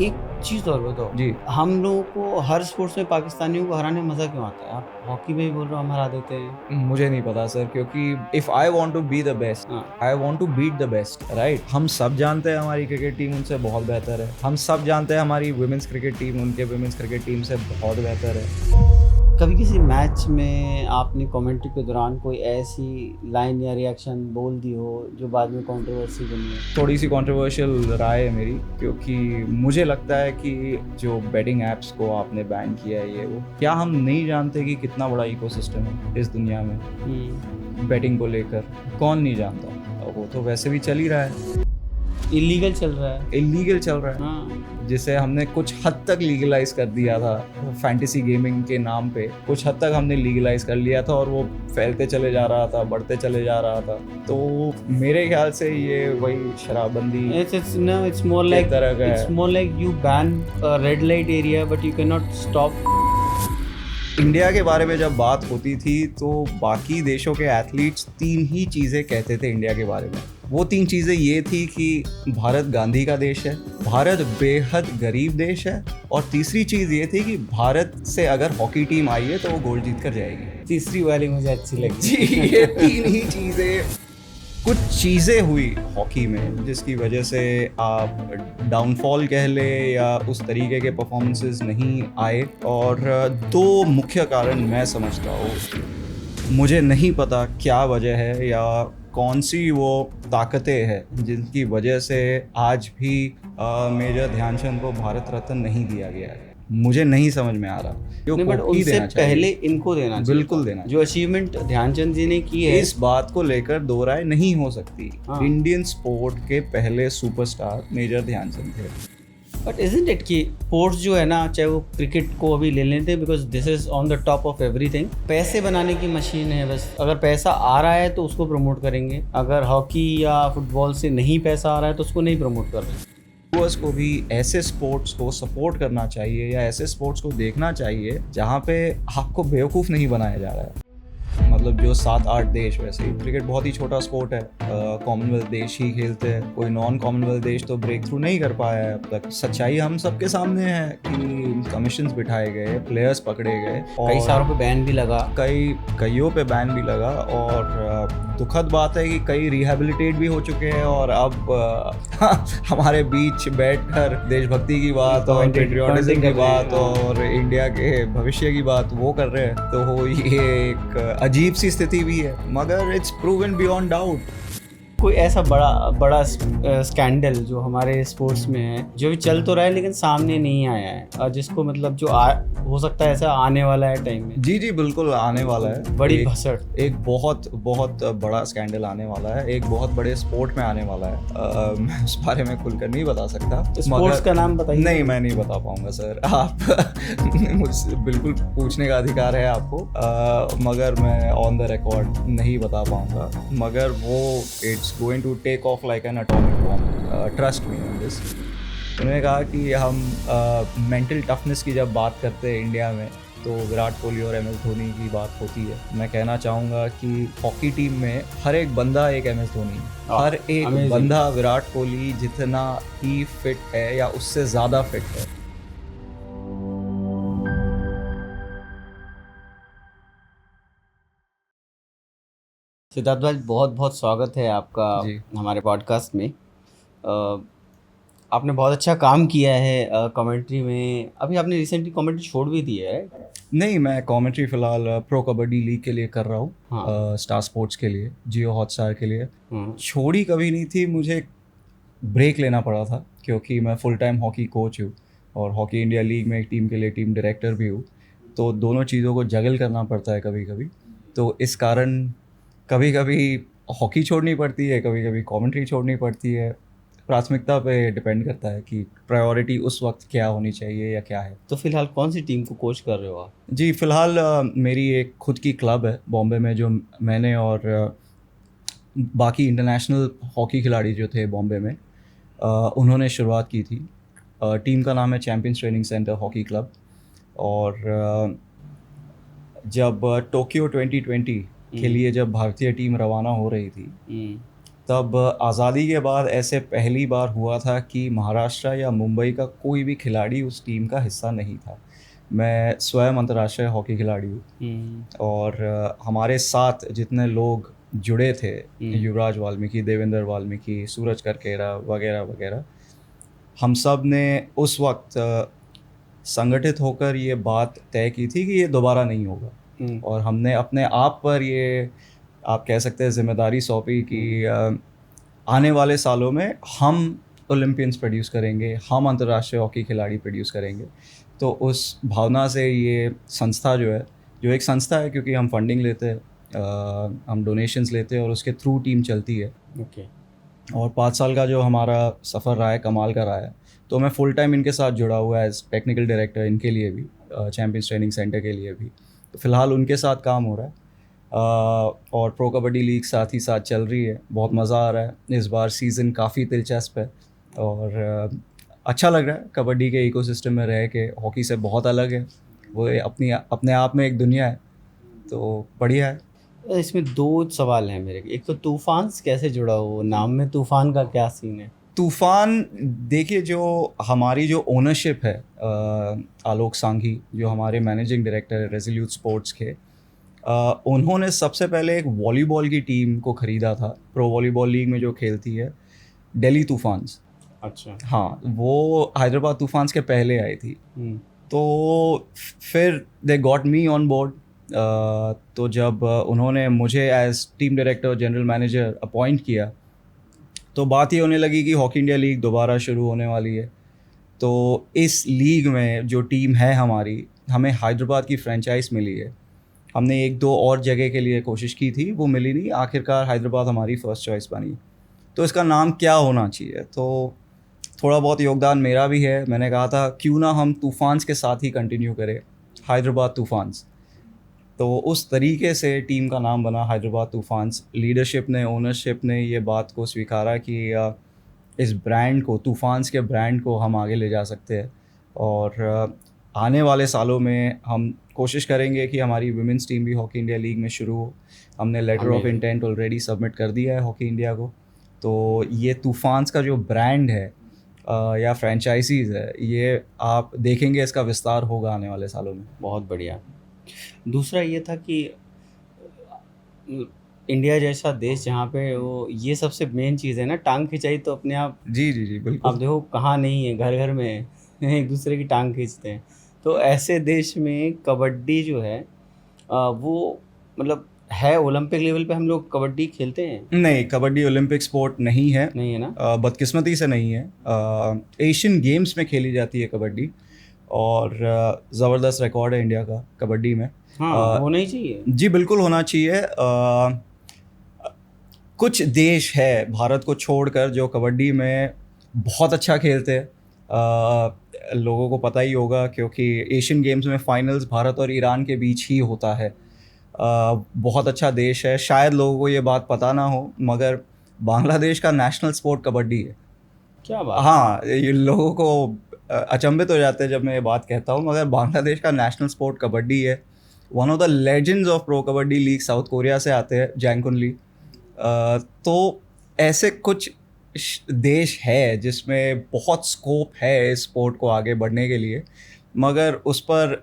एक चीज़ और बताओ जी। हम लोगों को हर स्पोर्ट्स में पाकिस्तानियों को हराने में मज़ा क्यों आता है? आप हॉकी में भी बोल रहे हो हम हरा देते हैं। मुझे नहीं पता सर, क्योंकि if I want to be the best, हाँ। I want to beat the best, right? हम सब जानते हैं हमारी क्रिकेट टीम उनसे बहुत बेहतर है। हम सब जानते हैं हमारी वुमेन्स क्रिकेट टीम उनके वुमेन्स क्रिकेट टीम से बहुत बेहतर है। कभी किसी मैच में आपने कमेंट्री के दौरान कोई ऐसी लाइन या रिएक्शन बोल दी हो जो बाद में कंट्रोवर्सी बनी है? थोड़ी सी कंट्रोवर्शियल राय है मेरी, क्योंकि मुझे लगता है कि जो बेटिंग एप्स को आपने बैन किया है, ये वो क्या हम नहीं जानते कि कितना बड़ा इकोसिस्टम है इस दुनिया में बेटिंग को लेकर? कौन नहीं जानता? वो तो वैसे भी चल ही रहा है, इलीगल चल रहा है। इलीगल चल रहा है, हाँ। जिसे हमने कुछ हद तक लीगलाइज कर दिया था फैंटेसी गेमिंग के नाम पे। कुछ हद तक हमने लीगलाइज कर लिया था और वो फैलते चले जा रहा था, बढ़ते चले जा रहा था। तो मेरे ख्याल से ये वही शराबबंदी It's more like तरह का it's है। more like you ban a red light area but you cannot stop. India के बारे में जब बात होती थी तो बाकी देशों के एथलीट्स 3 ही चीज़ें कहते थे इंडिया के बारे में। वो 3 चीज़ें ये थी कि भारत गांधी का देश है, भारत बेहद गरीब देश है, और तीसरी चीज़ ये थी कि भारत से अगर हॉकी टीम आई है तो वो गोल्ड जीत कर जाएगी। तीसरी वाली मुझे अच्छी लगी। जी, ये 3 ही चीज़ें। कुछ चीज़ें हुई हॉकी में जिसकी वजह से आप डाउनफॉल कह ले या उस तरीके के परफॉर्मेंसेस नहीं आए, और 2 मुख्य कारण मैं समझता हूँ। मुझे नहीं पता क्या वजह है या कौन सी वो ताकतें हैं जिनकी वजह से आज भी मेजर ध्यानचंद को भारत रत्न नहीं दिया गया है। मुझे नहीं समझ में आ रहा। नहीं, बट उनसे पहले इनको देना चाहिए, बिल्कुल देना चाहिए। जो अचीवमेंट ध्यानचंद जी ने की है, इस बात को लेकर दो राय नहीं हो सकती। हाँ। इंडियन स्पोर्ट के पहले सुपरस्टार मेजर ध्यानचंद थे। बट इजंट इट कि स्पोर्ट्स जो है ना, चाहे वो क्रिकेट को अभी ले लेते हैं, because this is on the top of everything. पैसे बनाने की मशीन है बस। अगर पैसा आ रहा है तो उसको प्रमोट करेंगे, अगर हॉकी या फुटबॉल से नहीं पैसा आ रहा है तो उसको नहीं प्रमोट कर रहे। व्यूअर्स को भी ऐसे स्पोर्ट्स को सपोर्ट करना चाहिए या ऐसे स्पोर्ट्स को देखना चाहिए जहाँ पे आपको बेवकूफ़ नहीं बनाया जा रहा है। मतलब जो 7-8 देश, वैसे ही क्रिकेट बहुत ही छोटा स्पोर्ट है, कॉमनवेल्थ देश ही खेलते हैं, कोई नॉन कॉमनवेल्थ देश तो ब्रेक थ्रू नहीं कर पाया है अब तक। सच्चाई हम सबके सामने है कि कमीशंस बिठाए गए, प्लेयर्स पकड़े गए, कई सारों पे बैन भी लगा, कईयों पे बैन भी लगा, और दुखद बात है कि कई रिहेबिलिटेट भी हो चुके हैं और अब हमारे बीच बैठकर देशभक्ति की बात और पेट्रियोटिज्म की बात और इंडिया के भविष्य की बात वो कर रहे हैं। तो ये एक अजीब सी स्थिति भी है, मगर इट्स प्रूवन बियॉन्ड डाउट। कोई ऐसा बड़ा स्कैंडल जो हमारे स्पोर्ट्स में है, जो भी चल तो रहा है लेकिन सामने नहीं आया है, और जिसको मतलब जो हो सकता है ऐसा आने वाला है टाइम में? जी बिल्कुल आने वाला है। बड़ी भसड़, एक बहुत बड़ा स्कैंडल आने वाला है, एक बहुत बड़े स्पोर्ट में आने वाला है। मैं उस बारे में खुलकर नहीं बता सकता। तो स्पोर्ट्स का नाम बताइए। नहीं, मैं नहीं बता पाऊंगा सर। आप मुझसे बिल्कुल पूछने का अधिकार है आपको, मगर मैं ऑन द रिकॉर्ड नहीं बता पाऊंगा। मगर वो it's going to take off like an atomic bomb. Trust me on this. उन्होंने कहा कि हम मेंटल टफनेस की जब बात करते हैं इंडिया में तो विराट कोहली और MS धोनी की बात होती है। मैं कहना चाहूँगा कि हॉकी टीम में हर एक बंदा एक MS धोनी है। हर एक बंदा विराट कोहली जितना ही फिट है या उससे ज़्यादा फिट है। सिद्धार्थ भाई, बहुत बहुत स्वागत है आपका हमारे पॉडकास्ट में। आपने बहुत अच्छा काम किया है कमेंट्री में। अभी आपने रिसेंटली कमेंट्री छोड़ भी दी है? नहीं, मैं कमेंट्री फिलहाल प्रो कबड्डी लीग के लिए कर रहा हूँ। हाँ। स्टार स्पोर्ट्स के लिए, जियो हॉटस्टार के लिए। छोड़ी कभी नहीं थी, मुझे ब्रेक लेना पड़ा था क्योंकि मैं फुल टाइम हॉकी कोच हूँ और हॉकी इंडिया लीग में एक टीम के लिए टीम डायरेक्टर भी हूँ। तो दोनों चीज़ों को जगल करना पड़ता है कभी कभी। तो इस कारण कभी कभी हॉकी छोड़नी पड़ती है, कभी कभी कमेंट्री छोड़नी पड़ती है। प्राथमिकता पे डिपेंड करता है कि प्रायोरिटी उस वक्त क्या होनी चाहिए या क्या है। तो फिलहाल कौन सी टीम को कोच कर रहे हो आप? जी, फिलहाल मेरी एक खुद की क्लब है बॉम्बे में, जो मैंने और बाकी इंटरनेशनल हॉकी खिलाड़ी जो थे बॉम्बे में, उन्होंने शुरुआत की थी। टीम का नाम है champions training centre hockey club. और जब टोक्यो 2020 के लिए जब भारतीय टीम रवाना हो रही थी तब आज़ादी के बाद ऐसे पहली बार हुआ था कि महाराष्ट्र या मुंबई का कोई भी खिलाड़ी उस टीम का हिस्सा नहीं था। मैं स्वयं अंतर्राष्ट्रीय हॉकी खिलाड़ी हूँ और हमारे साथ जितने लोग जुड़े थे, युवराज वाल्मीकि, देवेंद्र वाल्मीकि, सूरज करकेरा वगैरह वगैरह, हम सब ने उस वक्त संगठित होकर ये बात तय की थी कि ये दोबारा नहीं होगा। और हमने अपने आप पर ये, आप कह सकते हैं, जिम्मेदारी सौंपी कि आने वाले सालों में हम ओलंपियंस प्रोड्यूस करेंगे, हम अंतर्राष्ट्रीय हॉकी खिलाड़ी प्रोड्यूस करेंगे। तो उस भावना से ये संस्था जो है, जो एक संस्था है क्योंकि हम फंडिंग लेते हैं, हम डोनेशंस लेते हैं और उसके थ्रू टीम चलती है। ओके। और 5 साल का जो हमारा सफ़र रहा है, कमाल का रहा है। तो मैं फुल टाइम इनके साथ जुड़ा हुआ है एज टेक्निकल डायरेक्टर, इनके लिए भी, चैम्पियंस ट्रेनिंग सेंटर के लिए भी। तो फ़िलहाल उनके साथ काम हो रहा है। और प्रो कबड्डी लीग साथ ही साथ चल रही है, बहुत मज़ा आ रहा है। इस बार सीज़न काफ़ी दिलचस्प है और अच्छा लग रहा है कबड्डी के इकोसिस्टम में रह के। हॉकी से बहुत अलग है, वो अपने आप में एक दुनिया है, तो बढ़िया है। इसमें 2 सवाल हैं मेरे। एक तो तूफ़ान से कैसे जुड़ा हो? नाम में तूफ़ान का क्या सीन है? तूफ़ान, देखिए, जो हमारी जो ओनरशिप है, आलोक सांघी जो हमारे मैनेजिंग डायरेक्टर है रेजोल्यूट स्पोर्ट्स के, उन्होंने सबसे पहले एक वॉलीबॉल की टीम को ख़रीदा था, प्रो वॉलीबॉल लीग में जो खेलती है, दिल्ली तूफ़ान्स। अच्छा। हाँ, वो हैदराबाद तूफ़ान्स के पहले आई थी। तो फिर they got me on board. तो जब उन्होंने मुझे as team director, general manager appoint किया, तो बात ये होने लगी कि हॉकी इंडिया लीग दोबारा शुरू होने वाली है। तो इस लीग में जो टीम है हमारी, हमें हैदराबाद की फ्रेंचाइज मिली है। हमने 1-2 और जगह के लिए कोशिश की थी, वो मिली नहीं, आखिरकार हैदराबाद हमारी फर्स्ट चॉइस बनी। तो इसका नाम क्या होना चाहिए? तो थोड़ा बहुत योगदान मेरा भी है। मैंने कहा था क्यों ना हम तूफ़ान्स के साथ ही कंटिन्यू करें, हैदराबाद तूफ़ान्स। तो उस तरीके से टीम का नाम बना हैदराबाद तूफ़ान्स। लीडरशिप ने, ओनरशिप ने ये बात को स्वीकारा कि इस ब्रांड को, तूफ़ान्स के ब्रांड को हम आगे ले जा सकते हैं। और आने वाले सालों में हम कोशिश करेंगे कि हमारी वुमेंस टीम भी हॉकी इंडिया लीग में शुरू हो। हमने letter of intent already submit कर दिया है हॉकी इंडिया को। तो ये तूफ़ान्स का जो ब्रांड है या फ्रेंचाइजीज़ है, ये आप देखेंगे इसका विस्तार होगा आने वाले सालों में। बहुत बढ़िया। दूसरा ये था कि इंडिया जैसा देश जहाँ पे वो ये सबसे मेन चीज़ है ना, टांग खिंचाई तो अपने आप। जी जी जी, बिल्कुल। आप देखो कहाँ नहीं है, घर घर में है, एक दूसरे की टांग खींचते हैं। तो ऐसे देश में कबड्डी जो है वो मतलब है, ओलंपिक लेवल पे हम लोग कबड्डी खेलते हैं? नहीं, कबड्डी ओलंपिक स्पोर्ट नहीं है। नहीं है ना? बदकिस्मती से नहीं है। एशियन गेम्स में खेली जाती है कबड्डी और ज़बरदस्त रिकॉर्ड है इंडिया का कबड्डी में। हाँ, होना ही चाहिए। जी बिल्कुल होना चाहिए। कुछ देश है भारत को छोड़कर जो कबड्डी में बहुत अच्छा खेलते हैं। लोगों को पता ही होगा क्योंकि एशियन गेम्स में फाइनल्स भारत और ईरान के बीच ही होता है। बहुत अच्छा देश है। शायद लोगों को ये बात पता ना हो, मगर बांग्लादेश का नेशनल स्पोर्ट कबड्डी है। क्या बात? हाँ, ये लोगों को अचंभित हो जाते हैं जब मैं ये बात कहता हूँ, मगर बांग्लादेश का नेशनल स्पोर्ट कबड्डी है। One of the legends of pro kabaddi league south Korea से आते हैं, जैंकुन ली। तो ऐसे कुछ देश है जिसमें बहुत स्कोप है इस स्पोर्ट को आगे बढ़ने के लिए, मगर उस पर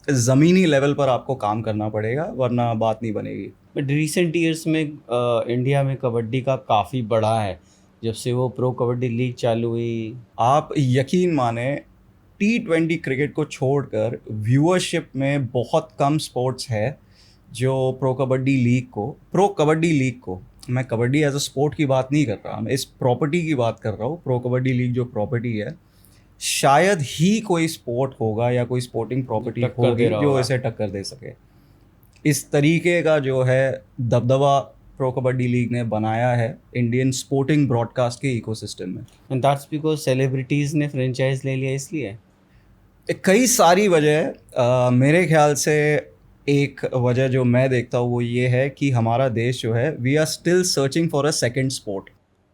ज़मीनी लेवल पर आपको काम करना पड़ेगा, वरना बात नहीं बनेगी। बट रिसेंट ईयर्स में इंडिया में कबड्डी का काफ़ी बढ़ा है जब से वो प्रो कबड्डी लीग चालू हुई। आप यकीन माने, T20 क्रिकेट को छोड़कर व्यूअरशिप में बहुत कम स्पोर्ट्स है जो प्रो कबड्डी लीग को, मैं कबड्डी एज अ स्पोर्ट की बात नहीं कर रहा, मैं इस प्रॉपर्टी की बात कर रहा हूँ। प्रो कबड्डी लीग जो प्रॉपर्टी है, शायद ही कोई स्पोर्ट होगा या कोई स्पोर्टिंग प्रॉपर्टी होगी जो इसे टक्कर दे सके। इस तरीके का जो है दबदबा प्रो कबड्डी लीग ने बनाया है इंडियन स्पोर्टिंग ब्रॉडकास्ट के इकोसिस्टम में। एंड दैट्स बिकॉज सेलिब्रिटीज़ ने फ्रेंचाइज ले लिया, इसलिए। कई सारी वजह, मेरे ख्याल से एक वजह जो मैं देखता हूँ वो ये है कि हमारा देश जो है, we are still searching for a second sport.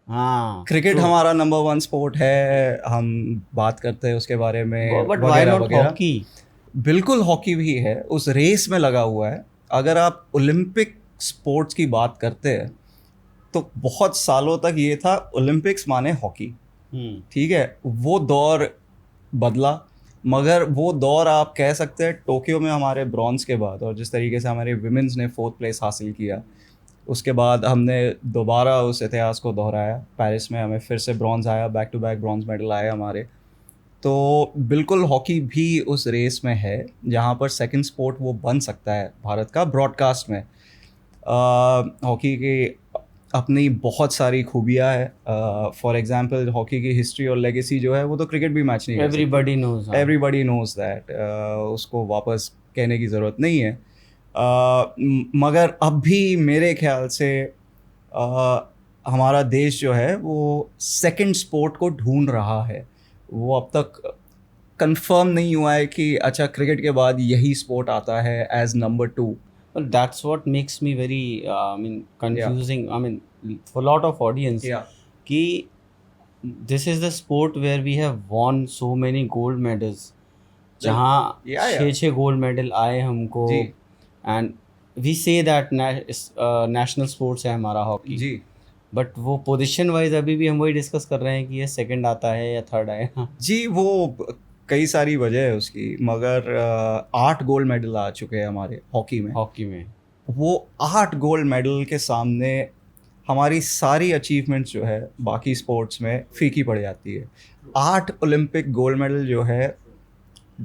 हाँ, क्रिकेट हमारा नंबर 1 स्पोर्ट है, हम बात करते हैं उसके बारे में, बट व्हाई नॉट हॉकी? बिल्कुल, हॉकी भी है, उस रेस में लगा हुआ है। अगर आप ओलंपिक स्पोर्ट्स की बात करते हैं तो बहुत सालों तक ये था ओलंपिक्स माने हॉकी, ठीक है। वो दौर बदला, मगर वो दौर आप कह सकते हैं टोक्यो में हमारे ब्रॉन्ज के बाद, और जिस तरीके से हमारे विमेंस ने 4th प्लेस हासिल किया, उसके बाद हमने दोबारा उस इतिहास को दोहराया। पेरिस में हमें फिर से ब्रॉन्ज आया, back to back bronze medal आए हमारे। तो बिल्कुल हॉकी भी उस रेस में है जहाँ पर सेकंड स्पोर्ट वो बन सकता है भारत का ब्रॉडकास्ट में। हॉकी की अपनी बहुत सारी खूबियाँ है। फॉर एग्जांपल हॉकी की हिस्ट्री और लेगेसी जो है वो तो क्रिकेट भी मैच नहीं कर सकती। एवरीबडी नोज दैट, उसको वापस कहने की ज़रूरत नहीं है। मगर अब भी मेरे ख्याल से हमारा देश जो है वो सेकंड स्पोर्ट को ढूंढ रहा है। वो अब तक कंफर्म नहीं हुआ है कि अच्छा क्रिकेट के बाद यही स्पोर्ट आता है as number 2। Well, that's what makes me very, confusing. I mean, for a lot of audience, कि this is the sport where we have won so many gold medals, जहाँ 6 गोल्ड मेडल आए हमको, and we say that national sports है हमारा hockey ji, but वो position wise अभी भी हम वही डिस्कस कर रहे हैं कि ये सेकंड आता है या थर्ड आए जी। वो कई सारी वजह है उसकी, मगर 8 गोल्ड मेडल आ चुके हैं हमारे हॉकी में। वो 8 गोल्ड मेडल के सामने हमारी सारी अचीवमेंट्स जो है बाकी स्पोर्ट्स में फीकी पड़ जाती है। 8 ओलंपिक गोल्ड मेडल जो है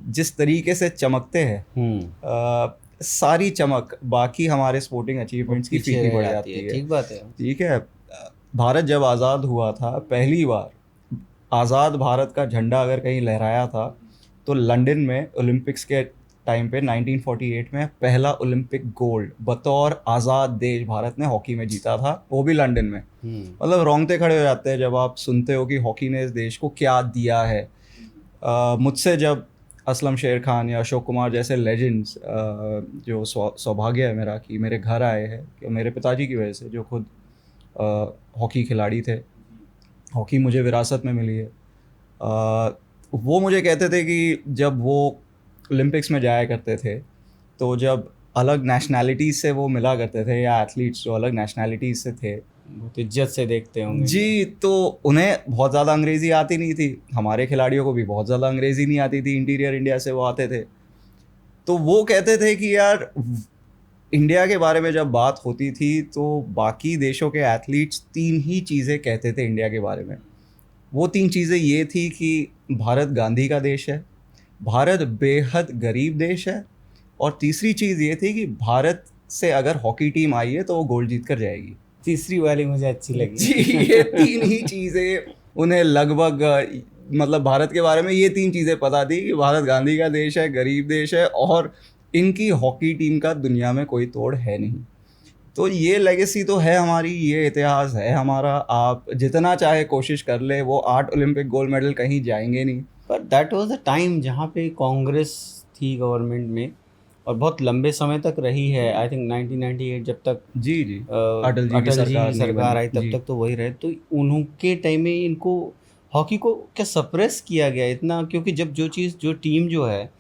जिस तरीके से चमकते हैं, सारी चमक बाकी हमारे स्पोर्टिंग अचीवमेंट्स की फीकी पड़ जाती है। ठीक बात है। ठीक है, भारत जब आज़ाद हुआ था, पहली बार आज़ाद भारत का झंडा अगर कहीं लहराया था तो लंदन में ओलंपिक्स के टाइम पे 1948 में पहला ओलंपिक गोल्ड बतौर आज़ाद देश भारत ने हॉकी में जीता था, वो भी लंदन में। मतलब रोंगटे खड़े हो जाते हैं जब आप सुनते हो कि हॉकी ने इस देश को क्या दिया है। मुझसे जब असलम शेर खान या अशोक कुमार जैसे लेजेंड्स, जो सौभाग्य है मेरा कि मेरे घर आए हैं, कि मेरे पिताजी की वजह से, जो खुद हॉकी खिलाड़ी थे, हॉकी मुझे विरासत में मिली है, वो मुझे कहते थे कि जब वो ओलंपिक्स में जाया करते थे तो जब अलग नेशनैलिटीज़ से वो मिला करते थे, या एथलीट्स जो अलग नेशनैलिटीज़ से थे, बहुत इज्जत से देखते होंगे जी, तो उन्हें बहुत ज़्यादा अंग्रेज़ी आती नहीं थी। हमारे खिलाड़ियों को भी बहुत ज़्यादा अंग्रेज़ी नहीं आती थी, इंटीरियर इंडिया से वो आते थे। तो वो कहते थे कि यार इंडिया के बारे में जब बात होती थी तो बाकी देशों के एथलीट्स 3 ही चीज़ें कहते थे इंडिया के बारे में। वो 3 चीज़ें ये थी कि भारत गांधी का देश है, भारत बेहद गरीब देश है, और तीसरी चीज़ ये थी कि भारत से अगर हॉकी टीम आई है तो वो गोल्ड जीत कर जाएगी। तीसरी वाली मुझे अच्छी लगी जी। ये 3 ही चीज़ें उन्हें लगभग, मतलब भारत के बारे में ये 3 चीज़ें पता थी कि भारत गांधी का देश है, गरीब देश है, और इनकी हॉकी टीम का दुनिया में कोई तोड़ है नहीं। तो ये लेगेसी तो है हमारी, ये इतिहास है हमारा। आप जितना चाहे कोशिश कर ले, वो 8 ओलंपिक गोल्ड मेडल कहीं जाएंगे नहीं। पर दैट वाज द टाइम जहाँ पे कांग्रेस थी गवर्नमेंट में, और बहुत लंबे समय तक रही है। आई थिंक 1998 जब तक जी अटल जी की सरकार आई तब तक तो वही रहे। तो उनके टाइम में इनको हॉकी को क्या सप्रेस किया गया इतना? क्योंकि जब जो टीम जो है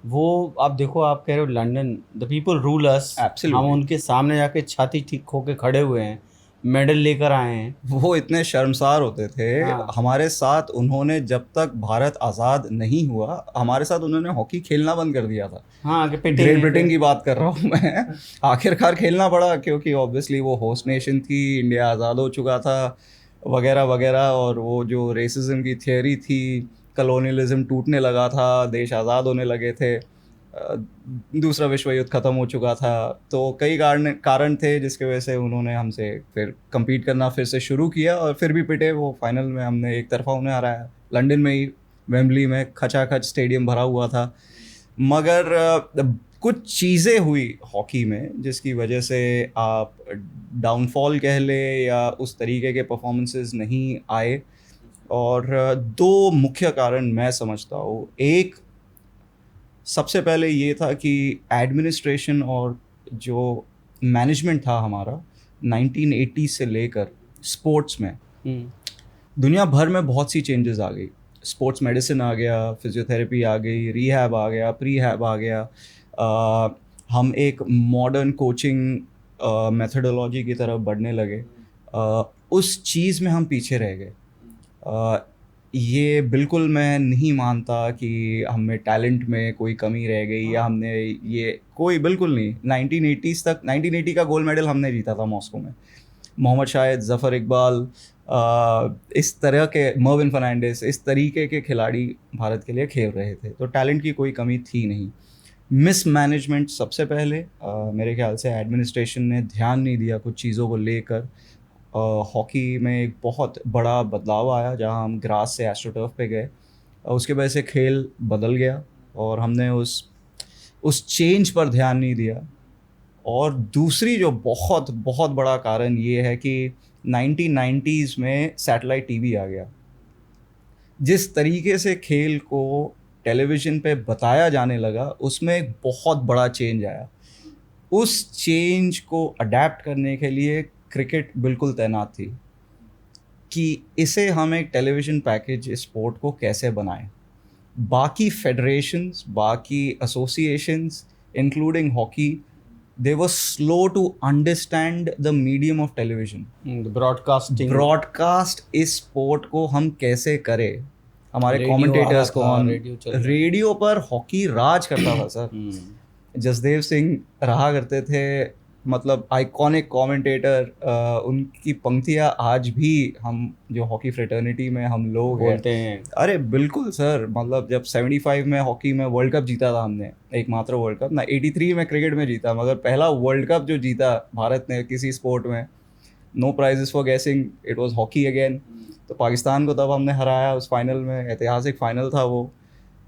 वो, आप देखो, आप कह रहे हो लंदन, द पीपल रूल अस, हम उनके सामने जाके छाती ठीक होके खड़े हुए हैं, मेडल लेकर आए हैं। वो इतने शर्मसार होते थे। हाँ। हमारे साथ उन्होंने, जब तक भारत आज़ाद नहीं हुआ, हमारे साथ उन्होंने हॉकी खेलना बंद कर दिया था। हाँ, ग्रेट ब्रिटेन की बात कर रहा हूँ मैं। आखिरकार खेलना पड़ा क्योंकि ऑब्वियसली वो होस्ट नेशन थी, इंडिया आज़ाद हो चुका था वगैरह वगैरह, और वो जो रेसिज्म की थियोरी थी, कलोनियलिज्म टूटने लगा था, देश आज़ाद होने लगे थे, दूसरा विश्व युद्ध ख़त्म हो चुका था। तो कई कारण थे जिसके वजह से उन्होंने हमसे फिर compete करना फिर से शुरू किया, और फिर भी पिटे वो। फाइनल में हमने एक तरफा उन्हें हराया, लंदन में ही, वेम्बली में, खचाखच स्टेडियम भरा हुआ था। मगर कुछ चीज़ें हुई हॉकी में जिसकी वजह से आप डाउनफॉल कह ले या उस तरीके के परफॉर्मेंसेस नहीं आए। और 2 मुख्य कारण मैं समझता हूँ। एक, सबसे पहले ये था कि एडमिनिस्ट्रेशन और जो मैनेजमेंट था हमारा 1980 से लेकर स्पोर्ट्स में, दुनिया भर में बहुत सी चेंजेस आ गई। स्पोर्ट्स मेडिसिन आ गया, फिजियोथेरेपी आ गई, रीहैब आ गया, प्रीहैब आ गया। हम एक मॉडर्न कोचिंग मेथडोलॉजी की तरफ बढ़ने लगे। उस चीज़ में हम पीछे रह गए। ये बिल्कुल मैं नहीं मानता कि हमें टैलेंट में कोई कमी रह गई या हमने ये कोई बिल्कुल नहीं। 1980s तक 1980 का गोल्ड मेडल हमने जीता था मॉस्को में। मोहम्मद शाहिद, ज़फ़र इकबाल, इस तरह के मर्विन फर्नांडिस, इस तरीके के खिलाड़ी भारत के लिए खेल रहे थे, तो टैलेंट की कोई कमी थी नहीं। मिसमैनेजमेंट सबसे पहले, मेरे ख्याल से एडमिनिस्ट्रेशन ने ध्यान नहीं दिया कुछ चीज़ों को लेकर। हॉकी में एक बहुत बड़ा बदलाव आया जहां हम ग्रास से एस्ट्रोटर्फ पे गए, उसके वजह से खेल बदल गया और हमने उस चेंज पर ध्यान नहीं दिया। और दूसरी जो बहुत बहुत बड़ा कारण ये है कि 1990s में सैटेलाइट टीवी आ गया। जिस तरीके से खेल को टेलीविज़न पे बताया जाने लगा, उसमें एक बहुत बड़ा चेंज आया। उस चेंज को अडेप्ट करने के लिए क्रिकेट बिल्कुल तैनात थी कि इसे हम एक टेलीविज़न पैकेज स्पोर्ट को कैसे बनाएं। बाकी फेडरेशंस, बाकी associations including hockey, they were slow to understand the medium of television. Broadcast इस स्पोर्ट को हम कैसे करें, हमारे कमेंटेटर्स कौन, रेडियो पर हॉकी राज करता था सर। जसदेव सिंह रहा करते थे, मतलब आइकॉनिक कमेंटेटर। उनकी पंक्तियाँ आज भी हम जो हॉकी फ्रेटर्निटी में हम लोग बोलते हैं। अरे बिल्कुल सर, मतलब जब 75 में हॉकी में वर्ल्ड कप जीता था हमने, एकमात्र वर्ल्ड कप ना, 83 में क्रिकेट में जीता, मगर पहला वर्ल्ड कप जो जीता भारत ने किसी स्पोर्ट में, no prizes for guessing, it was hockey again. तो पाकिस्तान को तब हमने हराया उस फाइनल में, ऐतिहासिक फाइनल था वो।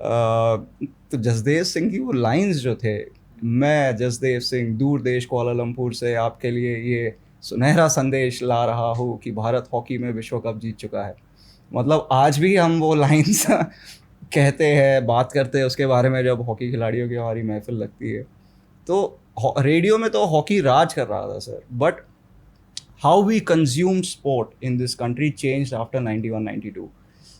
तो जसदेव सिंह की वो लाइंस जो थे, मैं जसदेव सिंह दूर देश कुआलालंपुर से आपके लिए ये सुनहरा संदेश ला रहा हूँ कि भारत हॉकी में विश्व कप जीत चुका है। मतलब आज भी हम वो लाइंस कहते हैं, बात करते हैं उसके बारे में जब हॉकी खिलाड़ियों की हमारी महफिल लगती है। तो रेडियो में तो हॉकी राज कर रहा था sir, but how we consume sport in this country changed after 91-92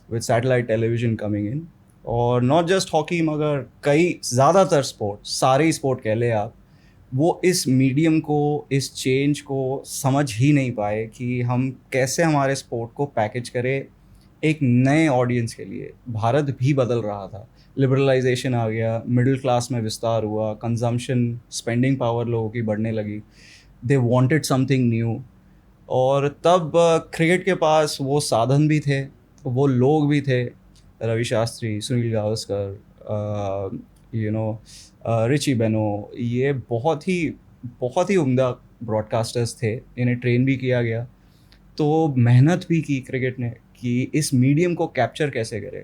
with satellite television coming in. और नॉट जस्ट हॉकी, मगर कई ज़्यादातर स्पोर्ट, सारे स्पोर्ट कह ले आप, वो इस मीडियम को, इस चेंज को समझ ही नहीं पाए कि हम कैसे हमारे स्पोर्ट को पैकेज करें एक नए ऑडियंस के लिए। भारत भी बदल रहा था, लिबरलाइजेशन आ गया, मिडिल क्लास में विस्तार हुआ, कंजम्पशन, स्पेंडिंग पावर लोगों की बढ़ने लगी, दे वांटेड समथिंग न्यू। और तब क्रिकेट के पास वो साधन भी थे, वो लोग भी थे, रवि शास्त्री, सुनील गावस्कर, रिची बेनो, ये बहुत ही उम्दा ब्रॉडकास्टर्स थे, इन्हें ट्रेन भी किया गया। तो मेहनत भी की क्रिकेट ने कि इस मीडियम को कैप्चर कैसे करें,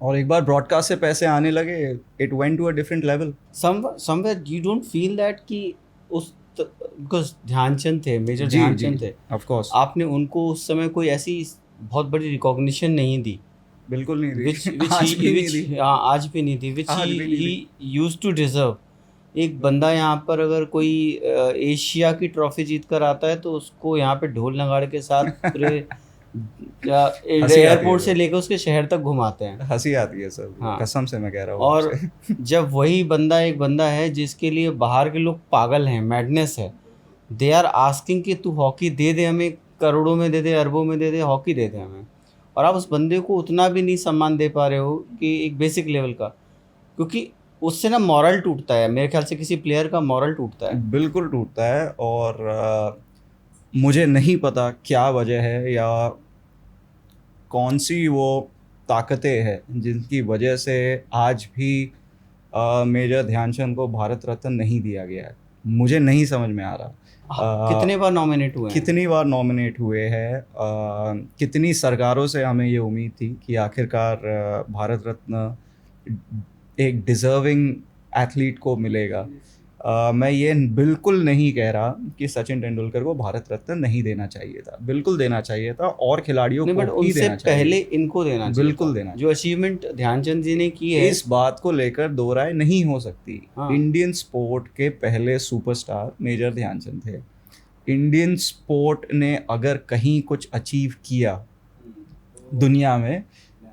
और एक बार ब्रॉडकास्ट से पैसे आने लगे, it went to a different level. Somewhere you don't feel that कि उस, बिकॉज ध्यानचंद थे, मेजर ध्यानचंद थे, ऑफ कोर्स, आपने उनको उस समय कोई ऐसी बहुत बड़ी रिकॉग्निशन नहीं दी, बिल्कुल नहीं दी, आज भी नहीं दी, विच ही यूज्ड टू डिजर्व। एक बंदा यहाँ पर अगर कोई एशिया की ट्रॉफी जीत कर आता है तो उसको यहाँ पे ढोल नगाड़े के साथ पूरे एयरपोर्ट से लेकर उसके शहर तक घुमाते हैं। हंसी आती है सर, हाँ, कसम से मैं कह रहा हूँ। और जब वही बंदा एक बंदा है जिसके लिए बाहर के लोग पागल हैं, मैडनेस है, दे आर आस्किंग कि तू हॉकी दे दे हमें, करोड़ों में दे दे, अरबों में दे दे, हॉकी दे दे हमें, और आप उस बंदे को उतना भी नहीं सम्मान दे पा रहे हो कि एक बेसिक लेवल का, क्योंकि उससे ना मॉरल टूटता है, मेरे ख्याल से किसी प्लेयर का मॉरल टूटता है, बिल्कुल टूटता है। और मुझे नहीं पता क्या वजह है या कौन सी वो ताकतें हैं जिनकी वजह से आज भी मेजर ध्यानचंद को भारत रत्न नहीं दिया गया है, मुझे नहीं समझ में आ रहा। कितने बार नॉमिनेट हुए हैं, कितनी बार नॉमिनेट हुए हैं, कितनी सरकारों से हमें ये उम्मीद थी कि आखिरकार भारत रत्न एक डिज़र्विंग एथलीट को मिलेगा। मैं ये बिल्कुल नहीं कह रहा कि सचिन तेंदुलकर को भारत रत्न नहीं देना चाहिए था, बिल्कुल देना चाहिए था, और खिलाड़ियों को भी देना चाहिए, पहले इनको देना चाहिए, बिल्कुल देना। जो अचीवमेंट ध्यानचंद जी ने की है, इस बात को लेकर दो राय नहीं हो सकती। हाँ। इंडियन स्पोर्ट के पहले सुपरस्टार मेजर ध्यानचंद थे। इंडियन स्पोर्ट ने अगर कहीं कुछ अचीव किया दुनिया में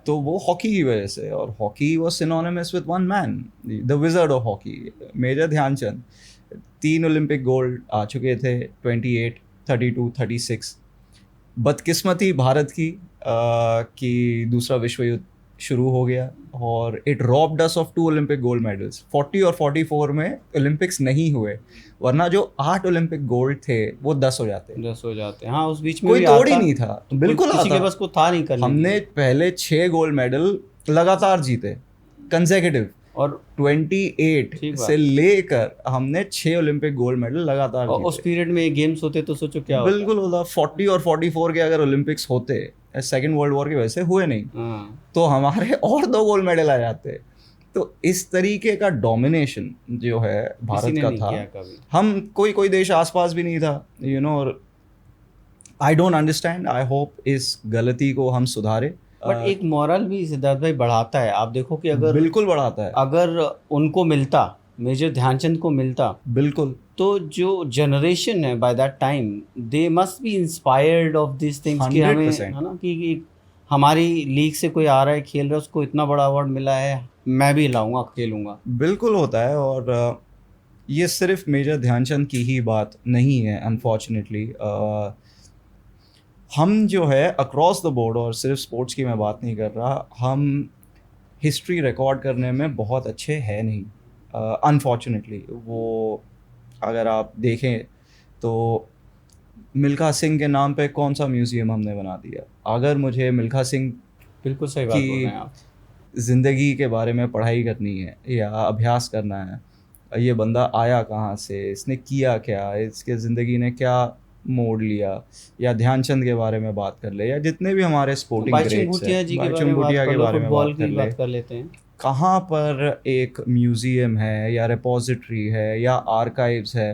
तो वो हॉकी की वजह से, और hockey was synonymous with one man, the wizard of hockey, major Dhyanchand. 3 Olympic gold आ चुके थे, 28, 32, 36। बदकिस्मती भारत की कि दूसरा विश्व युद्ध शुरू हो गया और it robbed us of 2 Olympic gold medals. 40 और 44 में ओलंपिक्स नहीं हुए, वरना जो 8 ओलंपिक गोल्ड थे वो 10 हो जाते। 10 हो जाते हैं। हाँ, उस बीच में कोई भी तोड़ ही आता, नहीं था, तो बिल्कुल किसी के आता। पास को था नहीं करने के हमने लिए। पहले 6 गोल्ड मेडल लगातार जीते, कंसेक्यूटिव। और 28 ठीक बात। से लेकर हमने 6 ओलंपिक गोल्ड मेडल लगातार और उस जीते। पीरियड में गेम्स होते तो सोचो क्या होता। बिल्कुल होता। 40 और 44 के अगर ओलंपिक्स होते, सेकेंड वर्ल्ड वॉर की वजह से हुए नहीं, हाँ, तो हमारे और 2 गोल्ड मेडल आ जाते। तो इस तरीके का डोमिनेशन जो है किसी भारत ने का नहीं था। किया कभी। हम कोई देश आसपास भी नहीं था, you know. I don't understand. I hope इस गलती को हम सुधारे। बट एक मॉरल भी सिद्धार्थ भाई बढ़ाता है। आप देखो कि अगर बिल्कुल बढ़ाता है। अगर उनको मिलता, मेजर ध्यानचंद को मिलता, बिल्कुल। तो जो जनरेशन है by that time, they must be inspired of this things कि हमें, 100%। है ना, कि हमारी लीग से कोई आ रहा है, खेल रहा है, उसको इतना बड़ा अवार्ड मिला है, मैं भी लाऊंगा, खेलूंगा। बिल्कुल होता है। और ये सिर्फ मेजर ध्यानचंद की ही बात नहीं है, अनफॉर्चुनेटली। हम जो है अक्रॉस द बोर्ड, और सिर्फ स्पोर्ट्स की मैं बात नहीं कर रहा, हम हिस्ट्री रिकॉर्ड करने में बहुत अच्छे हैं नहीं, अनफॉर्चुनेटली। वो अगर आप देखें तो मिल्खा सिंह के नाम पे कौन सा म्यूज़ियम हमने बना दिया। अगर मुझे मिल्खा सिंह बिल्कुल सही बात बोल रहे हैं आप। ज़िंदगी के बारे में पढ़ाई करनी है या अभ्यास करना है, ये बंदा आया कहाँ से, इसने किया क्या, इसके ज़िंदगी ने क्या मोड़ लिया, या ध्यानचंद के बारे में बात कर ले, या जितने भी हमारे स्पोर्टिंग बाईचुंग ग्रेट्स भूटिया हैं, जी के बारे बाईचुंग में बात भूटिया कर के लो, बारे में फुटबॉल बात कर की ले। बात कर लेते हैं। कहाँ पर एक म्यूज़ियम है या रिपोजिटरी है या आर्काइव्स है।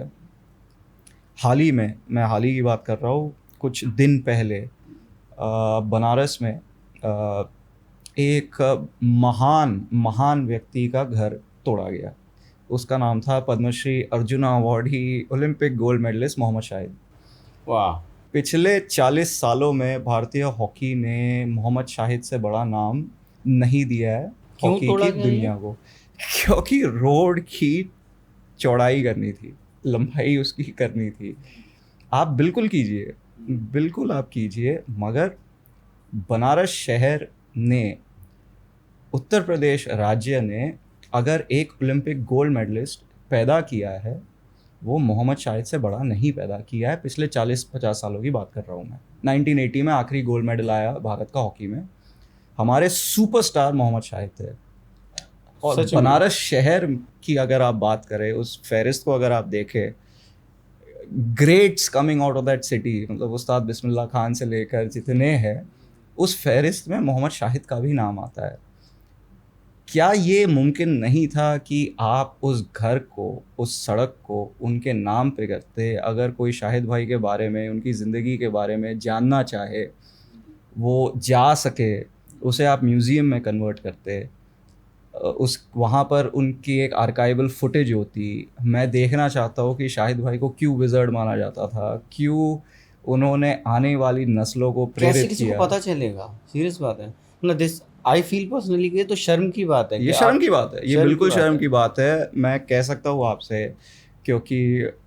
मैं हाल ही की बात कर रहा हूँ, कुछ दिन पहले बनारस में एक महान व्यक्ति का घर तोड़ा गया। उसका नाम था Padma Shri Arjuna awardee Olympic gold medallist Mohammad Shahid. वाह। पिछले 40 सालों में भारतीय हॉकी ने मोहम्मद शाहिद से बड़ा नाम नहीं दिया है क्यों हॉकी तोड़ा की गया ये? दुनिया को। क्योंकि रोड की चौड़ाई करनी थी, लंबाई उसकी करनी थी। आप बिल्कुल कीजिए, बिल्कुल आप कीजिए, मगर बनारस शहर ने, उत्तर प्रदेश राज्य ने अगर एक ओलंपिक गोल्ड मेडलिस्ट पैदा किया है, वो मोहम्मद शाहिद से बड़ा नहीं पैदा किया है। पिछले 40-50 सालों की बात कर रहा हूँ मैं। 1980 में आखिरी गोल्ड मेडल आया भारत का हॉकी में, हमारे सुपरस्टार मोहम्मद शाहिद थे। और सच में। बनारस शहर की अगर आप बात करें, उस फहरिस्त को अगर आप देखें, greats coming out of that city, मतलब उस्ताद बिस्मिल्लाह खान से लेकर जितने हैं, उस फहरिस्त में मोहम्मद शाहिद का भी नाम आता है। क्या ये मुमकिन नहीं था कि आप उस घर को, उस सड़क को उनके नाम पे करते? अगर कोई शाहिद भाई के बारे में, उनकी ज़िंदगी के बारे में जानना चाहे, वो जा सके, उसे आप म्यूज़ियम में कन्वर्ट करते, उस वहाँ पर उनकी एक आर्काइवल फुटेज होती। मैं देखना चाहता हूँ कि शाहिद भाई को क्यों विज़र्ड माना जाता था, क्यों उन्होंने आने वाली नस्लों को कैसे प्रेरित किसी किया। को पता चलेगा? सीरियस बात है ना। दिस आई फील पर्सनली कि ये तो शर्म की बात है। ये कि शर्म आप- की बात है, ये शर्म बिल्कुल की बात शर्म है। की बात है। मैं कह सकता हूँ आपसे, क्योंकि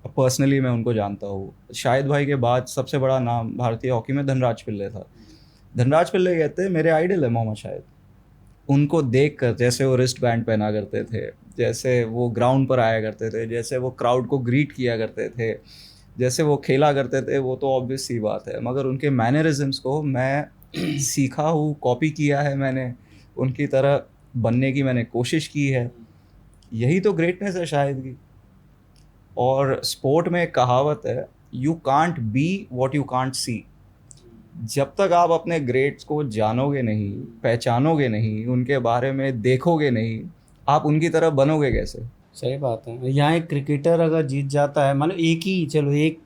पर्सनली मैं उनको जानता हूँ। शाहिद भाई के बाद सबसे बड़ा नाम भारतीय हॉकी में धनराज पिल्ले था। धनराज पिल्ले कहते हैं मेरे आइडल है मोहम्मद शाहिद। उनको देख कर, जैसे वो रिस्ट बैंड पहना करते थे, जैसे वो ग्राउंड पर आया करते थे, जैसे वो क्राउड को ग्रीट किया करते थे, जैसे वो खेला करते थे, वो तो ऑब्वियस सी बात है। मगर उनके मैनरिज्म्स को मैं सीखा हूँ, कॉपी किया है मैंने, उनकी तरह बनने की मैंने कोशिश की है। यही तो ग्रेटनेस है शायद की। और स्पोर्ट में एक कहावत है, you can't be what you can't see. जब तक आप अपने ग्रेट्स को जानोगे नहीं, पहचानोगे नहीं, उनके बारे में देखोगे नहीं, आप उनकी तरह बनोगे कैसे? सही बात है। यहाँ एक क्रिकेटर अगर जीत जाता है, मानो एक ही, चलो एक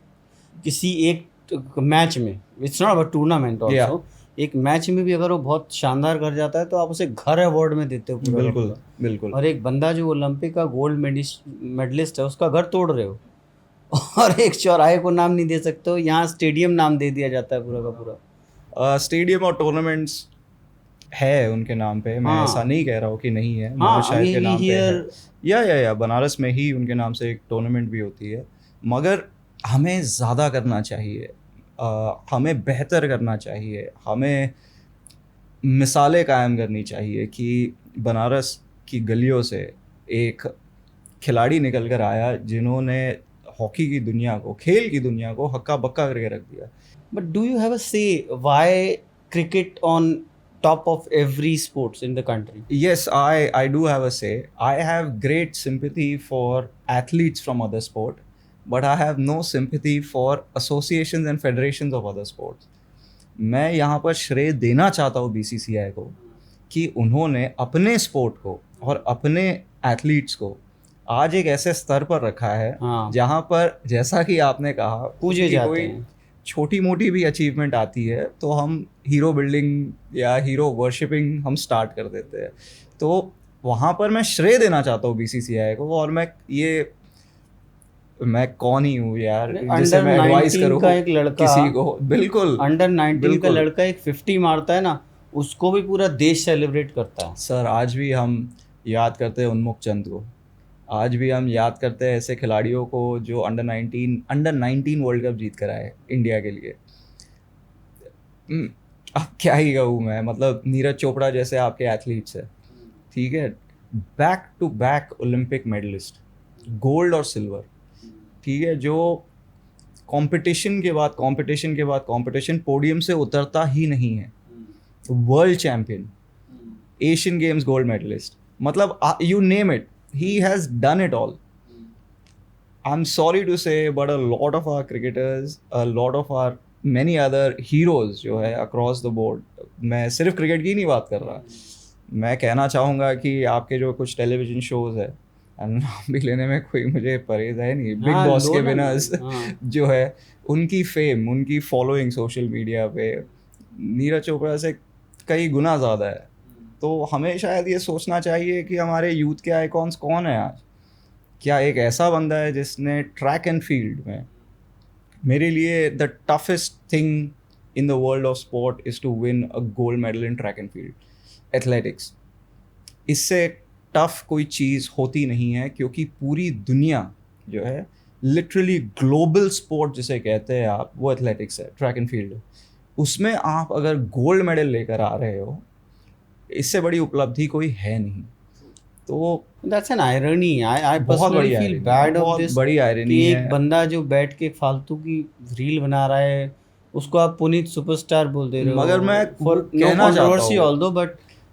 किसी एक मैच में, it's not about tournament also, एक मैच में भी अगर वो बहुत शानदार कर जाता है तो आप उसे घर अवार्ड में देते हो पूरा का बिल्कुल पूरा। बिल्कुल। और एक बंदा जो ओलंपिक का गोल्ड मेडलिस्ट है, उसका घर तोड़ रहे हो और एक चौराहे को नाम नहीं दे सकते हो। यहाँ स्टेडियम नाम दे दिया जाता है पूरा का पूरा। स्टेडियम और टूर्नामेंट्स है उनके नाम पे। मैं हाँ। ऐसा नहीं कह रहा हूँ कि नहीं है, हाँ, मोहम्मद शाहिद के नाम पे है। हियर या बनारस में ही उनके नाम से एक टूर्नामेंट भी होती है। मगर हमें ज़्यादा करना चाहिए, हमें बेहतर करना चाहिए, हमें मिसालें कायम करनी चाहिए कि बनारस की गलियों से एक खिलाड़ी निकल कर आया जिन्होंने हॉकी की दुनिया को, खेल की दुनिया को हक्का बक्का करके रख दिया। But do you have a say why cricket on top of every sports in the country? Yes, I do have a say. I have great sympathy for athletes from other sport, but I have no sympathy for associations and federations of other sports. मैं यहाँ पर श्रेय देना चाहता हूँ BCCI को कि उन्होंने अपने स्पोर्ट को और अपने एथलीट्स को आज एक ऐसे स्तर पर रखा है हाँ। जहाँ पर जैसा कि आपने कहा पूजे कि जाते कोई हैं। छोटी मोटी भी अचीवमेंट आती है तो हम हीरो बिल्डिंग या हीरो वर्शिपिंग हम स्टार्ट कर देते हैं। तो वहाँ पर मैं श्रेय देना चाहता हूँ बीसीसीआई को, और मैं कौन ही हूँ यार जिसे मैं एडवाइस करूँ का एक लड़का किसी को। बिल्कुल अंडर 19 का बिल्कुल। लड़का एक 50 मारता है ना, उसको भी पूरा देश सेलिब्रेट करता है। सर आज भी हम याद करते हैं उन्मुख चंद को, आज भी हम याद करते हैं ऐसे खिलाड़ियों को जो अंडर 19 वर्ल्ड कप जीत कर आए इंडिया के लिए। अब क्या ही कहूँ मैं, मतलब नीरज चोपड़ा जैसे आपके एथलीट्स है, ठीक है, back to back Olympic medallist, gold और सिल्वर, ठीक है, जो कंपटीशन के बाद कंपटीशन पोडियम से उतरता ही नहीं है, world champion, Asian games gold medallist, मतलब you name it, he has done it all. I'm sorry to say, but a lot of our cricketers, a lot of our many other heroes जो है across the board, मैं सिर्फ cricket की नहीं बात कर रहा, मैं कहना चाहूँगा कि आपके जो कुछ टेलीविजन शोज है, नाम भी लेने में कोई मुझे परहेज है नहीं, बिग बॉस के विनर्स जो है, उनकी फेम, उनकी फॉलोइंग सोशल मीडिया पे नीरज चोपड़ा से कई गुना ज़्यादा है। तो हमें शायद ये सोचना चाहिए कि हमारे यूथ के आइकॉन्स कौन है आज। क्या एक ऐसा बंदा है जिसने ट्रैक एंड फील्ड में, मेरे लिए the toughest thing in the world of sport is to win a gold medal in track and field, athletics. इससे टफ कोई चीज़ होती नहीं है, क्योंकि पूरी दुनिया जो है, लिटरली ग्लोबल स्पोर्ट जिसे कहते हैं आप, वो एथलेटिक्स है, ट्रैक एंड फील्ड है। उसमें आप अगर गोल्ड मेडल लेकर आ रहे हो, इससे बड़ी उपलब्धि कोई है नहीं। तो दैट्स एन आयरनी। आई बहुत बड़ी personally feel bad of this, बड़ी आयरनी कि है। एक बंदा जो बैठ के फालतू की रील बना रहा है, उसको आप पुनीत सुपरस्टार बोल दे रहे हो। मगर मैं कहना चाहता हूँ ऑल्दो, बट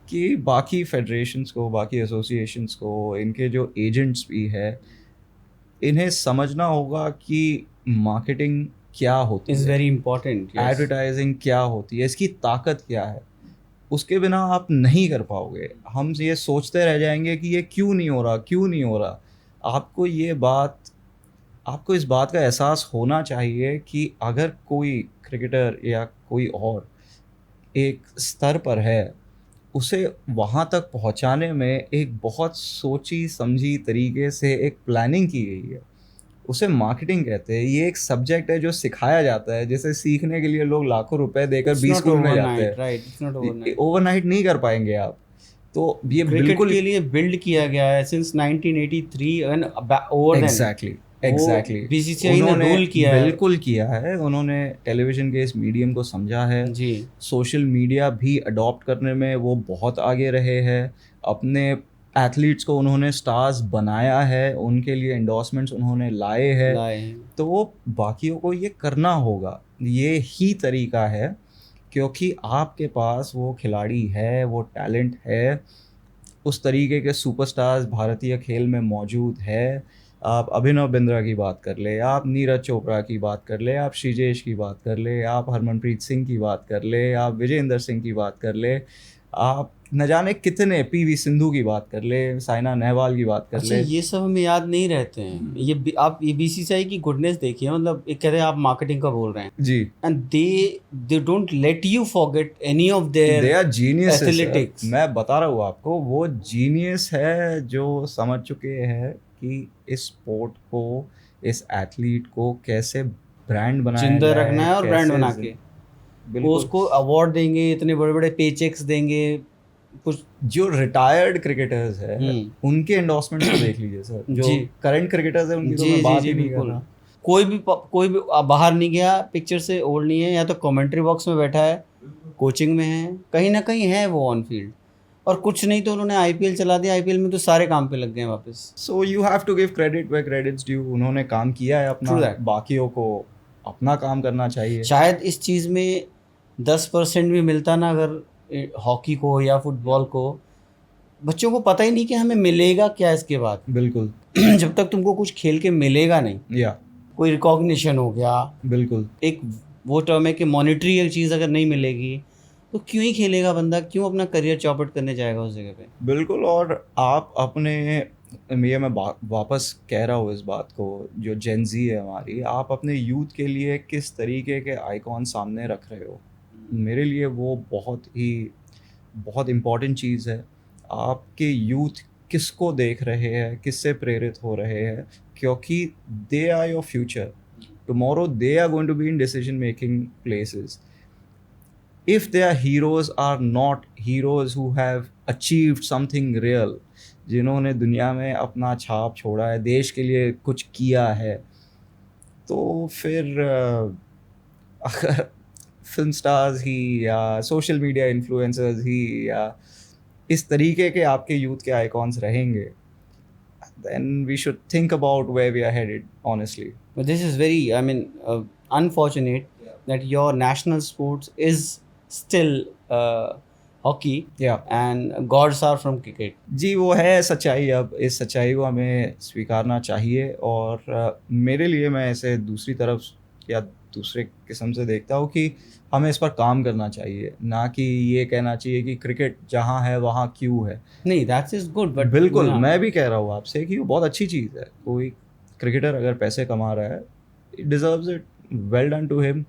कि बाकी फेडरेशंस को, बाकी एसोसिएशंस को, इनके जो एजेंट्स भी है, इन्हें समझना होगा कि मार्केटिंग क्या होती है, इज वेरी इंपॉर्टेंट, एडवर्टाइजिंग क्या होती है, इसकी ताकत क्या है। उसके बिना आप नहीं कर पाओगे। हम ये सोचते रह जाएंगे कि ये क्यों नहीं हो रहा। आपको इस बात का एहसास होना चाहिए कि अगर कोई क्रिकेटर या कोई और एक स्तर पर है, उसे वहाँ तक पहुँचाने में एक बहुत सोची समझी तरीके से एक प्लानिंग की गई है। उसे मार्केटिंग कहते हैं। ये एक सब्जेक्ट है जो सिखाया जाता है, जैसे सीखने के लिए लोग लाखों रुपए देकर 20 स्कूल में जाते हैं। ओवरनाइट नहीं कर पाएंगे आप। तो ये बिल्कुल के लिए बिल्ड किया गया है since 1983 and over then. Exactly BCCI ने रूल किया है, बिल्कुल किया है। उन्होंने टेलीविजन के इस मीडियम को समझा है जी। सोशल मीडिया भी अडॉप्ट करने में वो बहुत आगे रहे हैं। अपने एथलीट्स को उन्होंने स्टार्स बनाया है, उनके लिए एंडोर्समेंट्स उन्होंने लाए हैं। तो बाकियों को ये करना होगा, ये ही तरीका है, क्योंकि आपके पास वो खिलाड़ी है, वो टैलेंट है, उस तरीके के सुपरस्टार्स भारतीय खेल में मौजूद है। आप अभिनव बिंद्रा की बात कर ले, आप नीरज चोपड़ा की बात कर ले, आप श्रीजेश की बात कर ले, आप हरमनप्रीत सिंह की बात कर ले, आप विजेंद्र सिंह की बात कर ले, आप न जाने कितने पीवी सिंधु की बात कर ले, साइना नेहवाल की बात कर ले। ये सब हमें याद नहीं रहते हैं। ये आप ये बीसीसीआई की गुडनेस देखिए, मतलब एक कहते हैं आप मार्केटिंग का बोल रहे हैं जी, and they don't let you forget any of their, they are genius athletics. मैं बता रहा हूँ आपको, वो जीनियस है जो समझ चुके हैं कि इस स्पोर्ट को, इस एथलीट को कैसे ब्रांड बनाया जिंदा रखना है, और ब्रांड बना के बिल्कुल उसको अवार्ड देंगे, इतने बड़े बड़े पे चेक्स देंगे। कुछ जो रिटायर्ड क्रिकेटर्स है उनके एंडोर्समेंट को देख लीजिए सर, जो करंट क्रिकेटर्स है उनकी तो मैं बात ही नहीं कर रहा। कोई भी बाहर नहीं गया पिक्चर से, ओल्ड नहीं है, या तो कमेंट्री बॉक्स में बैठा है, कोचिंग में है, कहीं ना कहीं है वो ऑन फील्ड। और कुछ नहीं तो उन्होंने आईपीएल चला दिया, आईपीएल में तो सारे काम पे लग गए हैं वापस। So you have to give credit where credit's due. उन्होंने काम किया है True अपना, that. बाकियों को अपना काम करना चाहिए। शायद इस चीज़ में 10% भी मिलता ना, अगर हॉकी को या फुटबॉल को, बच्चों को पता ही नहीं कि हमें मिलेगा क्या इसके बाद। बिल्कुल। जब तक तुमको कुछ खेल के मिलेगा नहीं, या कोई रिकॉग्निशन हो गया, बिल्कुल। एक वो टर्म है कि मॉनिटरी एक चीज़ अगर नहीं मिलेगी तो क्यों ही खेलेगा बंदा, क्यों अपना करियर चौपट करने जाएगा उस जगह पे। बिल्कुल। और आप अपने, ये मैं वापस कह रहा हूँ इस बात को, जो जेनजी है हमारी, आप अपने यूथ के लिए किस तरीके के आइकॉन सामने रख रहे हो, मेरे लिए वो बहुत इम्पॉर्टेंट चीज़ है। आपके यूथ किसको देख रहे हैं, किससे प्रेरित हो रहे हैं, क्योंकि they are your future. Tomorrow they are going to be in decision making places. If their heroes are not heroes who have achieved something real, जिन्होंने दुनिया में अपना छाप छोड़ा है, देश के लिए कुछ किया है, तो फिर अगर फिल्म स्टार्स ही या सोशल मीडिया इन्फ्लुएंसर्स ही या इस तरीके के आपके यूथ के आइकॉन्स रहेंगे, then we should think about where we are headed, honestly. But this is very, I mean, unfortunate that your national sports is still hockey, Yeah. and gods are from cricket. जी, वो है सच्चाई। अब इस सच्चाई को हमें स्वीकारना चाहिए। और मेरे लिए, मैं ऐसे दूसरी तरफ या दूसरे किस्म से देखता हूँ कि हमें इस पर काम करना चाहिए, ना कि ये कहना चाहिए कि क्रिकेट जहाँ है वहाँ क्यों है। नहीं, that is good, but बिल्कुल, yeah. मैं भी कह रहा हूँ आपसे कि वो बहुत अच्छी चीज़ है। कोई क्रिकेटर अगर पैसे कमा रहा है, it deserves it, well done to him,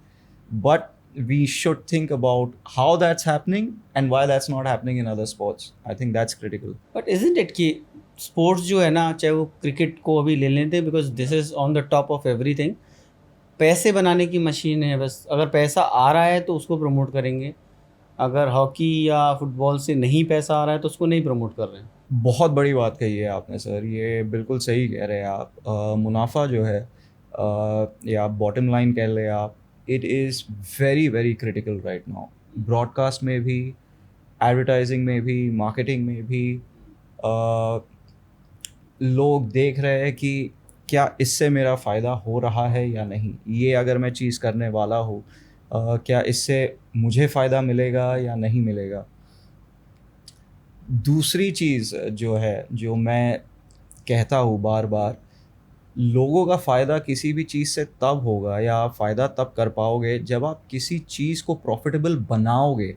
but we should think about how that's happening and why that's not happening in other sports. I think that's critical. But isn't it कि sports जो है ना, चाहे वो cricket को अभी ले लेते हैं, because this is on the top of everything, पैसे बनाने की मशीन है बस। अगर पैसा आ रहा है तो उसको प्रमोट करेंगे, अगर हॉकी या फुटबॉल से नहीं पैसा आ रहा है तो उसको नहीं प्रमोट कर रहे हैं। बहुत बड़ी बात कही है आपने सर, ये बिल्कुल सही कह रहे हैं आप। मुनाफा जो है, या बॉटम लाइन कह लें आप, it is very very critical right now. Broadcast में भी, एडवर्टाइजिंग में भी, मार्केटिंग में भी लोग देख रहे हैं कि क्या इससे मेरा फ़ायदा हो रहा है या नहीं, ये अगर मैं चीज़ करने वाला हूँ, क्या इससे मुझे फ़ायदा मिलेगा या नहीं मिलेगा। दूसरी चीज़ जो है, जो मैं कहता हूँ बार बार, लोगों का फ़ायदा किसी भी चीज़ से तब होगा या आप फ़ायदा तब कर पाओगे जब आप किसी चीज़ को प्रॉफिटेबल बनाओगे,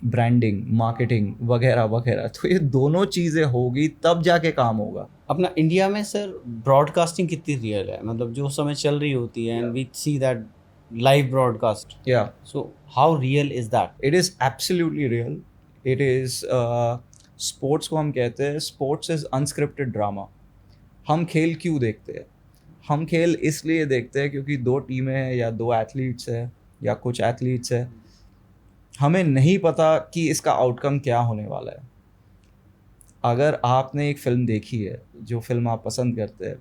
ब्रांडिंग, मार्केटिंग वगैरह वगैरह। तो ये दोनों चीज़ें होगी तब जाके काम होगा। अपना इंडिया में सर ब्रॉडकास्टिंग कितनी रियल है, मतलब जो समय चल रही होती है, and we see that live broadcast, या so how real is that? It is absolutely real. It is, sports को हम कहते हैं, स्पोर्ट्स इज़ अनस्क्रिप्टेड ड्रामा। हम खेल क्यों देखते हैं? हम खेल इसलिए देखते हैं क्योंकि दो टीमें हैं या दो एथलीट्स हैं या कुछ एथलीट्स हैं, हमें नहीं पता कि इसका आउटकम क्या होने वाला है। अगर आपने एक फ़िल्म देखी है, जो फ़िल्म आप पसंद करते हैं,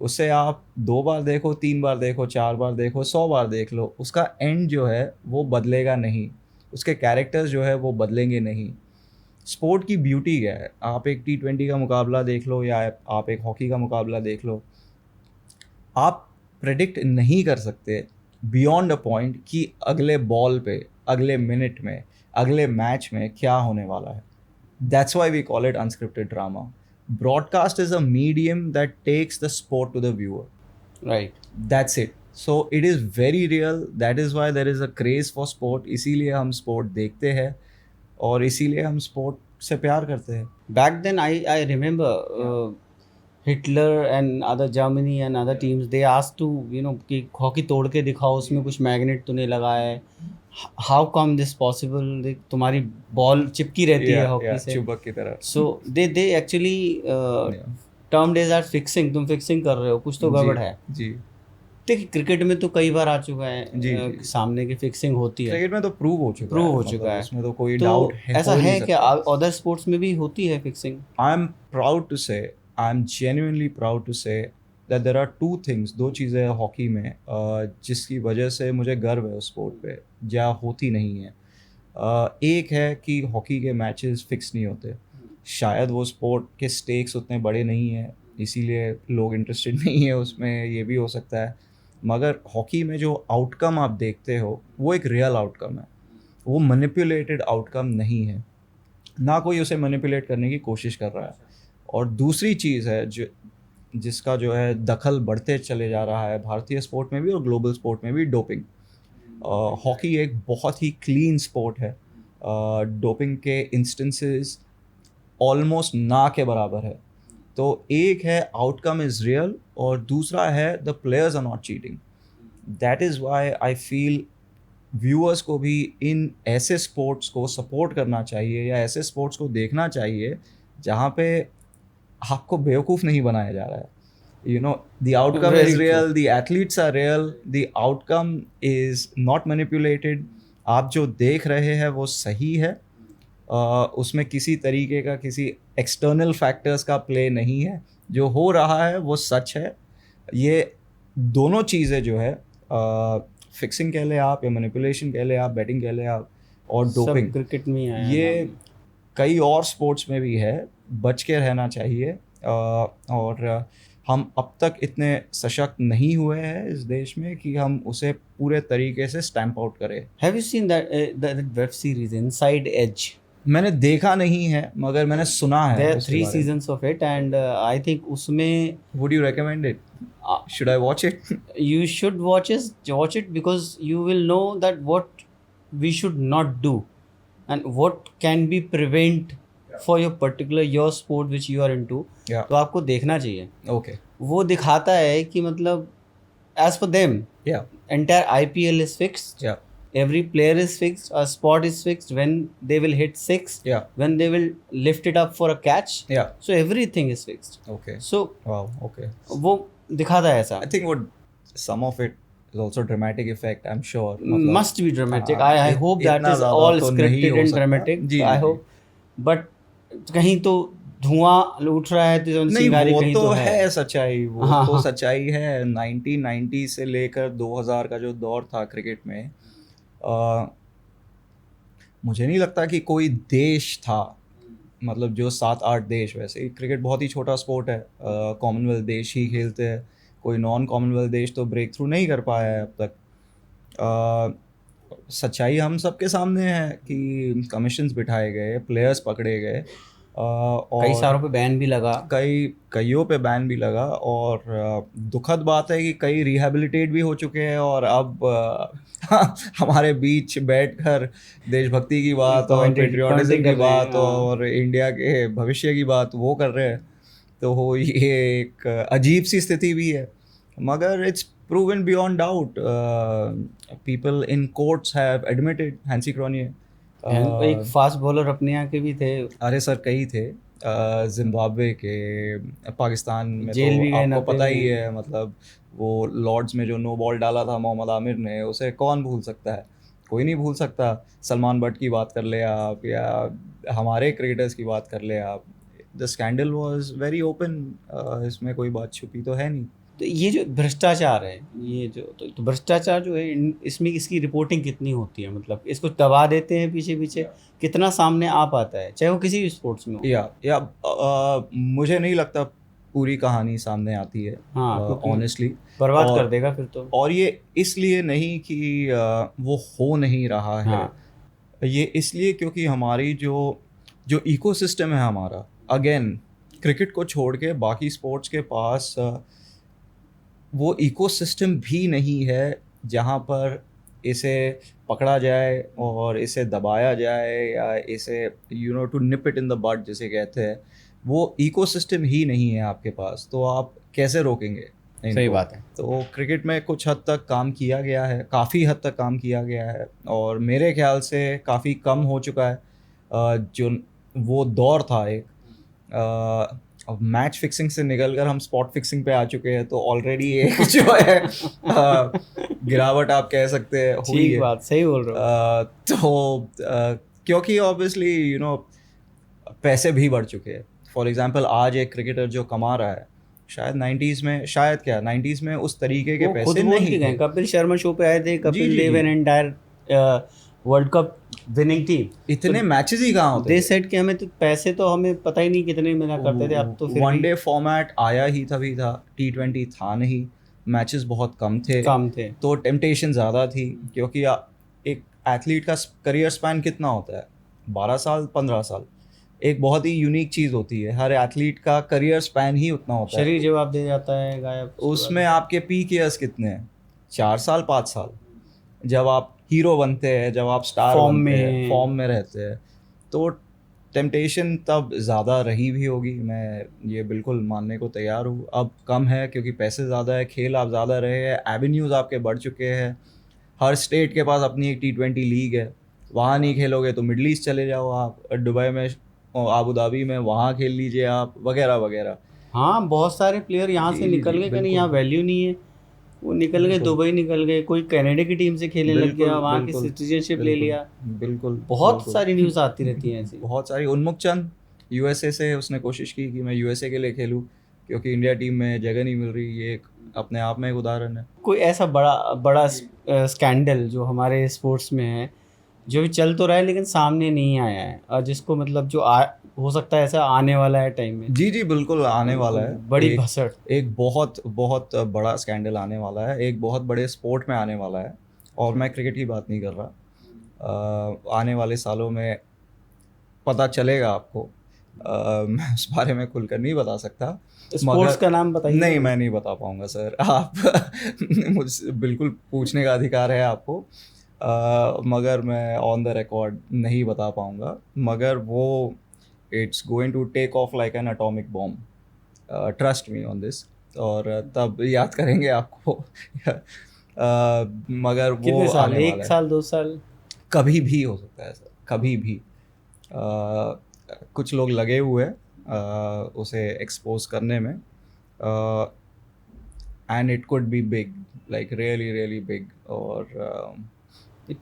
उसे आप 2 बार देखो, 3 बार देखो, 4 बार देखो, 100 बार देख लो, उसका एंड जो है वो बदलेगा नहीं, उसके कैरेक्टर्स जो है वो बदलेंगे नहीं। स्पोर्ट की ब्यूटी क्या है? आप एक T20 का मुकाबला देख लो या आप एक हॉकी का मुकाबला देख लो, आप प्रेडिक्ट नहीं कर सकते बियॉन्ड अ पॉइंट कि अगले बॉल पे, अगले मिनट में, अगले मैच में क्या होने वाला है। That's why we call it unscripted drama. Broadcast is a medium that takes the sport to the viewer, right? That's it. So it is very real, that is why there is a craze for sport. इसीलिए हम sport देखते हैं और इसीलिए हम sport से प्यार करते हैं। Back then, I remember Hitler and other Germany and other teams, they asked to, you know, कि हॉकी तोड़ के दिखाओ, उसमें कुछ मैग्नेट तूने लगाया है, हाउ कम दिस पॉसिबल, तुम्हारी बॉल चिपकी रहती है हॉकी से, चुंबक की तरह। So they actually termed as are fixing, तुम फिक्सिंग कर रहे हो, कुछ तो गड़बड़ है जी। देखिए क्रिकेट में तो कई बार आ चुका है जी, सामने की फिक्सिंग होती है, क्रिकेट में तो प्रूव हो चुका है, उसमें तो कोई डाउट है। ऐसा है क्या अदर स्पोर्ट्स में भी होती है fixing? I am proud to say, I am genuinely proud to say that there are two things, दो चीज़ें हॉकी में जिसकी वजह से मुझे गर्व है उस स्पोर्ट पे, या होती नहीं है। एक है कि हॉकी के मैचेस फिक्स नहीं होते, शायद वो स्पोर्ट के स्टेक्स उतने बड़े नहीं हैं इसीलिए लोग इंटरेस्टेड नहीं है उसमें, ये भी हो सकता है। मगर हॉकी में जो आउटकम आप देखते हो वो एक रियल आउटकम है, वो मैनिपुलेटेड आउटकम नहीं है, ना कोई उसे मैनिपुलेट करने की कोशिश कर रहा है। और दूसरी चीज़ है जो जिसका जो है दखल बढ़ते चले जा रहा है भारतीय स्पोर्ट में भी और ग्लोबल स्पोर्ट में भी, डोपिंग। हॉकी एक बहुत ही क्लीन स्पोर्ट है, डोपिंग के इंस्टेंसेस ऑलमोस्ट ना के बराबर है। तो एक है आउटकम इज़ रियल और दूसरा है the players are not cheating. That is why I feel viewers को भी इन ऐसे स्पोर्ट्स को सपोर्ट करना चाहिए या ऐसे स्पोर्ट्स को देखना चाहिए जहाँ पे आपको बेवकूफ़ नहीं बनाया जा रहा है। You know, the outcome Very is true. real, the athletes are real, the outcome is not manipulated. आप जो देख रहे हैं वो सही है, उसमें किसी तरीके का किसी एक्सटर्नल फैक्टर्स का प्ले नहीं है, जो हो रहा है वो सच है। ये दोनों चीज़ें जो है, फिक्सिंग कह ले आप या मैनिपुलेशन कह ले आप, बैटिंग कह ले आप, और डोपिंग, क्रिकेट में ही आया ये कई और स्पोर्ट्स में भी है, बच के रहना चाहिए। और हम अब तक इतने सशक्त नहीं हुए हैं इस देश में कि हम उसे पूरे तरीके से स्टैम्प आउट करें। Have you seen that web series Inside Edge? मैंने देखा नहीं है मगर मैंने सुना है। There are 3 seasons of it and I think उसमें Would you recommend it? Should I watch it? you should watch it because you will know that what we should not do and what can be prevent for your sport which you are into. Yeah. तो आपको देखना चाहिए। Okay. वो दिखाता है कि मतलब as per them Yeah. entire IPL is fixed. Yeah. Every player is fixed, a spot is fixed when they will hit 6, Yeah. when they will lift it up for a catch. Yeah. So everything is fixed. Okay. So Wow. Okay. वो दिखाता है ऐसा। I think some of it is also dramatic effect. I'm sure. Must be dramatic. हाँ, I hope that इतना is ज़्यादा all तो नहीं scripted हो and सकता। dramatic. Ji, I ji, hope. But कहीं तो धुआं उठ रहा है तो नहीं, चिंगारी वो कहीं तो तो है सच्चाई, वो हाँ, तो हाँ। सच्चाई है। 1990 से लेकर 2000 का जो दौर था क्रिकेट में, मुझे नहीं लगता कि कोई देश था, मतलब जो 7-8 देश, वैसे क्रिकेट बहुत ही छोटा स्पोर्ट है, कॉमनवेल्थ देश ही खेलते हैं, कोई नॉन कॉमनवेल्थ देश तो ब्रेक थ्रू नहीं कर पाया है अब तक। सच्चाई हम सबके सामने है कि कमीशंस बिठाए गए, प्लेयर्स पकड़े गए, और कई सारों पे बैन भी लगा। कईयों पे बैन भी लगा, और दुखद बात है कि कई रिहेबिलिटेट भी हो चुके हैं और अब हमारे बीच बैठकर देशभक्ति की बात और पेट्रियोटिज्म की बात और इंडिया के भविष्य की बात वो कर रहे हैं। तो ये एक अजीब सी स्थिति भी है, मगर it's proven beyond doubt. People in courts have admitted. Hansie Cronje एक फास्ट बॉलर अपने यहाँ के भी थे। अरे सर कई थे, जिम्बाब्वे के, पाकिस्तान में जेल तो भी गए आपको ना पता ही है, मतलब वो लॉर्ड्स में जो नो बॉल डाला था मोहम्मद आमिर ने, उसे कौन भूल सकता है, कोई नहीं भूल सकता। सलमान बट की बात कर ले आप, या हमारे क्रिकेटर्स की बात कर ले आप, the scandal was very open, इसमें कोई बात छुपी तो है नहीं। तो ये जो भ्रष्टाचार है, ये जो तो भ्रष्टाचार जो है इसमें इसकी रिपोर्टिंग कितनी होती है, मतलब इसको दबा देते हैं पीछे पीछे, कितना सामने आ पाता है, चाहे वो किसी भी स्पोर्ट्स में हो। या मुझे नहीं लगता पूरी कहानी सामने आती है, ऑनेस्टली बर्बाद कर देगा फिर तो। और ये इसलिए नहीं कि वो हो नहीं रहा है, ये इसलिए क्योंकि हमारी जो इकोसिस्टम है हमारा, अगेन क्रिकेट को छोड़ के बाकी स्पोर्ट्स के पास वो इकोसिस्टम भी नहीं है जहाँ पर इसे पकड़ा जाए और इसे दबाया जाए, या इसे to nip it in the bud जिसे कहते हैं, वो इकोसिस्टम ही नहीं है आपके पास, तो आप कैसे रोकेंगे? सही बात है। तो क्रिकेट में कुछ हद तक काम किया गया है, काफ़ी हद तक काम किया गया है, और मेरे ख्याल से काफ़ी कम हो चुका है जो वो दौर था एक। अब मैच फिक्सिंग से निकलकर हम स्पॉट फिक्सिंग पे आ चुके हैं, तो ऑलरेडी एक जो है गिरावट आप कह सकते हैं हुई है। बात सही बोल रहे हो। तो क्योंकि ऑब्वियसली पैसे भी बढ़ चुके हैं। फॉर एग्जांपल आज एक क्रिकेटर जो कमा रहा है शायद 90s में, शायद क्या 90s में उस तरीके के वो खुद पैसे बोल नहीं के गए, थे। कपिल शर्मा शो पे आए थे, Kapil ji, Dev ji. An entire world cup winning team, इतने मैचेस ही कहाँ होते दे थे। सेट कि हमें तो पैसे तो हमें पता ही नहीं कितने मिला करते थे, अब तो फिर भी वनडे फॉर्मेट आया ही तभी था, T20 था नहीं, मैचेस बहुत कम थे, काम थे। तो टेम्पटेशन ज़्यादा थी, क्योंकि एक एथलीट का करियर स्पैन कितना होता है, 12 साल 15 साल, एक बहुत ही यूनिक चीज़ होती है, हर एथलीट का करियर स्पैन ही उतना होता है। शरीर जवाब दे जाता है, गायब उसमें आपके पीक ईयर्स कितने हैं, 4 साल 5 साल, जब आप हीरो बनते हैं, जब आप स्टार Form बनते में हैं, हैं। फॉर्म में रहते हैं, तो टेम्पटेशन तब ज़्यादा रही भी होगी, मैं ये बिल्कुल मानने को तैयार हूँ। अब कम है क्योंकि पैसे ज़्यादा है, खेल आप ज़्यादा रहे हैं, एवेन्यूज़ आपके बढ़ चुके हैं, हर स्टेट के पास अपनी एक T20 लीग है, वहाँ नहीं खेलोगे तो मिडल ईस्ट चले जाओ आप, दुबई में, आबू धाबी में, वहाँ खेल लीजिए आप, वगैरह वगैरह। हाँ, बहुत सारे प्लेयर यहाँ से जी, जी, निकल जी, गए, कहीं बिल्कुल। यहाँ वैल्यू नहीं है, वो निकल गए, बिल्कुल, दुबई निकल गए, कोई कनाडा की टीम से खेलने लग बिल्कुल, गया, वहाँ की बिल्कुल, सिटीजनशिप ले बिल्कुल, लिया। बिल्कुल, बहुत बिल्कुल। सारी न्यूज़ आती रहती हैं ऐसी। बहुत सारी, उन्मुख चंद यूएसए से, उसने कोशिश की कि मैं यूएसए के लिए खेलूँ क्योंकि इंडिया टीम में जगह नहीं मिल रही, ये एक अपने आप में एक उदाहरण है। कोई ऐसा बड़ा बड़ा स्कैंडल जो हमारे स्पोर्ट्स में है, जो भी चल तो रहा है लेकिन सामने नहीं आया है, और जिसको मतलब जो हो सकता है ऐसा आने वाला है टाइम में, जी, जी, बिल्कुल आने वाला है। बड़ी एक भसड़। एक बहुत बहुत बड़ा स्कैंडल आने वाला है, एक बहुत बड़े स्पोर्ट में आने वाला है, और मैं क्रिकेट की बात नहीं कर रहा। आने वाले सालों में पता चलेगा आपको। मैं उस बारे में खुलकर नहीं बता सकता, स्पोर्ट्स का नाम बताइए। नहीं, मैं नहीं बता पाऊंगा सर। आप मुझसे बिल्कुल पूछने का अधिकार है आपको, मगर मैं ऑन द रिकॉर्ड नहीं बता पाऊंगा, मगर वो it's going to take off like an atomic bomb, trust me on this, और तब याद करेंगे आपको। मगर वो कितने साल, आने एक वाला है, साल 2 साल? कभी भी हो सकता है सर, कभी भी। कुछ लोग लगे हुए हैं उसे एक्सपोज करने में, and it could be big, like really really big, और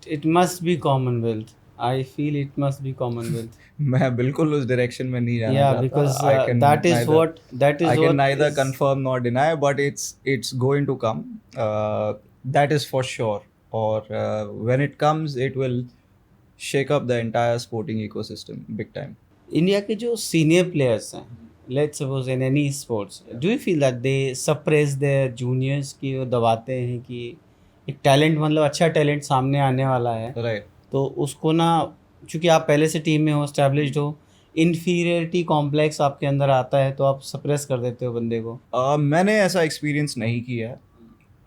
it must be Commonwealth, I feel it must be Commonwealth. मैं बिल्कुल उस डायरेक्शन में नहीं जाना Yeah, चाहता। because I can that is neither- what I can neither is- confirm nor deny, but it's going to come. That is for sure. Or when it comes, it will shake up the entire sporting ecosystem big time. India के जो senior players हैं, let's suppose in any sports, do you feel that they suppress their juniors, की वो दबाते हैं कि एक talent, मतलब अच्छा टैलेंट सामने आने वाला है, Right. तो उसको ना, चूंकि आप पहले से टीम में हो, एस्टैब्लिश्ड हो, इन्फीरियरिटी कॉम्प्लेक्स आपके अंदर आता है, तो आप सप्रेस कर देते हो बंदे को। मैंने ऐसा एक्सपीरियंस नहीं किया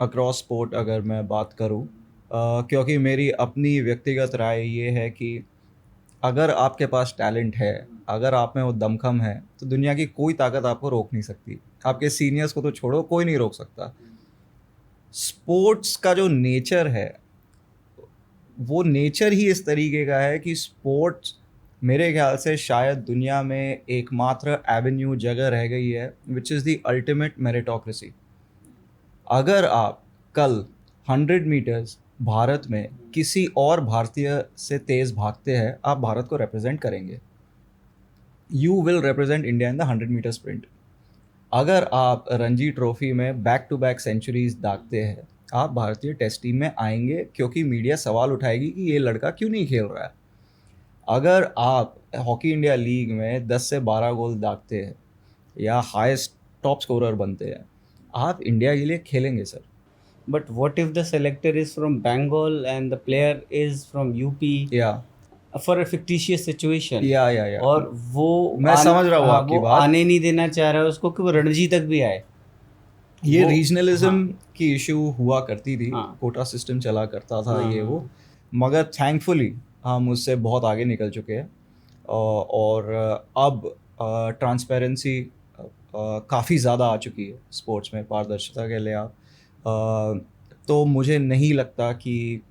अक्रॉस स्पोर्ट, अगर मैं बात करूं, क्योंकि मेरी अपनी व्यक्तिगत राय ये है कि अगर आपके पास टैलेंट है, अगर आप में वो दमखम है, तो दुनिया की कोई ताकत आपको रोक नहीं सकती। आपके सीनियर्स को तो छोड़ो, कोई नहीं रोक सकता। स्पोर्ट्स का जो नेचर है, वो नेचर ही इस तरीके का है कि स्पोर्ट्स मेरे ख्याल से शायद दुनिया में एकमात्र एवेन्यू जगह रह गई है which is the ultimate meritocracy. अगर आप कल 100 मीटर्स भारत में किसी और भारतीय से तेज़ भागते हैं, आप भारत को रिप्रेजेंट करेंगे, you will represent India in the 100 metre sprint. अगर आप रणजी ट्रॉफी में बैक टू बैक सेंचुरीज दागते हैं, आप भारतीय टेस्ट टीम में आएंगे, क्योंकि मीडिया सवाल उठाएगी कि ये लड़का क्यों नहीं खेल रहा है। अगर आप हॉकी इंडिया लीग में 10 से 12 गोल दागते हैं या हाईएस्ट टॉप स्कोरर बनते हैं, आप इंडिया के लिए खेलेंगे sir. But what if the selector is from Bengal and the player is from UP या फॉर अ फिक्टिशियस सिचुएशन, या और वो मैं समझ रहा हूँ हाँ, आपकी वो बात। आने नहीं देना चाह रहा है उसको कि वो रणजी तक भी आए। ये वो- रीजनलिज्म की इशू हुआ करती थी, हाँ। कोटा सिस्टम चला करता था, हाँ, ये हाँ। वो, मगर थैंकफुली हम उससे बहुत आगे निकल चुके हैं, और अब ट्रांसपेरेंसी काफ़ी ज़्यादा आ चुकी है स्पोर्ट्स में, पारदर्शिता के लिए आप, तो मुझे नहीं लगता कि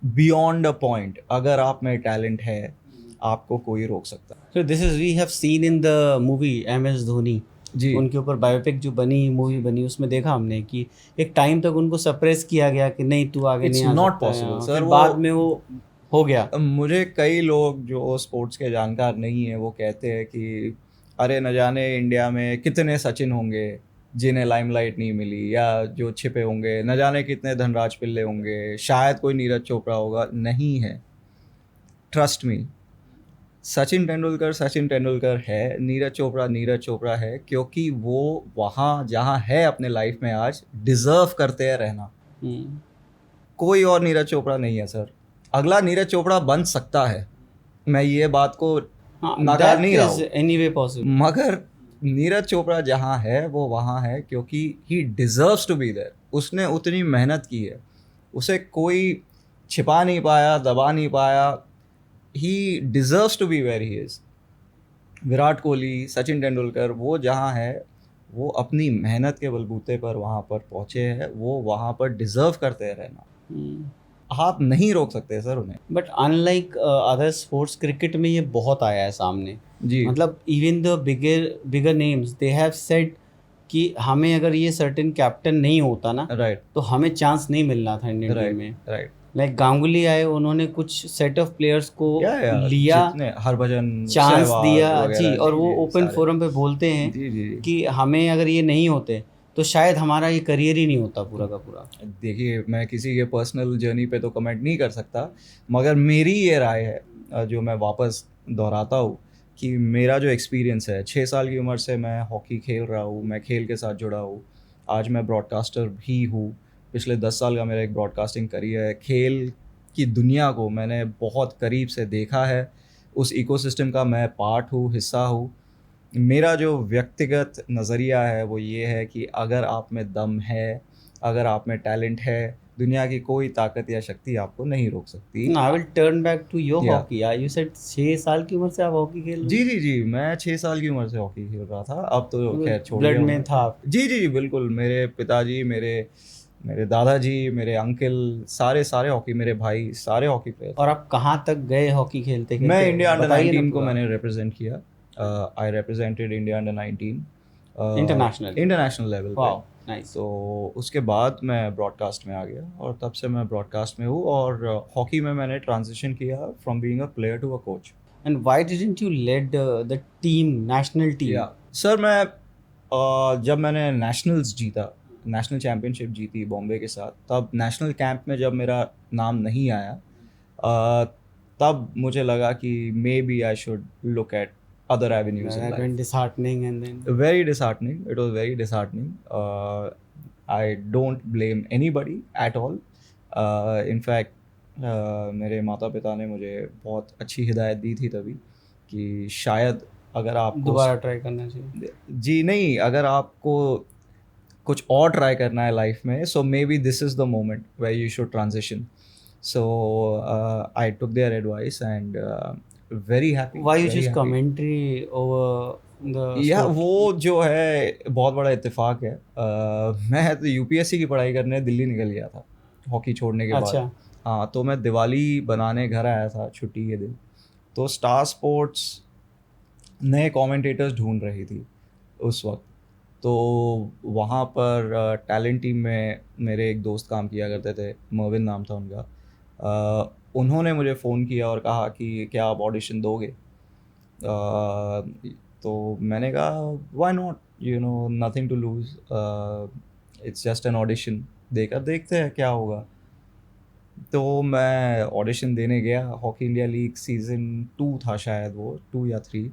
बियॉन्ड अ पॉइंट अगर आप में टैलेंट है, आपको कोई रोक सकता। So this is we have seen in the movie MS Dhoni, जी, उनके ऊपर बायोपिक जो बनी, मूवी बनी, उसमें देखा हमने कि एक टाइम तक उनको सप्रेस किया गया कि नहीं तू आगे It's नहीं आ not सकता है, possible, हाँ। sir, फिर वो- बाद में वो हो गया। मुझे कई लोग जो स्पोर्ट्स के जानकार नहीं है, वो कहते हैं कि अरे न जाने इंडिया में कितने सचिन होंगे, जिन्हें लाइमलाइट नहीं मिली या जो छिपे होंगे, न जाने कितने धनराज पिल्ले होंगे, शायद कोई नीरज चोपड़ा होगा, नहीं है। ट्रस्ट मी, सचिन तेंदुलकर है, नीरज चोपड़ा है, क्योंकि वो वहाँ जहाँ है अपने लाइफ में आज डिजर्व करते हैं रहना। कोई और नीरज चोपड़ा नहीं है सर। अगला नीरज चोपड़ा बन सकता है, मैं ये बात को नकार नहीं रहा हूँ, एनीवे पॉसिबल, मगर नीरज चोपड़ा जहाँ है वो वहाँ है क्योंकि he deserves to be there. उसने उतनी मेहनत की है, उसे कोई छिपा नहीं पाया, दबा नहीं पाया। He deserves to be where he is. Virat Kohli, Sachin Tendulkar, वो जहाँ है वो अपनी मेहनत के बलबूते पर वहाँ पर पहुँचे हैं, वो वहाँ पर डिजर्व करते हैं रहना। आप नहीं रोक सकते सर उन्हें। But unlike other sports, cricket में ये बहुत आया है सामने जी, मतलब even the bigger names they have said कि हमें अगर ये सर्टेन कैप्टन नहीं होता ना राइट, तो हमें चांस नहीं मिलना था इंडियन टीम राइट, में। राइट। लाइक गांगुली आए, उन्होंने कुछ सेट ऑफ प्लेयर्स को या लिया, जितने हरभजन, चांस सहवाग दिया वगैरह, जी, और वो जी, ओपन सारे। फोरम पे बोलते हैं जी, जी, जी। कि हमें अगर ये नहीं होते तो शायद हमारा ये करियर ही नहीं होता पूरा का पूरा। देखिए, मैं किसी के पर्सनल जर्नी पे तो कमेंट नहीं कर सकता, मगर मेरी ये राय है जो मैं वापस दोहराता हूँ कि मेरा जो एक्सपीरियंस है, 6 साल की उम्र से मैं हॉकी खेल रहा हूँ, मैं खेल के साथ जुड़ा हूँ। आज मैं ब्रॉडकास्टर भी हूँ। पिछले 10 साल का मेरा एक ब्रॉडकास्टिंग करियर है। खेल की दुनिया को मैंने बहुत करीब से देखा है, उस इकोसिस्टम का मैं पार्ट हूँ, हिस्सा हूँ। मेरा जो व्यक्तिगत नज़रिया है वो ये है कि अगर आप में दम है, अगर आप में टैलेंट है, दुनिया की कोई ताकत या शक्ति आपको नहीं रोक सकती। I will turn back to your Yeah. Hockey. You said 6 साल की उम्र से आप हॉकी खेल रहे जी, जी, जी, मैं 6 साल की उम्र से हॉकी खेल रहा था, अब तो खैर छोड़ ब्लड दिया में हूँ। था। जी, जी, जी, बिल्कुल। मेरे पिताजी, मेरे दादाजी, मेरे अंकल, सारे हॉकी, मेरे भाई सारे हॉकी प्लेयर थे। और आप कहाँ तक गए हॉकी खेलते खेलते? मैं इंडिया अंडर बताइए ना 19 को पूरा। मैंने रिप्रेजेंट किया। I represented India under 19 international? International level पे। Wow, nice. तो उसके बाद मैं ब्रॉडकास्ट में आ गया और तब से मैं ब्रॉडकास्ट में हूँ और हॉकी में मैंने ट्रांजिशन किया from being a player to a coach. And why didn't you led the team, national team? या सर, मैं जब मैंने नेशनल्स जीता, नेशनल चैम्पियनशिप जीती बॉम्बे के साथ, तब नेशनल कैंप में जब मेरा नाम नहीं आया, तब मुझे लगा कि maybe I should look at other avenues in That life. been disheartening and then Very disheartening. It was very disheartening. I don't blame anybody at all. In fact, मेरे माता पिता ने मुझे बहुत अच्छी हिदायत दी थी तभी कि शायद अगर आपको दोबारा ट्राई करना चाहिए। जी नहीं, अगर आपको कुछ और ट्राई करना है लाइफ में, so maybe this is the moment where you should transition. So I took their advice and very happy. Why you choose commentary over the या sport? वो जो है बहुत बड़ा इत्तेफाक है। मैं तो यूपीएससी की पढ़ाई करने दिल्ली निकल गया था हॉकी छोड़ने के अच्छा। बाद। हाँ, तो मैं दिवाली बनाने घर आया था छुट्टी के दिन, तो स्टार स्पोर्ट्स नए कमेंटेटर्स ढूंढ रही थी उस वक्त। तो वहाँ पर टैलेंट टीम में मेरे एक दोस्त काम किया करते थे, मर्विन नाम था उनका। उन्होंने मुझे फ़ोन किया और कहा कि क्या आप ऑडिशन दोगे? तो मैंने कहा why not, you know, nothing to lose, it's just an audition, देकर देखते हैं क्या होगा। तो मैं ऑडिशन देने गया। हॉकी इंडिया लीग सीज़न 2 था शायद, वो 2 या 3।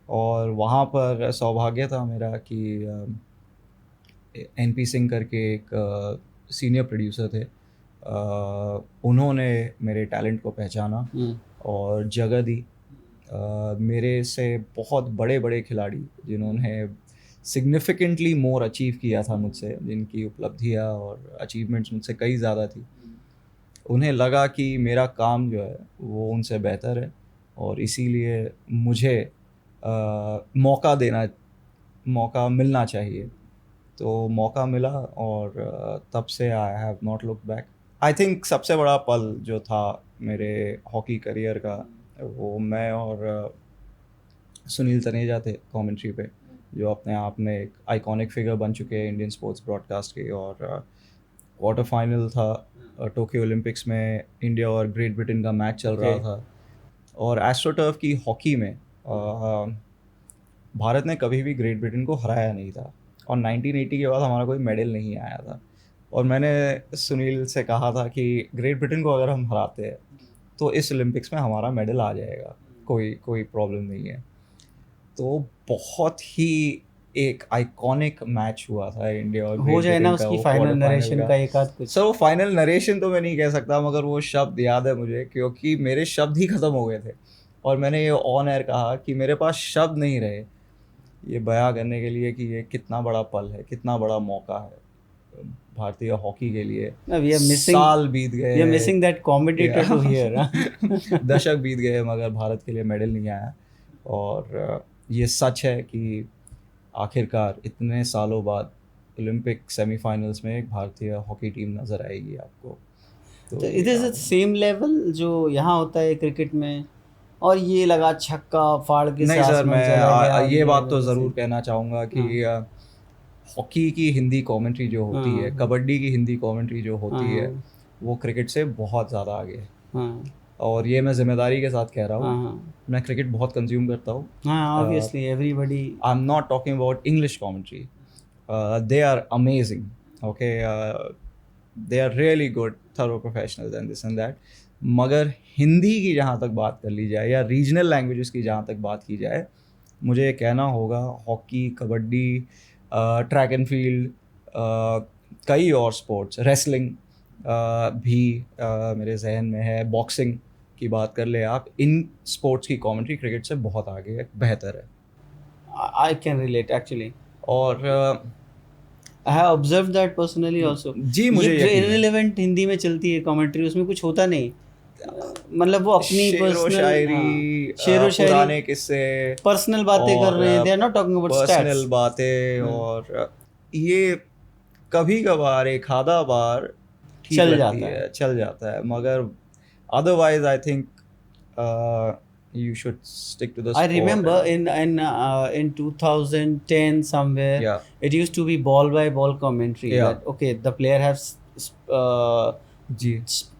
और वहाँ पर सौभाग्य था मेरा कि एनपी सिंह करके एक सीनियर प्रोड्यूसर थे, उन्होंने मेरे टैलेंट को पहचाना और जगह दी। मेरे से बहुत बड़े बड़े खिलाड़ी जिन्होंने सिग्निफिकेंटली मोर अचीव किया था मुझसे, जिनकी उपलब्धियाँ और अचीवमेंट्स मुझसे कई ज़्यादा थी, उन्हें लगा कि मेरा काम जो है वो उनसे बेहतर है और इसीलिए मुझे मौका मिलना चाहिए। तो मौका मिला और तब से I have not look back. I think सबसे बड़ा पल जो था मेरे हॉकी करियर का, वो मैं और सुनील तनेजा थे कमेंट्री पे, जो अपने आप में एक आइकॉनिक फिगर बन चुके हैं इंडियन स्पोर्ट्स ब्रॉडकास्ट के। और क्वार्टर फाइनल था टोक्यो ओलंपिक्स में, इंडिया और ग्रेट ब्रिटेन का मैच चल रहा था और एस्ट्रोटर्फ की हॉकी में भारत ने कभी भी ग्रेट ब्रिटेन को हराया नहीं था। और 1980 के बाद हमारा कोई मेडल नहीं आया था। और मैंने सुनील से कहा था कि ग्रेट ब्रिटेन को अगर हम हराते हैं तो इस ओलंपिक्स में हमारा मेडल आ जाएगा, कोई कोई प्रॉब्लम नहीं है। तो बहुत ही एक आइकॉनिक मैच हुआ था इंडिया और हो ग्रेट जाए ना ब्रिटेन का, उसकी वो फाइनल क्वार्टर नरेशन फाइनल का एक आध कुछ। सर वो फाइनल नरेशन तो मैं नहीं कह सकता, मगर वो शब्द याद है मुझे, क्योंकि मेरे शब्द ही ख़त्म हो गए थे और मैंने ये ऑन एयर कहा कि मेरे पास शब्द नहीं रहे ये बयां करने के लिए कि ये कितना बड़ा पल है, कितना बड़ा मौका है भारतीय हॉकी के लिए। वी आर मिसिंग, साल बीत वी आर गए, missing that commentator to hear. दशक बीत गए, मगर भारत के लिए मेडल नहीं आया। और ये सच है कि आखिरकार इतने सालों बाद ओलंपिक सेमीफाइनल्स में एक भारतीय हॉकी टीम नज़र आएगी आपको। तो इट इज़ सेम लेवल जो यहाँ होता है क्रिकेट में, और ये लगा छक्का फाड़ के से नहीं सर, आसमान मैं चला गया, और ये बात तो वैसे ज़रूर से। कहना चाहूँगा कि हॉकी की हिंदी कमेंट्री जो होती है, हाँ कबड्डी की हिंदी कमेंट्री जो होती है, हाँ वो क्रिकेट से बहुत ज़्यादा आगे है। हाँ और ये मैं ज़िम्मेदारी के साथ कह रहा हाँ हूँ, हाँ मैं क्रिकेट बहुत कंज्यूम करता हूँ। हाँ, obviously everybody. I am not talking about English commentary, they are amazing, okay, they are really good thorough professionals and this and that, मगर हिंदी की जहाँ तक बात कर ली जाए या रीजनल लैंग्वेजेस की जहाँ तक बात की जाए, मुझे ये कहना होगा hockey, kabaddi, track and field, कई और स्पोर्ट्स, रेसलिंग भी मेरे जहन में है, बॉक्सिंग की बात कर ले आप, इन स्पोर्ट्स की कमेंट्री क्रिकेट से बहुत आगे है, बेहतर है। आई कैन रिलेट एक्चुअली, और I have observe that personally also. जी, मुझे यकीन है। इररिलेवेंट हिंदी में चलती है कमेंट्री, उसमें कुछ होता नहीं, मतलब वो अपनी शेरो पर्सनल शायरी, शेरो शायरी, पुराने किस्से, पर्सनल बातें कर रहे हैं, they are not talking about personal stats. बातें। और ये कभी कभार एक आधा बार ठीक चल लगती जाता है, चल जाता है, मगर otherwise I think you should stick to the I sport. remember in 2010 somewhere, Yeah. it used to be ball by ball commentary. Yeah. That okay, the player has जी,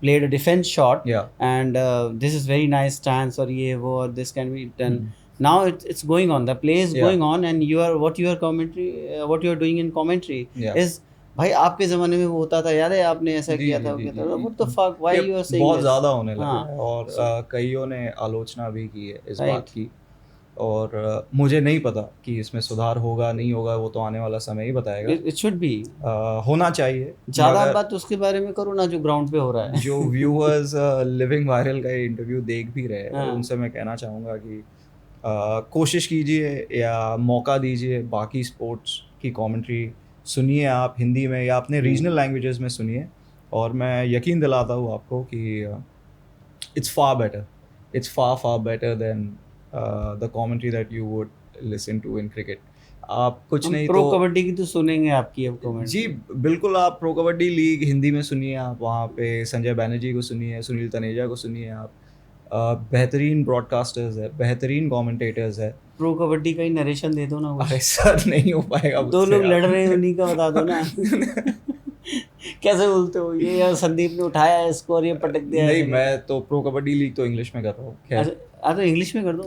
played a defense shot, yeah. and this is very nice stance, or ye wo, or this can be done. Hmm. Now it's going on. The play is Yeah. going on, and what you are commentary, what you are doing in commentary Yeah. is, भाई आपके ज़माने में वो होता था, याद है आपने ऐसा जी, किया जी, था, वो जी, किया जी, था, जी। what the fuck, why ये you are saying बहुत this? ज़्यादा होने लगा हाँ, है, और कईयों ने आलोचना भी की है इस Right. बात की। और मुझे नहीं पता कि इसमें सुधार होगा नहीं होगा, वो तो आने वाला समय ही बताएगा। it should be। होना चाहिए। ज़्यादा मगर बात उसके बारे में करो ना जो ग्राउंड पे हो रहा है। जो व्यूअर्स लिविंग वायरल का इंटरव्यू देख भी रहे हैं, हाँ। उनसे मैं कहना चाहूँगा कि कोशिश कीजिए या मौका दीजिए, बाकी स्पोर्ट्स की कमेंट्री सुनिए आप हिंदी में या अपने रीजनल लैंग्वेजेस में सुनिए, और मैं यकीन दिलाता हूँ आपको कि it's far better than the commentary that you would listen to in cricket. आप कुछ हम नहीं प्रो तो कबड्डी की तो सुनेंगे आपकी अब कमेंट। जी बिल्कुल, आप प्रो कबड्डी लीग हिंदी में सुनिए, आप वहाँ पे संजय बैनर्जी को सुनिए, सुनील तनेजा को सुनिए आप, बेहतरीन ब्रॉडकास्टर्स है, बेहतरीन कमेंटेटर्स है। प्रो कबड्डी का ही नरेशन दे दो ना कुछ। अरे सर नहीं हो पाएगा दो मुझसे लोग यार। लड़ रहे हैं उन्हीं का बता दो ना। कैसे बोलते हो ये, यार संदीप ने उठाया है इसको और ये पटक दिया नहीं, ऐसे मैं तो प्रो कबड्डी लीग तो इंग्लिश में कर रहा हूँ। खैर तो इंग्लिश में कर दो।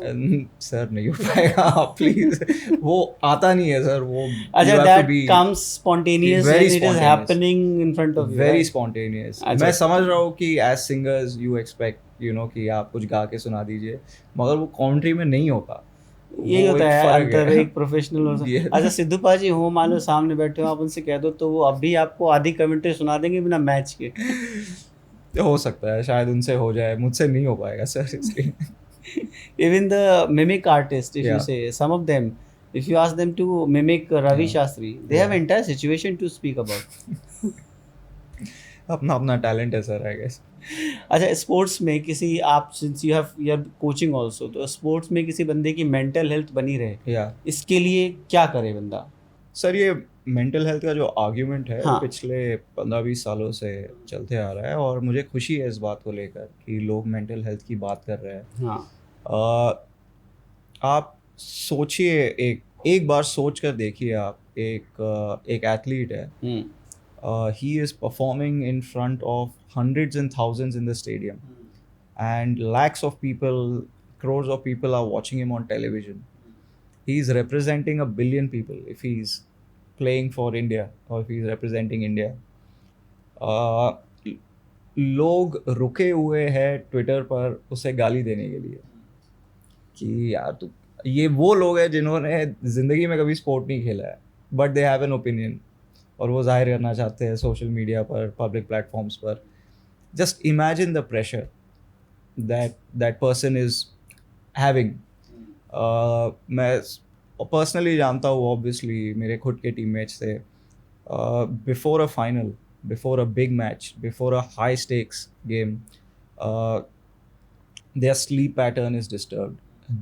सर नहीं हो पाएगा, आप प्लीज, वो आता नहीं है सर, वो अच्छा, that comes spontaneous very when it is spontaneous. Happening in front of you. Very spontaneous. अच्छा। मैं समझ रहा हूँ कि एज सिंगर्स यू एक्सपेक्ट कि आप कुछ गा के सुना दीजिए, मगर वो कमेंट्री में नहीं होता। यही वो होता एक है फर्क अंतर, एक प्रोफेशनल और Yes. अच्छा सिद्धू पाजी हो, मान लो सामने बैठे हो, आप उनसे कह दो तो वो अभी आपको आधी कमेंट्री सुना देंगे बिना मैच के। हो सकता है, शायद उनसे हो जाए, मुझसे नहीं हो पाएगा सर इसलिए। Even the mimic artist, if you Yeah. say some of them, if you ask them to mimic Ravi Yeah. Shastri, they have Yeah. entire situation to speak about. अपना अपना टैलेंट है सर, आई गेस। अच्छा, sports में किसी, आप since you have your coaching also, तो sports में किसी बंदे की मेंटल हेल्थ बनी रहे, या इसके लिए क्या करे बंदा? सर, ये मेंटल हेल्थ का जो आर्ग्यूमेंट है, हाँ. पिछले 15-20 सालों से चलते आ रहा है, और मुझे खुशी है इस बात को लेकर कि लोग मेंटल हेल्थ की बात कर रहे हैं। हाँ, आप सोचिए, एक बार सोच कर देखिए, आप एक एथलीट है, he is performing in front of hundreds and thousands in the stadium, and lakhs of people, crores of people are watching him on television. He is representing 1 billion people if he's playing for India or if he's representing India, लोग रुके हुए हैं Twitter पर उसे गाली देने के लिए कि यार तू, ये वो लोग हैं जिन्होंने ज़िंदगी में कभी स्पोर्ट नहीं खेला है but they have an opinion और वो जाहिर करना चाहते हैं सोशल मीडिया पर, पब्लिक प्लेटफॉर्म्स पर. Just imagine the pressure that person is having. मैं पर्सनली जानता हूँ, ऑब्वियसली मेरे खुद के टीममेट्स थे. Before a final, before a big match, before a high stakes game, their sleep pattern is disturbed.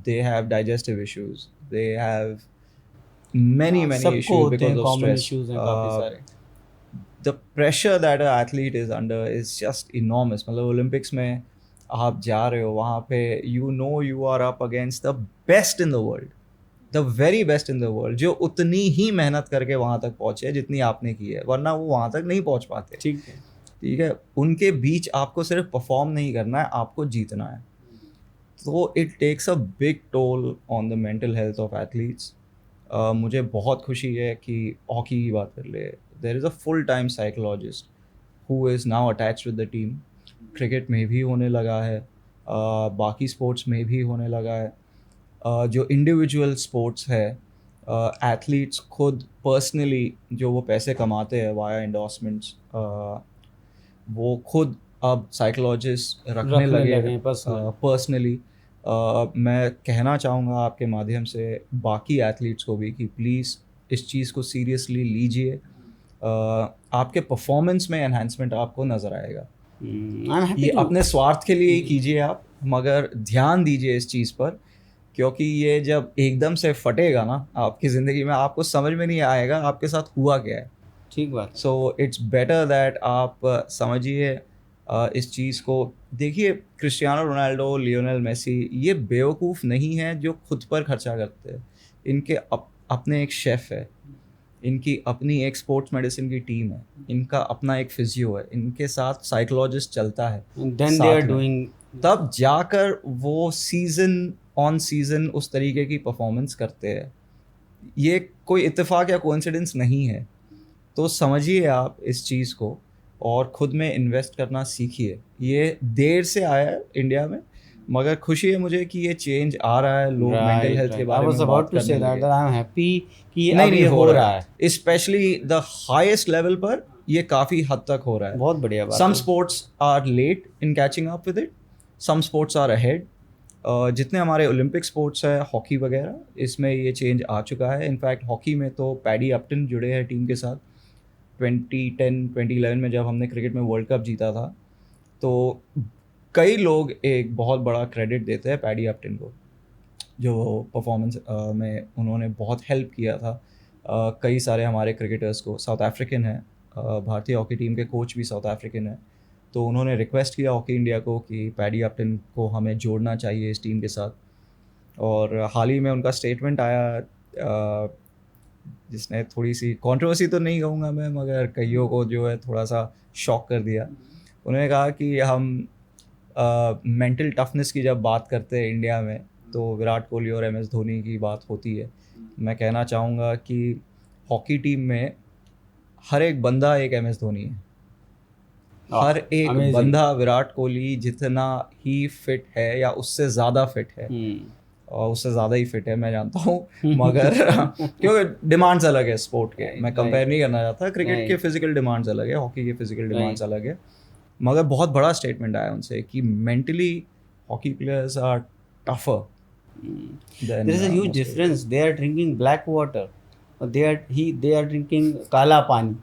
They have digestive issues. They have many सबको issues होते because हैं, of common stress. issues हैं काफी सारे. The pressure that an athlete is under is just enormous. मतलब Olympics में आप जा रहे हो, वहाँ पे you know you are up against the best in the world, the very best in the world, जो उतनी ही मेहनत करके वहाँ तक पहुँचे जितनी आपने की है, वरना वो वहाँ तक नहीं पहुँच पाते. ठीक है, उनके बीच आपको सिर्फ परफॉर्म नहीं करना है, आपको जीतना है. तो it takes a big toll on the mental health of athletes. मुझे बहुत खुशी है कि हॉकी की बात कर ले, there is a full time psychologist who is now attached with the team. Cricket में भी होने लगा है, बाकी स्पोर्ट्स में भी होने लगा है. जो इंडिविजुअल स्पोर्ट्स है, एथलीट्स खुद पर्सनली जो वो पैसे कमाते हैं वाया एंडोर्समेंट्स, वो खुद अब साइकोलॉजिस्ट रखने लगे हैं पर्सनली. मैं कहना चाहूँगा आपके माध्यम से बाकी एथलीट्स को भी कि प्लीज़ इस चीज़ को सीरियसली लीजिए. आपके परफॉर्मेंस में एनहांसमेंट आपको नज़र आएगा. ये अपने स्वार्थ के लिए ही कीजिए आप, मगर ध्यान दीजिए इस चीज़ पर, क्योंकि ये जब एकदम से फटेगा ना आपकी ज़िंदगी में, आपको समझ में नहीं आएगा आपके साथ हुआ क्या है. ठीक बात. सो इट्स बेटर दैट आप समझिए इस चीज़ को. देखिए, क्रिस्टियानो रोनाल्डो, लियोनेल मेसी, ये बेवकूफ़ नहीं है जो खुद पर खर्चा करते हैं. इनके अपने एक शेफ़ है, इनकी अपनी एक स्पोर्ट्स मेडिसिन की टीम है, इनका अपना एक फिजियो है, इनके साथ साइकोलॉजिस्ट चलता है. Then they are doing, तब जाकर वो सीज़न ऑन सीज़न उस तरीके की परफॉर्मेंस करते हैं. ये कोई इत्तेफाक या कोइंसिडेंस नहीं है. तो समझिए आप इस चीज़ को और ख़ुद में इन्वेस्ट करना सीखिए. ये देर से आया है इंडिया में, मगर खुशी है मुझे कि ये चेंज आ रहा है. लोग मेंटल हेल्थ के बारे में बात करने लगे. आई एम हैप्पी कि ये नहीं हो रहा है. स्पेशली द हाईएस्ट लेवल पर ये काफ़ी हद तक हो रहा है. बहुत बढ़िया बात. Some sports are late in catching up with it, some sports are ahead. जितने हमारे ओलंपिक स्पोर्ट्स है, हॉकी वगैरह, इसमें ये चेंज आ चुका है. इनफैक्ट हॉकी में तो पैडी अपटन जुड़े हैं टीम के साथ. 2010-2011 में जब हमने क्रिकेट में वर्ल्ड कप जीता था, तो कई लोग एक बहुत बड़ा क्रेडिट देते हैं पैडी अपटन को, जो परफॉर्मेंस में उन्होंने बहुत हेल्प किया था कई सारे हमारे क्रिकेटर्स को. साउथ अफ्रीकन है, भारतीय हॉकी टीम के कोच भी साउथ अफ्रीकन है. तो उन्होंने रिक्वेस्ट किया हॉकी इंडिया को कि पैडी अपटन को हमें जोड़ना चाहिए इस टीम के साथ. और हाल ही में उनका स्टेटमेंट आया जिसने थोड़ी सी कंट्रोवर्सी तो नहीं कहूँगा मैं, मगर कईयों को जो है थोड़ा सा शॉक कर दिया. उन्होंने कहा कि हम मेंटल टफनेस की जब बात करते हैं इंडिया में, तो विराट कोहली और MS धोनी की बात होती है. मैं कहना चाहूँगा कि हॉकी टीम में हर एक बंदा एक MS धोनी है. हर एक बंदा विराट कोहली जितना ही फिट है या उससे ज़्यादा फिट है, और उससे ज़्यादा ही फिट है मैं जानता हूँ, मगर क्योंकि डिमांड्स अलग है स्पोर्ट के. मैं कंपेयर नहीं करना चाहता. क्रिकेट के फिजिकल डिमांड्स अलग है, हॉकी के फिजिकल डिमांड्स अलग है. मगर बहुत बड़ा स्टेटमेंट आया उनसे कि mentally hockey players are tougher. There is a huge difference. They are drinking black water. They are drinking काला पानी.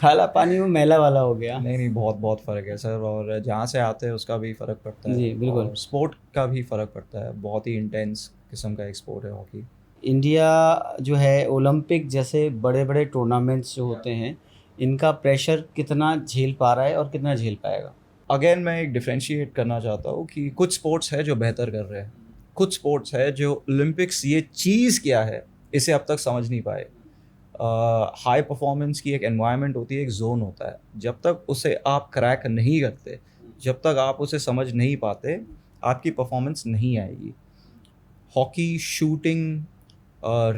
काला पानी वो मैला वाला हो गया. नहीं, बहुत फ़र्क है सर. और जहाँ से आते हैं उसका भी फ़र्क पड़ता है. जी बिल्कुल. स्पोर्ट का भी फ़र्क पड़ता है. बहुत ही इंटेंस किस्म का एक स्पोर्ट है हॉकी. इंडिया जो है ओलंपिक जैसे बड़े बड़े टूर्नामेंट्स जो होते हैं, इनका प्रेशर कितना झेल पा रहा है और कितना झेल पाएगा? अगेन मैं एक डिफ्रेंशिएट करना चाहता हूँ कि कुछ स्पोर्ट्स है जो बेहतर कर रहे हैं, कुछ स्पोर्ट्स है जो ओलंपिक्स ये चीज़ क्या है इसे अब तक समझ नहीं पाए. हाई परफॉर्मेंस की एक एनवायरनमेंट होती है, एक जोन होता है. जब तक उसे आप क्रैक नहीं करते, जब तक आप उसे समझ नहीं पाते, आपकी परफॉर्मेंस नहीं आएगी. हॉकी, शूटिंग,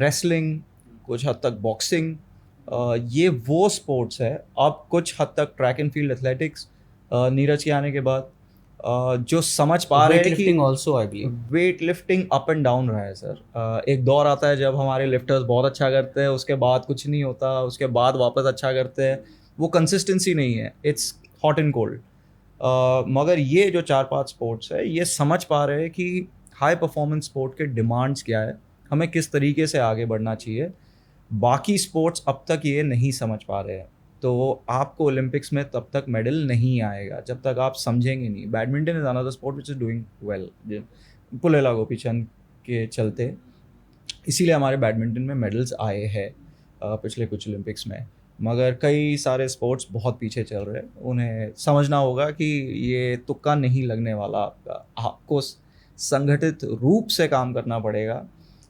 रेसलिंग, कुछ हद तक बॉक्सिंग, ये वो स्पोर्ट्स है, अब कुछ हद तक track and field athletics Neeraj के आने के बाद जो समझ पा रहे वेट हैं कि lifting also I believe. Weight lifting up and down रहा है सर। एक दौर आता है जब हमारे लिफ्टर्स बहुत अच्छा करते हैं, उसके बाद कुछ नहीं होता, उसके बाद वापस अच्छा करते हैं, वो कंसिस्टेंसी नहीं है, इट्स हॉट एंड कोल्ड। मगर ये जो 4-5 स्पोर्ट्स है ये समझ पा रहे हैं कि हाई परफॉर्मेंस स्पोर्ट के डिमांड्स क्या है, हमें किस तरीके से आगे बढ़ना चाहिए। बाकी स्पोर्ट्स अब तक ये नहीं समझ पा रहे हैं, तो आपको ओलंपिक्स में तब तक मेडल नहीं आएगा जब तक आप समझेंगे नहीं। Badminton is another sport which is doing well, Pullela Gopichand के चलते इसीलिए हमारे बैडमिंटन में मेडल्स आए हैं पिछले कुछ ओलंपिक्स में। मगर कई सारे स्पोर्ट्स बहुत पीछे चल रहे हैं, उन्हें समझना होगा कि ये तुक्का नहीं लगने वाला। आपको संगठित रूप से काम करना पड़ेगा,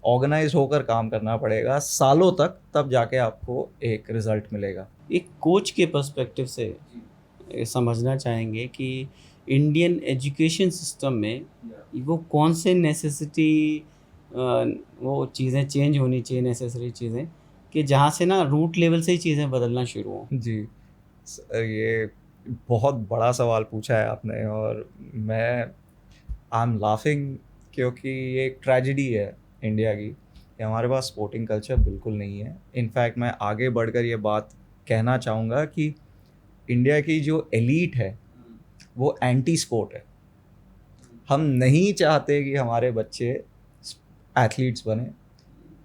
ऑर्गेनाइज होकर काम करना पड़ेगा सालों तक, तब जाके आपको एक रिजल्ट मिलेगा। एक कोच के पर्सपेक्टिव से समझना चाहेंगे कि इंडियन एजुकेशन सिस्टम में वो कौन से नेसेसिटी वो चीज़ें चेंज होनी चाहिए, नेसेसरी चीज़ें, कि जहाँ से ना रूट लेवल से ही चीज़ें बदलना शुरू हों। जी सर, ये बहुत बड़ा सवाल पूछा है आपने, और मैं आई एम लाफिंग क्योंकि ये एक ट्रेजेडी है इंडिया की कि हमारे पास स्पोर्टिंग कल्चर बिल्कुल नहीं है। इनफैक्ट मैं आगे बढ़कर ये बात कहना चाहूँगा कि इंडिया की जो एलीट है वो एंटी स्पोर्ट है। हम नहीं चाहते कि हमारे बच्चे एथलीट्स बने,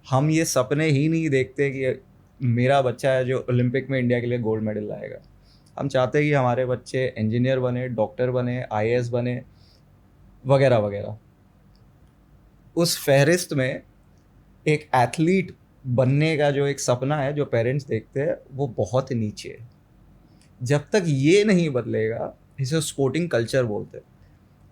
हम ये सपने ही नहीं देखते कि मेरा बच्चा है जो ओलंपिक में इंडिया के लिए गोल्ड मेडल लाएगा। हम चाहते हैं कि हमारे बच्चे इंजीनियर बने, डॉक्टर बने, आईएएस बने, वगैरह वगैरह। उस फहरिस्त में एक एथलीट बनने का जो एक सपना है जो पेरेंट्स देखते हैं वो बहुत नीचे है। जब तक ये नहीं बदलेगा, इसे स्पोर्टिंग कल्चर बोलते हैं।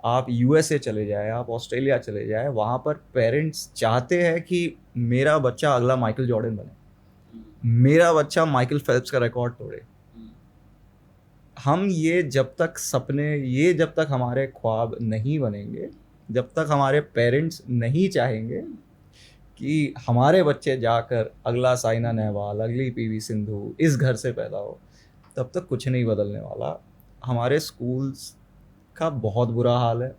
आप यूएसए चले जाए, आप ऑस्ट्रेलिया चले जाए, वहाँ पर पेरेंट्स चाहते हैं कि मेरा बच्चा अगला माइकल जॉर्डन बने, मेरा बच्चा माइकल फेल्प्स का रिकॉर्ड तोड़े। हम ये जब तक सपने, ये जब तक हमारे ख्वाब नहीं बनेंगे, जब तक हमारे पेरेंट्स नहीं चाहेंगे कि हमारे बच्चे जाकर अगला साइना नेहवाल, अगली पीवी सिंधु इस घर से पैदा हो, तब तक कुछ नहीं बदलने वाला। हमारे स्कूल्स का बहुत बुरा हाल है।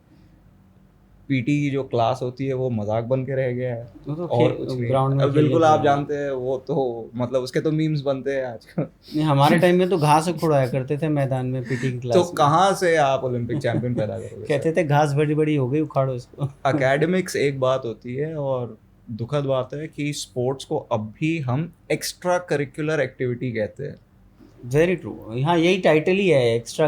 पीटी की जो क्लास होती है वो मजाक बन के रह गया है, वो तो और कुछ नहीं। ग्राउंड में बिल्कुल आप जानते हैं, वो तो मतलब उसके तो मीम्स बनते हैं आजकल। नहीं, हमारे टाइम में तो घास उड़ाया करते थे मैदान में पीटी की क्लास तो में। कहाँ से आप ओलंपिक चैंपियन पैदा करोगे? कहते थे घास बड़ी बड़ी हो गई, उखाड़ो इसको। एकेडमिक्स एक बात होती है, और दुखद बात है कि स्पोर्ट्स को अब भी हम एक्स्ट्रा करिकुलर एक्टिविटी कहते हैं। वेरी ट्रू, हाँ यही टाइटल ही है, एक्स्ट्रा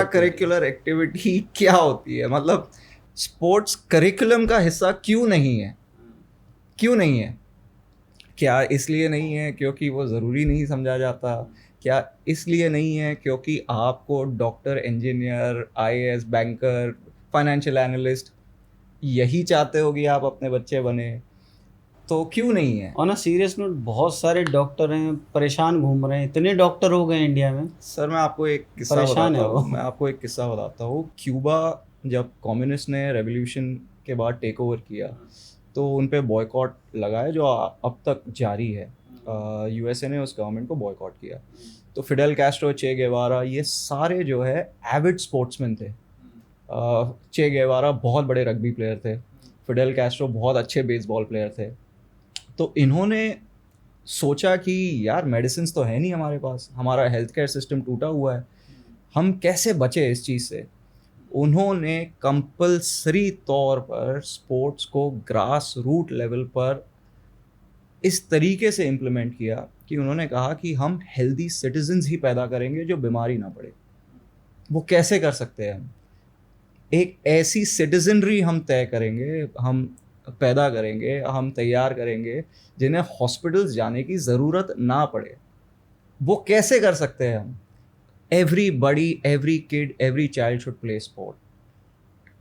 करिकुलर एक्टिविटी क्या होती है? मतलब स्पोर्ट्स करिकुलम का हिस्सा क्यों नहीं है? क्यों नहीं है? क्या इसलिए नहीं है क्योंकि वो ज़रूरी नहीं समझा जाता? क्या इसलिए नहीं है क्योंकि आपको doctor, engineer, IAS, banker, financial analyst यही चाहते हो कि आप अपने बच्चे बने? तो क्यों नहीं है? ऑन अ सीरियस नोट, बहुत सारे डॉक्टर हैं परेशान घूम रहे हैं, इतने डॉक्टर हो गए इंडिया में। सर मैं आपको एक किस्सा परेशान बताता है वो। हूँ, मैं आपको एक किस्सा बताता हूँ। क्यूबा जब कम्युनिस्ट ने रेवोल्यूशन के बाद टेक ओवर किया तो उन पे बॉयकॉट लगा है जो अब तक जारी है। यूएसए ने उस गवर्नमेंट को बॉयकॉट किया। तो फिडेल कैस्ट्रो, चे गेवारा, ये सारे जो है एविड स्पोर्ट्समैन थे। चे गेवारा बहुत बड़े रग्बी प्लेयर थे, फिडेल कैस्ट्रो बहुत अच्छे बेसबॉल प्लेयर थे। तो इन्होंने सोचा कि यार मेडिसिन तो है नहीं हमारे पास, हमारा हेल्थ केयर सिस्टम टूटा हुआ है, हम कैसे बचे इस चीज़ से। उन्होंने कंपल्सरी तौर पर स्पोर्ट्स को ग्रास रूट लेवल पर इस तरीके से इम्प्लीमेंट किया कि उन्होंने कहा कि हम हेल्दी सिटीजन्स ही पैदा करेंगे जो बीमारी ना पड़े। वो कैसे कर सकते हैं? हम एक ऐसी सिटीजनरी हम तय करेंगे, हम पैदा करेंगे, हम तैयार करेंगे जिन्हें हॉस्पिटल्स जाने की ज़रूरत ना पड़े। वो कैसे कर सकते हैं हम? Everybody, every kid, every child should play sport.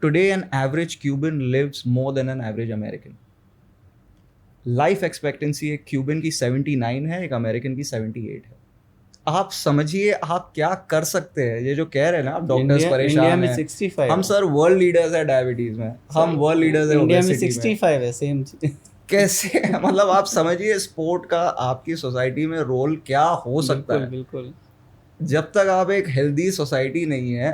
Today an average Cuban lives more than an average American. Life expectancy एक क्यूबन की 79 है, एक अमेरिकन की 78 है। आप समझिए आप क्या कर सकते हैं। ये जो कह रहे हैं ना आप डॉक्टर्स परेशान इंडिया में हैं, 65 हम सर वर्ल्ड लीडर्स है डायबिटीज में, हम वर्ल्ड लीडर्स है इंडिया में ओबेसिटी 65 है सेम। कैसे मतलब आप समझिए स्पोर्ट का आपकी सोसाइटी में रोल क्या हो सकता है। बिल्कुल। जब तक आप एक हेल्दी सोसाइटी नहीं है,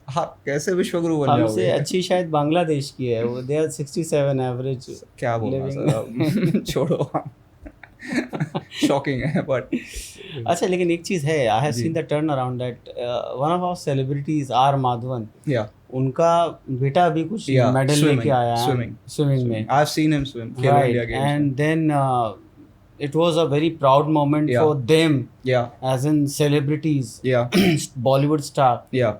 आप कैसे विश्वगुरु बन हमसे जाओगे। अच्छी शायद बांग्लादेश की है वो, दे आर 67 एवरेज क्या बोलना सर, अब छोड़ो। शॉकिंग है बट अच्छा, लेकिन एक चीज़ है, आई हैव जी। Seen the turn around that one of our celebrities R Madhavan, या उनका बेटा अभी कुछ या मेडल लेके आया है स्विमिंग स्विमिंग में, I have seen him swim Khelo India right, games में। And then it was a very proud moment Yeah. for them या as in celebrities, या Bollywood star. या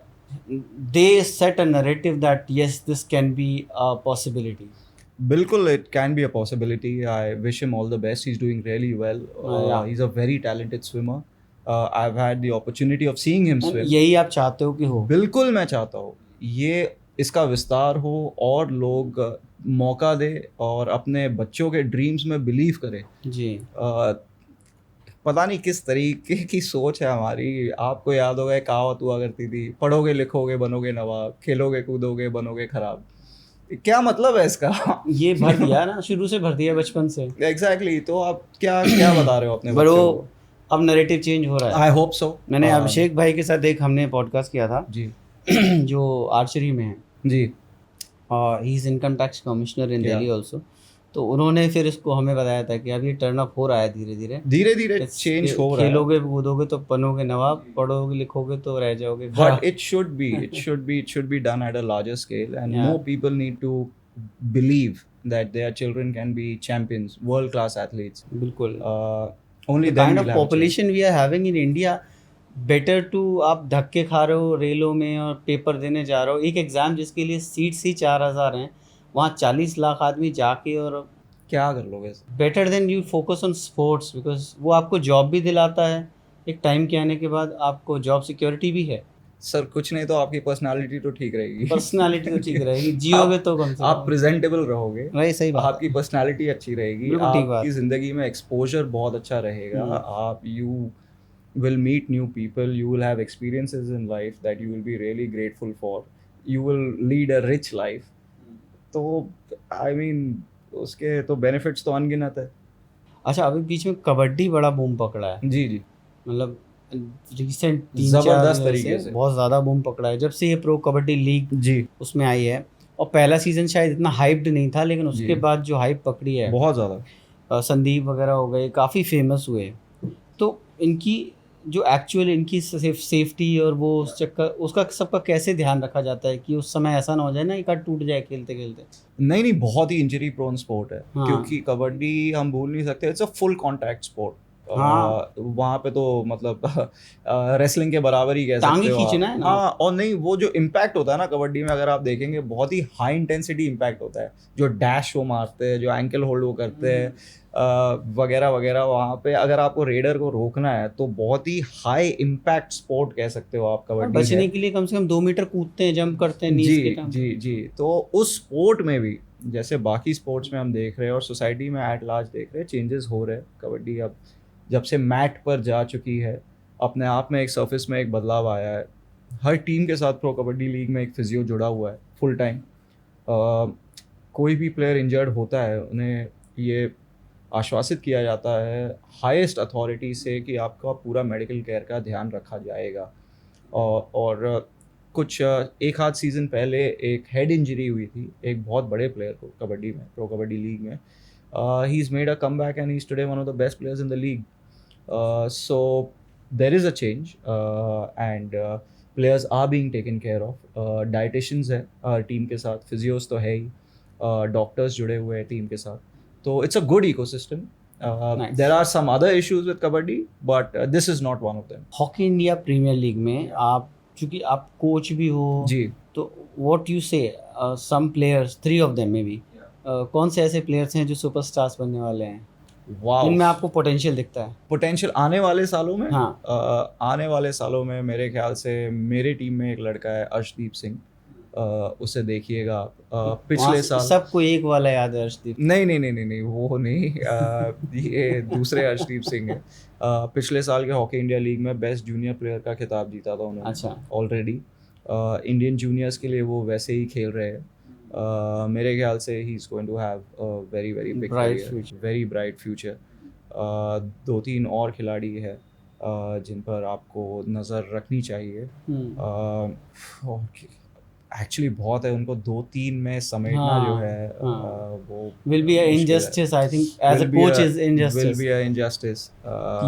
They set a narrative that yes, this can be a possibility. बिल्कुल, it can be a possibility. I wish him all the best. He's doing really well. Yeah. He's a very talented swimmer. I've had the opportunity of seeing him And swim. यही आप चाहते हो कि हो? बिल्कुल मैं चाहता हूँ ये इसका विस्तार हो और लोग मौका दे और अपने बच्चों के ड्रीम्स में बिलीव करें। जी। पता नहीं किस तरीके की सोच है हमारी। आपको याद होगा एक कहावत हुआ करती थी, पढ़ोगे लिखोगे बनोगे नवाब, खेलोगे कूदोगे बनोगे खराब। क्या मतलब है इसका? ये भर दिया ना, शुरू से भर दिया बचपन से। एग्जैक्टली तो आप क्या क्या बता रहे हो अपने पर बच्चों वो को? अब नैरेटिव चेंज हो रहा है। I hope so. मैंने अभिषेक भाई के साथ एक हमने पॉडकास्ट किया था जी जो आर्चरी में है, जी he is income tax commissioner in Yeah. Delhi also, तो उन्होंने फिर इसको हमें बताया था कि अब ये टर्न अप हो रहा है धीरे धीरे, धीरे धीरे चेंज हो रहा है। खेलोगे कूदोगे तो बनोगे नवाब, पढ़ोगे लिखोगे तो रह जाओगे But it should be done at a larger scale, and Yeah. more people need to believe that their children can be champions, world class athletes. बिल्कुल। Only The then kind we'll of have a change. population we are having in India, better to आप धक्के खा रहे हो रेलों में और paper देने जा रहे हो, एक एग्ज़ाम जिसके लिए सीट्स ही 4000 हैं, वहाँ 40 लाख आदमी जाके, और क्या कर लोगे sir? Better than you focus on sports, because वो आपको जॉब भी दिलाता है, एक टाइम के आने के बाद आपको जॉब सिक्योरिटी भी है, सर कुछ नहीं तो आपकी पर्सनालिटी तो ठीक रहेगी। पर्सनालिटी तो ठीक रहेगी, जियोगे तो कम से आप प्रेजेंटेबल रहोगे, वही सही बात आपकी पर्सनालिटी अच्छी रहेगी, बिल्कुल ठीक बात। आपकी जिंदगी में एक्सपोजर बहुत अच्छा रहेगा, आप you will meet new people, you will have experiences in life that you will be really grateful for, you will lead a rich life. तो I mean उसके तो benefits तो अनगिनत है। अच्छा, अभी बीच में कबड्डी बड़ा बूम पकड़ा है, जी जी मतलब रिसेंट जबरदस्त तरीके से बहुत ज़्यादा बूम पकड़ा है जब से ये प्रो कबड्डी लीग जी उसमें आई है, और पहला सीज़न शायद इतना हाइप्ड नहीं था, लेकिन उसके जी। बाद जो हाइप पकड़ी है, बहुत ज़्यादा। संदीप वगैरह हो गए, काफ़ी फेमस हुए, तो इनकी जो एक्चुअल इनकी सेफ्टी और वो उस चक्कर उसका सबका कैसे ध्यान रखा जाता है कि उस समय ऐसा ना हो जाए ना एक आध टूट जाए खेलते खेलते? नहीं नहीं, बहुत ही इंजरी प्रोन स्पोर्ट है। हाँ। क्योंकि कबड्डी हम भूल नहीं सकते, it's a full contact sport. हाँ। वहाँ पे तो मतलब रेसलिंग के बराबर ही कह टांगे सकते हो खींचना आप। है ना। हाँ, और नहीं वो जो इम्पैक्ट होता है ना कबड्डी में, अगर आप देखेंगे बहुत ही हाई इंटेंसिटी इम्पैक्ट होता है, जो डैश वो मारते हैं, जो एंकल होल्ड वो करते हैं वगैरह वगैरह। वहाँ पे अगर आपको रेडर को रोकना है तो बहुत ही हाई इम्पैक्ट स्पोर्ट कह सकते हो आप कबड्डी। बचने के लिए कम से कम 2 मीटर कूदते हैं, जंप करते हैं नीज के जी टाइम। जी जी। तो उस स्पोर्ट में भी जैसे बाकी स्पोर्ट्स में हम देख रहे हैं और सोसाइटी में एट लार्ज देख रहे हैं, चेंजेस हो रहे हैं। कबड्डी अब जब से मैट पर जा चुकी है, अपने आप में एक सर्फिस में एक बदलाव आया है। हर टीम के साथ प्रो कबड्डी लीग में एक फिजियो जुड़ा हुआ है फुल टाइम। कोई भी प्लेयर इंजर्ड होता है, उन्हें ये आश्वासित किया जाता है हाईएस्ट अथॉरिटी से कि आपका पूरा मेडिकल केयर का ध्यान रखा जाएगा। और कुछ एक आध सीज़न पहले एक हेड इंजरी हुई थी एक बहुत बड़े प्लेयर को कबड्डी में, प्रो कबड्डी लीग में। He is made a come back and he is today one of the best players in the league. So there is a change and players are being taken care of. Dieticians है team के साथ, physios तो है ही, doctors जुड़े हुए हैं team के साथ, तो it's a good ecosystem. Nice. There are some other issues with kabaddi, but this is not one of them. Hockey India premier league में आप चूंकि आप कोच भी हो जी, तो what you say some players, 3 of them may be, कौन से ऐसे प्लेयर्स हैं जो सुपरस्टार्स बनने वाले हैं, wow. इनमें आपको पोटेंशियल दिखता है? पोटेंशियल आने वाले सालों में, हाँ। आने वाले सालों में मेरे ख्याल से मेरी टीम में एक लड़का है अर्शदीप सिंह, उसे देखिएगा आप। पिछले साल सबको एक वाला याद है, अर्शदीप। नहीं नहीं नहीं नहीं नहीं वो नहीं, ये दूसरे अर्शदीप सिंह है। पिछले साल के हॉकी इंडिया लीग में बेस्ट जूनियर प्लेयर का खिताब जीता था उन्होंने। अच्छा। ऑलरेडी इंडियन जूनियर्स के लिए वो वैसे ही खेल रहे हैं। मेरे ख्याल से he is going to have a very very big Bright career, future. Very bright future. 2-3 और खिलाड़ी है जिन पर आपको नज़र रखनी चाहिए। एक्चुअली बहुत है, उनको 2-3 में समेटना जो हाँ, है हाँ. वो Will be an मुश्किल है। injustice, I think, as a Will be coach a is injustice. will be a injustice.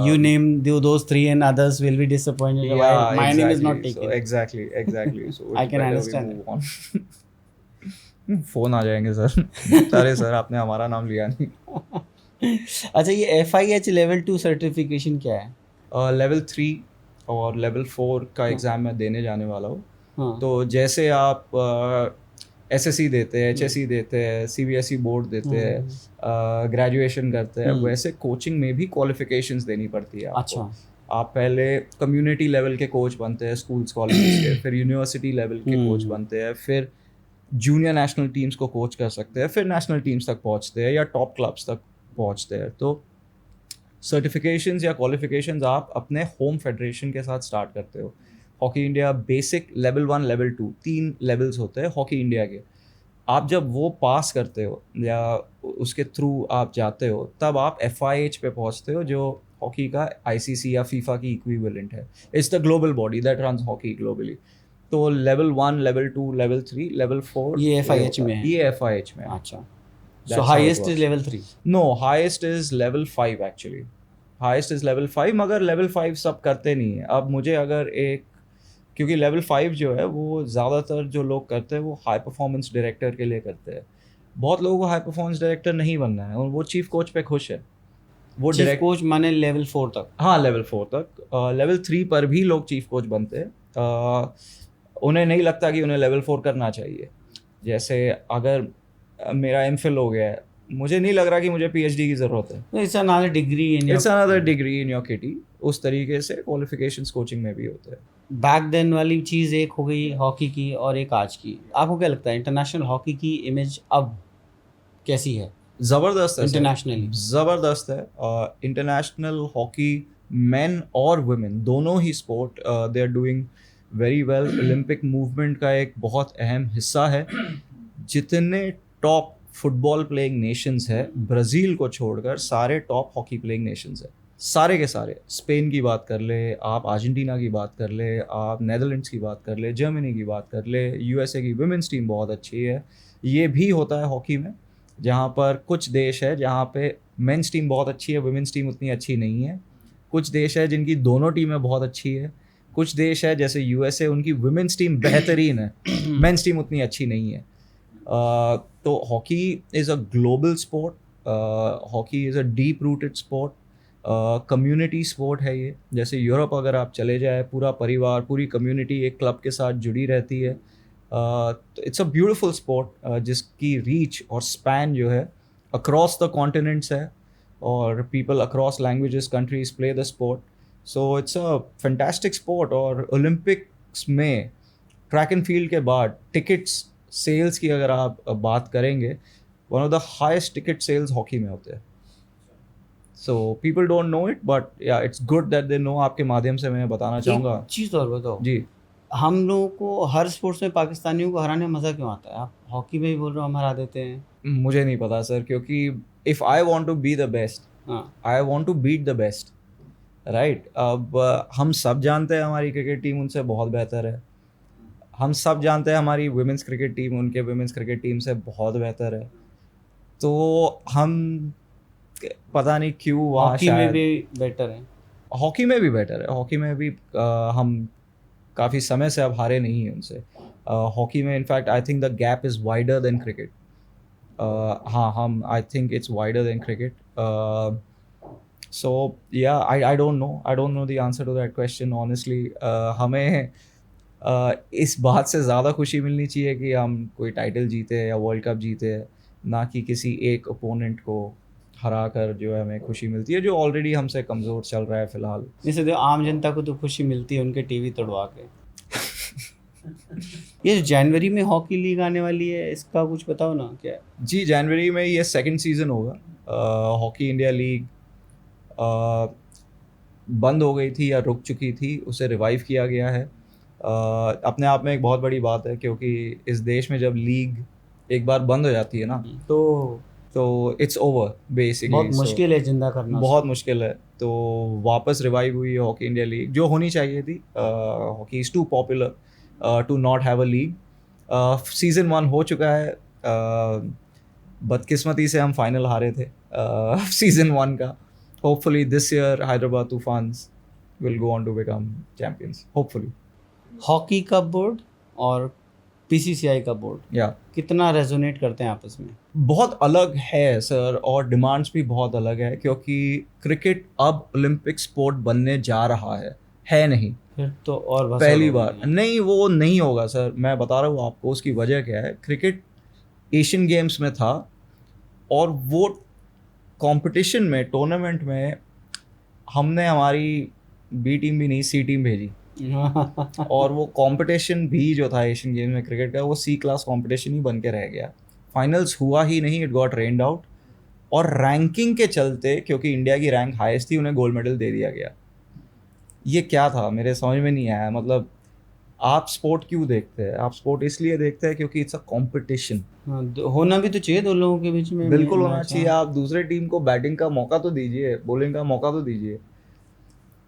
You name those three and others will be disappointed. Why Yeah, my name is not exactly. So taken. exactly. So I it's can better we understand move on. Phone आ जाएंगे sir. अरे sir आपने हमारा नाम लिया नहीं। अच्छा, ये FIH लेवल 2 सर्टिफिकेशन क्या है? लेवल 3 और लेवल 4 का एग्ज़ाम मैं देने जाने वाला हूँ। हाँ. तो जैसे आप SSC देते हैं, HSC देते हैं, CBSE बोर्ड देते हैं, ग्रेजुएशन करते हैं, वैसे कोचिंग में भी क्वालिफिकेशंस देनी पड़ती है आपको। अच्छा. आप पहले कम्युनिटी लेवल के कोच बनते हैं स्कूल्स कॉलेजेस के, फिर यूनिवर्सिटी लेवल के कोच बनते हैं, फिर जूनियर नेशनल टीम्स को कोच कर सकते हैं, फिर नेशनल टीम्स तक पहुंचते हैं या टॉप क्लब्स तक पहुंचते हैं। तो सर्टिफिकेशंस या क्वालिफिकेशंस आप अपने होम फेडरेशन के साथ स्टार्ट करते हो। Hockey India basic level 1 level 2 3 levels होते हैं हॉकी इंडिया के। आप जब वो पास करते हो या उसके थ्रू आप जाते हो, तब आप FIH पे पहुंचते हो, जो हॉकी का ICC या फीफा की इक्विवेलेंट है। It's the global body that runs hockey globally. तो लेवल 1 लेवल 2 लेवल 3 लेवल 4 ये FIH में है? ये FIH में है। अच्छा. That's So how it highest is works. level 3. No, highest is level 5 actually. Highest is level 5, मगर level 5 सब करते नहीं है। अब मुझे अगर एक, क्योंकि level 5 जो है वो ज़्यादातर जो लोग करते हैं वो हाई परफॉर्मेंस डायरेक्टर के लिए करते हैं। बहुत लोगों को हाई परफॉर्मेंस डायरेक्टर नहीं बनना है और वो चीफ कोच पे खुश है। वो चीफ डायरेक्ट कोच माने लेवल 4 तक? हाँ, लेवल 4 तक। लेवल 3 पर भी लोग चीफ कोच बनते हैं। उन्हें नहीं लगता कि उन्हें लेवल 4 करना चाहिए। जैसे अगर मेरा MPhil हो गया है, मुझे नहीं लग रहा कि मुझे PhD की ज़रूरत है। It's another degree in its another degree in your kitty. उस तरीके से क्वालिफिकेशंस कोचिंग में भी होते हैं। बैक देन वाली चीज़ एक हो गई हॉकी की और एक आज की। आपको क्या लगता है इंटरनेशनल हॉकी की इमेज अब कैसी है? ज़बरदस्त है इंटरनेशनली ज़बरदस्त है। इंटरनेशनल हॉकी मेन और वुमेन दोनों ही sport they are doing very well. Olympic movement का एक बहुत अहम हिस्सा है। जितने टॉप फुटबॉल प्लेइंग नेशंस है, ब्राज़ील को छोड़कर सारे टॉप हॉकी प्लेइंग नेशंस है, सारे के सारे। स्पेन की बात कर ले आप, अर्जेंटीना की बात कर ले आप, नेदरलैंड्स की बात कर ले, जर्मनी की बात कर ले, USA की वुमेन्स टीम बहुत अच्छी है। ये भी होता है हॉकी में, जहाँ पर कुछ देश है जहाँ पे मेंस टीम बहुत अच्छी है, वुमेन्स टीम उतनी अच्छी नहीं है। कुछ देश है जिनकी दोनों टीमें बहुत अच्छी है। कुछ देश है जैसे USA, उनकी वुमेन्स टीम बेहतरीन है, मेंस टीम उतनी अच्छी नहीं है। तो hockey is a global sport, hockey is a deep rooted sport, community sport है ये। जैसे यूरोप अगर आप चले जाए, पूरा परिवार पूरी कम्युनिटी एक क्लब के साथ जुड़ी रहती है। तो इट्स अ ब्यूटीफुल स्पोर्ट जिसकी रीच और स्पैन जो है अक्रॉस द कॉन्टिनेंट्स है, और people across languages countries play the sport. So it's a fantastic sport. और ओलंपिक्स में ट्रैक एंड फील्ड के बाद टिकट्स सेल्स की अगर आप बात करेंगे, one of the highest ticket sales hockey में होते हैं। So people don't know it, but yeah it's good that they know. आपके माध्यम से मैं बताना चाहूँगा। एक चीज़ और बताओ जी, हम लोगों को हर स्पोर्ट्स में पाकिस्तानियों को हराने में मज़ा क्यों आता है? आप हॉकी में भी बोल रहे हो हम हरा देते हैं। मुझे नहीं पता सर, क्योंकि if I want to be the best, हाँ, I want to beat the best, right. अब हम सब जानते हैं हमारी क्रिकेट टीम उनसे बहुत बेहतर है। हम सब जानते हैं हमारी वुमेन्स क्रिकेट टीम उनके वुमेन्स क्रिकेट टीम से बहुत बेहतर है। तो हम पता नहीं क्यों वहाँ हॉकी में शायद भी बेटर है। हॉकी में भी बेटर है। हॉकी में भी हम काफ़ी समय से अब हारे नहीं हैं उनसे। हॉकी में in fact I think the gap is wider than cricket. हाँ, हम I think it's wider than cricket. So yeah I don't know the answer to that question honestly. हमें इस बात से ज़्यादा खुशी मिलनी चाहिए कि हम कोई टाइटल जीते या वर्ल्ड कप जीते, ना कि किसी एक ओपोनेंट को हरा कर जो है हमें खुशी मिलती है, जो ऑलरेडी हमसे कमज़ोर चल रहा है फ़िलहाल। जैसे देखो आम जनता को तो खुशी मिलती है उनके टीवी तोड़वा के। ये जो जनवरी में हॉकी लीग आने वाली है, इसका कुछ बताओ ना क्या है? जी, जनवरी में ये सेकंड सीज़न होगा। हॉकी इंडिया लीग बंद हो गई थी या रुक चुकी थी, उसे रिवाइव किया गया है। अपने आप में एक बहुत बड़ी बात है, क्योंकि इस देश में जब लीग एक बार बंद हो जाती है ना तो इट्स ओवर बेसिकली। बहुत मुश्किल है जिंदा करना बहुत मुश्किल है। तो वापस रिवाइव हुई हॉकी इंडिया लीग जो होनी चाहिए थी। Hockey is too popular to not have a league. Season 1 हो चुका है। बदकिस्मती से हम फाइनल हारे थे सीज़न 1 का। Hopefully this year Hyderabad Toofans will go on to become champions hopefully. Hockey का बोर्ड और पीसीसीआई का बोर्ड या कितना रेजोनेट करते हैं आपस में? बहुत अलग है सर, और डिमांड्स भी बहुत अलग है, क्योंकि क्रिकेट अब ओलंपिक स्पोर्ट बनने जा रहा है नहीं। फिर तो और भसड़ पहली हो बार गई है। नहीं, वो नहीं होगा सर, मैं बता रहा हूँ आपको उसकी वजह क्या है। क्रिकेट एशियन गेम्स में था, और वो कंपटीशन में, टूर्नामेंट में हमने हमारी बी टीम भी नहीं, सी टीम भेजी। और वो कंपटीशन भी जो था एशियन गेम्स में क्रिकेट का, वो सी क्लास कंपटीशन ही बन के रह गया। फाइनल्स हुआ ही नहीं, इट गॉट रेन्ड आउट। और रैंकिंग के चलते, क्योंकि इंडिया की रैंक हाईएस्ट थी, उन्हें गोल्ड मेडल दे दिया गया। ये क्या था, मेरे समझ में नहीं आया। मतलब आप स्पोर्ट क्यों देखते हैं? आप स्पोर्ट इसलिए देखते हैं क्योंकि इट्स अ कंपटीशन। हाँ, होना भी तो चाहिए दो लोगों के बीच में बिल्कुल होना मैच। चाहिए। आप दूसरे टीम को बैटिंग का मौका तो दीजिए, बॉलिंग का मौका तो दीजिए।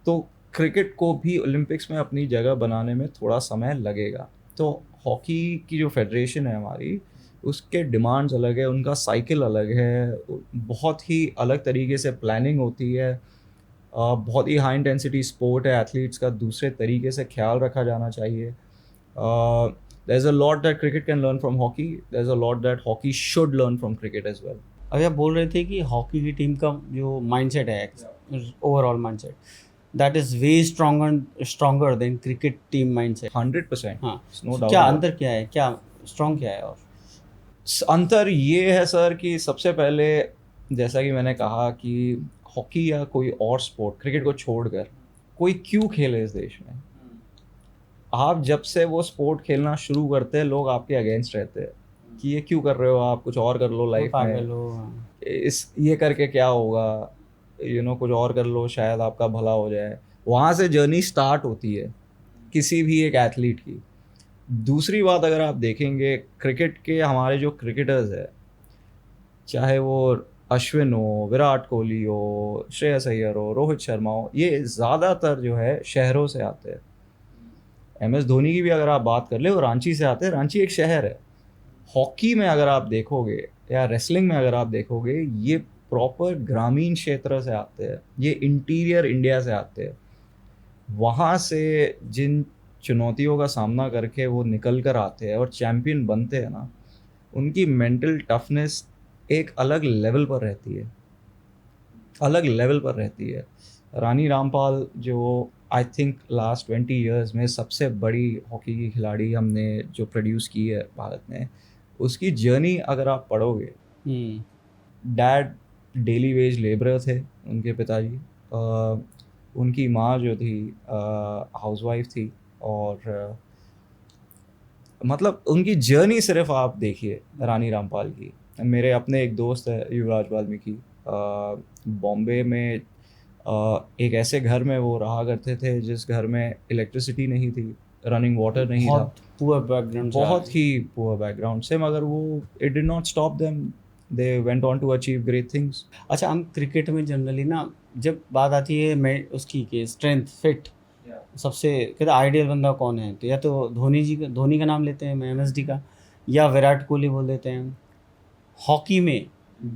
तो क्रिकेट को भी ओलंपिक्स में अपनी जगह बनाने में थोड़ा समय लगेगा। तो हॉकी की जो फेडरेशन है हमारी, उसके डिमांड्स अलग है, उनका साइकिल अलग है, बहुत ही अलग तरीके से प्लानिंग होती है। बहुत ही हाई इंटेंसिटी स्पोर्ट है, एथलीट्स का दूसरे तरीके से ख्याल रखा जाना चाहिए। There is a lot that cricket can learn from hockey, there is a lot that hockey should learn from cricket as well. अभी आप बोल रहे थे कि हॉकी की टीम का जो माइंडसेट है, overall mindset, that is way stronger than cricket team mindset. 100%, हाँ, नो क्या डाउट। अंतर क्या है, क्या स्ट्रॉन्ग क्या है? और अंतर ये है सर कि सबसे पहले, जैसा कि मैंने कहा कि हॉकी या कोई और स्पोर्ट, क्रिकेट को छोड़कर कोई क्यों खेले इस देश में। आप जब से वो स्पोर्ट खेलना शुरू करते हैं, लोग आपके अगेंस्ट रहते हैं कि ये क्यों कर रहे हो, आप कुछ और कर लो लाइफ पागल में, हो। हाँ। इस ये करके क्या होगा, कुछ और कर लो, शायद आपका भला हो जाए। वहाँ से जर्नी स्टार्ट होती है किसी भी एक एथलीट की। दूसरी बात, अगर आप देखेंगे क्रिकेट के, हमारे जो क्रिकेटर्स है, चाहे वो अश्विन हो, विराट कोहली हो, श्रेयस अय्यर हो, रोहित शर्मा हो, ये ज़्यादातर जो है शहरों से आते हैं। एम एस धोनी की भी अगर आप बात कर ले, वो रांची से आते हैं। रांची एक शहर है। हॉकी में अगर आप देखोगे या रेसलिंग में अगर आप देखोगे, ये प्रॉपर ग्रामीण क्षेत्र से आते हैं, ये इंटीरियर इंडिया से आते हैं। वहाँ से जिन चुनौतियों का सामना करके वो निकल कर आते हैं और चैम्पियन बनते हैं ना, उनकी मेंटल टफनेस एक अलग लेवल पर रहती है, अलग लेवल पर रहती है। रानी रामपाल, जो आई थिंक लास्ट 20 इयर्स में सबसे बड़ी हॉकी की खिलाड़ी हमने जो प्रोड्यूस की है भारत में, उसकी जर्नी अगर आप पढ़ोगे, डैड डेली वेज लेबरर थे, उनके पिताजी। उनकी माँ जो थी हाउसवाइफ थी। और मतलब उनकी जर्नी सिर्फ आप देखिए रानी रामपाल की। मेरे अपने एक दोस्त है युवराज वाल्मीकि, बॉम्बे में एक ऐसे घर में वो रहा करते थे जिस घर में इलेक्ट्रिसिटी नहीं थी, रनिंग वाटर नहीं था, बहुत पुअर बैकग्राउंड से बहुत ही पुअर बैकग्राउंड से, मगर वो it did not stop them, they went on to achieve great things. अच्छा, हम क्रिकेट में जनरली ना, जब बात आती है मैं उसकी कि स्ट्रेंथ फिट, सबसे कहते आइडियल बंदा कौन है, तो या तो धोनी का नाम लेते हैं, एमएसडी का, या विराट कोहली बोल देते हैं। हॉकी में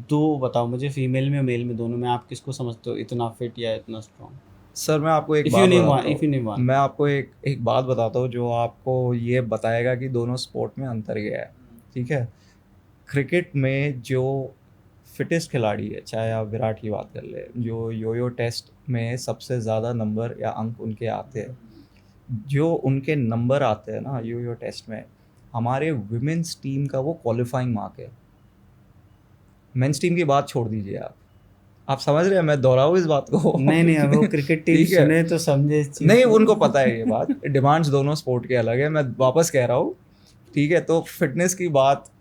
दो बताओ मुझे, फीमेल में मेल में, दोनों में आप किसको समझते हो इतना फिट या इतना स्ट्रॉन्ग? सर मैं आपको एक इफ बात यू नेम बताता वन, इफ यू नेम हूँ, वन। मैं आपको एक बात बताता हूँ जो आपको ये बताएगा कि दोनों स्पोर्ट में अंतर क्या है। ठीक है, क्रिकेट में जो फिटेस्ट खिलाड़ी है, चाहे आप विराट की बात कर ले, जो यो टेस्ट में सबसे ज़्यादा नंबर या अंक उनके आते हैं, जो उनके नंबर आते हैं ना यो टेस्ट में, हमारे विमेंस टीम का वो क्वालिफाइंग मार्क है। मेंस टीम की बात छोड़ दीजिए आप समझ रहे हैं, मैं दोहराऊँ इस बात को? नहीं नहीं, अब वो क्रिकेट टीम ठीक है, सुने तो समझे इस चीज़ नहीं को। उनको पता है ये बात, डिमांड्स दोनों स्पोर्ट के अलग है, मैं वापस कह रहा हूँ। ठीक है, तो फिटनेस की बात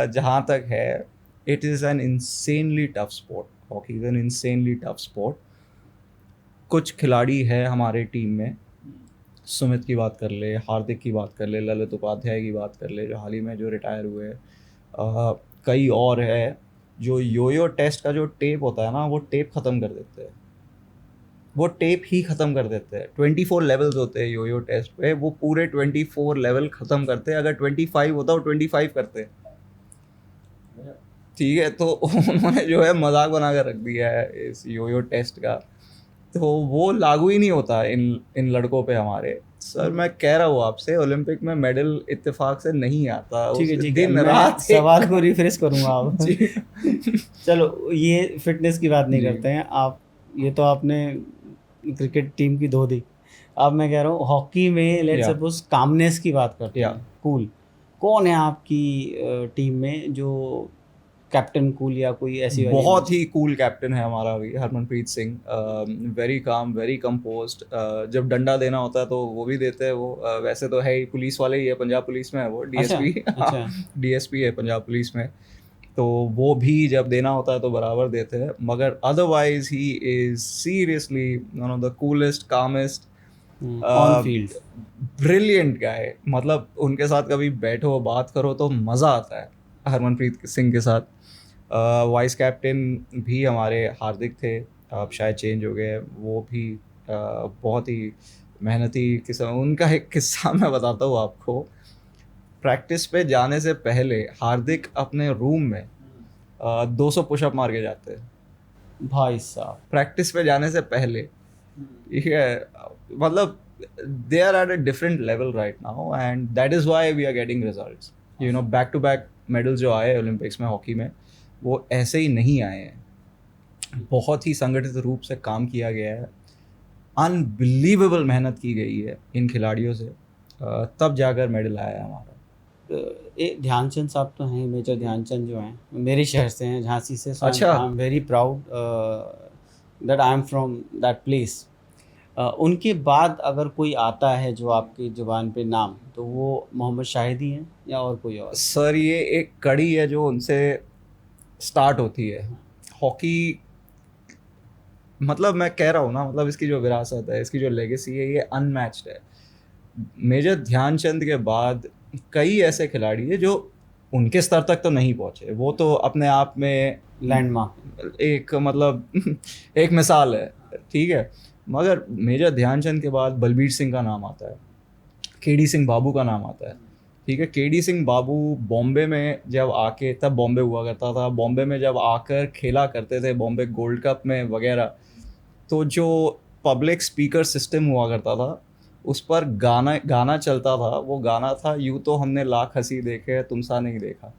जहाँ तक है, it is an insanely tough sport. Hockey is an insanely tough sport. कुछ खिलाड़ी है हमारे टीम में, सुमित की बात कर ले, हार्दिक की बात कर ले, ललित उपाध्याय की बात कर ले, जो हाल ही में जो रिटायर हुए हैं, कई और है जो योयो टेस्ट का जो टेप होता है ना, वो टेप ख़त्म कर देते हैं, वो टेप ही ख़त्म कर देते हैं। 24 लेवल्स होते हैं योयो टेस्ट पे, वो पूरे 24 लेवल ख़त्म करते हैं। अगर 25 होता वो 25 करते, ठीक है। तो उन्होंने जो है मजाक बना कर रख दिया है इस योयो टेस्ट का, तो वो लागू ही नहीं होता इन लड़कों पे हमारे। सर मैं कह रहा हूँ आपसे, ओलंपिक में मेडल इत्तेफाक से नहीं आता, ठीक है उस ठीक है, दिन मैं रात सवाल को रिफ्रेश करूंगा आप। जी। चलो ये फिटनेस की बात नहीं जी। करते हैं आप, ये तो आपने क्रिकेट टीम की धो दी। अब मैं कह रहा हूँ हॉकी में लेट्स या सपोज कामनेस की बात करते या हैं, कूल कौन है आपकी टीम में जो कैप्टन कूल या कोई ऐसी वाली बहुत ही कूल कैप्टन है हमारा भी, Harmanpreet Singh. Very calm, very composed. जब डंडा देना होता है तो वो भी देते हैं वो। वैसे तो है ही पुलिस वाले ही है, पंजाब पुलिस में है वो, अच्छा डीएसपी। अच्छा डीएसपी है पंजाब पुलिस में, तो वो भी जब देना होता है तो बराबर देते हैं। मगर otherwise he is seriously one of the coolest, calmest, on field. Brilliant guy. मतलब उनके साथ कभी बैठो बात करो तो मज़ा आता है हरमनप्रीत सिंह के साथ। वाइस कैप्टन भी हमारे हार्दिक थे, अब शायद चेंज हो गए। वो भी बहुत ही मेहनती किस्म। उनका एक किस्सा मैं बताता हूँ आपको। प्रैक्टिस पे जाने से पहले हार्दिक अपने रूम में 200 पुशअप मार के जाते हैं भाई साहब। प्रैक्टिस पे जाने से पहले, ठीक है। मतलब they are at a different level right now, and that is why we are getting results. You know, back to back medals जो आए ओलंपिक्स में हॉकी में, वो ऐसे ही नहीं आए हैं। बहुत ही संगठित रूप से काम किया गया है, अनबिलीवेबल मेहनत की गई है इन खिलाड़ियों से, तब जाकर मेडल आया है हमारा। ध्यानचंद साहब तो हैं, मेजर ध्यानचंद जो हैं मेरे शहर से हैं, झांसी से। सो अच्छा। I am very proud that I am from that place. उनके बाद अगर कोई आता है जो आपकी जुबान पे नाम, तो वो मोहम्मद शाहिद ही हैं या और कोई और? सर ये एक कड़ी है जो उनसे स्टार्ट होती है हॉकी। मतलब मैं कह रहा हूँ ना, मतलब इसकी जो विरासत है, इसकी जो लेगेसी है, ये अनमैच्ड है। मेजर ध्यानचंद के बाद कई ऐसे खिलाड़ी हैं जो उनके स्तर तक तो नहीं पहुँचे, वो तो अपने आप में लैंडमार्क। एक मतलब एक मिसाल है, ठीक है। मगर मेजर ध्यानचंद के बाद बलबीर सिंह का नाम आता है, केडी सिंह बाबू का नाम आता है, ठीक है। केडी सिंह बाबू बॉम्बे में जब आके, तब बॉम्बे हुआ करता था, बॉम्बे में जब आकर खेला करते थे बॉम्बे गोल्ड कप में वगैरह, तो जो पब्लिक स्पीकर सिस्टम हुआ करता था उस पर गाना गाना चलता था। वो गाना था, यूँ तो हमने लाख हंसी देखे तुम सा नहीं देखा।